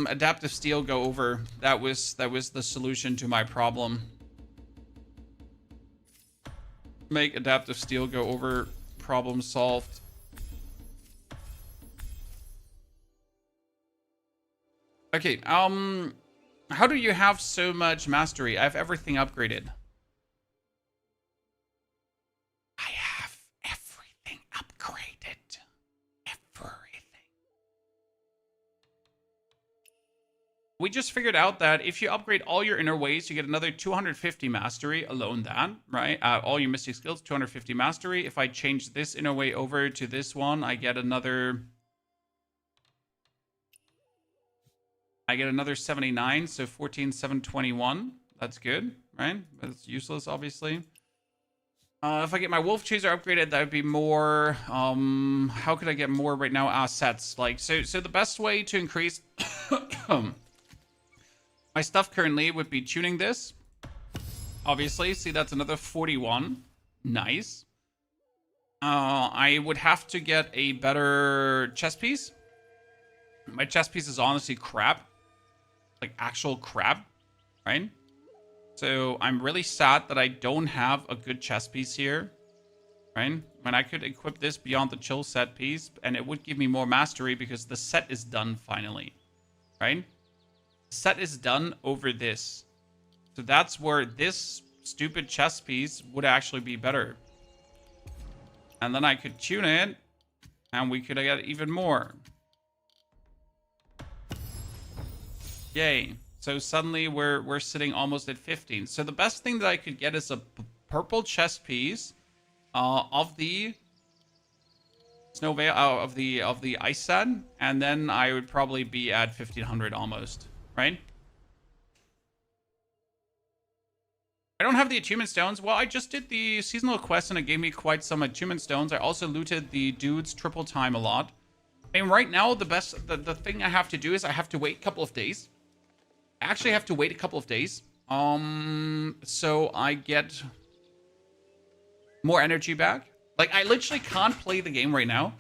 [SPEAKER 1] adaptive steel go over. That was the solution to my problem. Make adaptive steel go over. Problem solved. Okay. How do you have so much mastery? I have everything upgraded. We just figured out that if you upgrade all your inner ways, you get another 250 mastery alone that, right? All your mystic skills, 250 mastery. If I change this inner way over to this one, I get another 79, so 14,721. That's good, right? But it's useless, obviously. If I get my Wolf Chaser upgraded, that would be more. How could I get more right now? Sets. Like, so the best way to increase my stuff currently would be tuning this. Obviously, see, that's another 41. Nice. I would have to get a better chest piece. My chest piece is honestly crap. Like, actual crap, right? So I'm really sad that I don't have a good chest piece here, right? When I could equip this beyond the chill set piece, and it would give me more mastery because the set is done finally, right? Set is done over this. So that's where this stupid chest piece would actually be better. And then I could tune it, and we could get even more. Yay. So suddenly we're sitting almost at 15. So the best thing that I could get is a purple chest piece of the Snow Veil, of the Ice Set, and then I would probably be at 1500 almost, right? I don't have the attunement stones. Well, I just did the seasonal quest and it gave me quite some attunement stones. I also looted the dudes triple time a lot. I mean, right now the thing I have to do is I have to wait a couple of days. I actually have to wait a couple of days. So I get more energy back. Like, I literally can't play the game right now.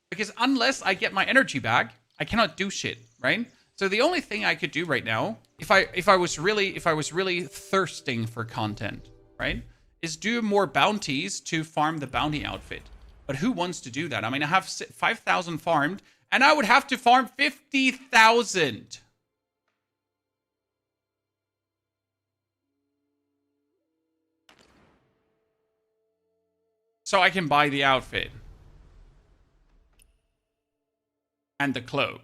[SPEAKER 1] Because unless I get my energy back, I cannot do shit, right? So the only thing I could do right now, if I was really thirsting for content, right, is do more bounties to farm the bounty outfit. But who wants to do that? I mean, I have 5,000 farmed, and I would have to farm 50,000. So I can buy the outfit. And the cloak.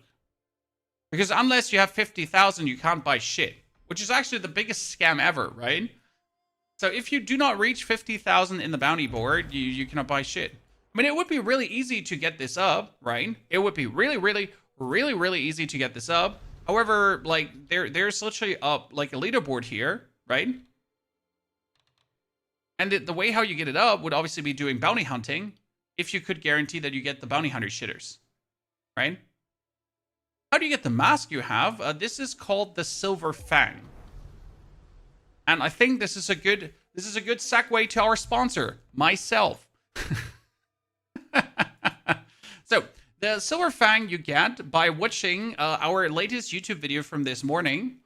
[SPEAKER 1] Because unless you have 50,000, you can't buy shit. Which is actually the biggest scam ever, right? So if you do not reach 50,000 in the bounty board, you cannot buy shit. I mean, it would be really easy to get this up, right? It would be really easy to get this up. However, like, there's literally like a leaderboard here, right? And the way how you get it up would obviously be doing bounty hunting if you could guarantee that you get the bounty hunter shitters, right? How do you get the mask you have? This is called the Silver Fang. And I think this is a good segue to our sponsor, myself. So, the Silver Fang you get by watching our latest YouTube video from this morning.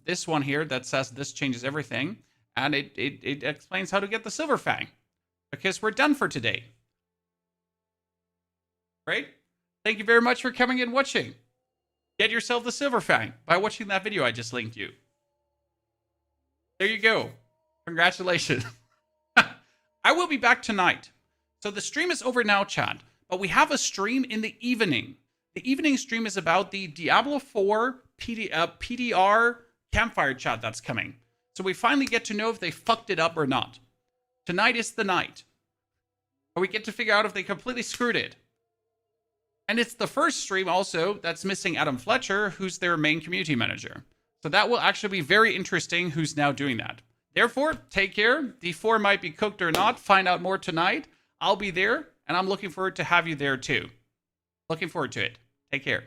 [SPEAKER 1] This one here that says this changes everything. And it explains how to get the Silver Fang. Because we're done for today. Right? Thank you very much for coming and watching. Get yourself the Silver Fang by watching that video I just linked you. There you go. Congratulations. I will be back tonight. So the stream is over now, chat. But we have a stream in the evening. The evening stream is about the Diablo 4 PDR campfire chat that's coming. So we finally get to know if they fucked it up or not. Tonight is the night. Or we get to figure out if they completely screwed it. And it's the first stream also that's missing Adam Fletcher, who's their main community manager. So that will actually be very interesting who's now doing that. Therefore, take care. D4 might be cooked or not. Find out more tonight. I'll be there, and I'm looking forward to have you there too. Looking forward to it. Take care.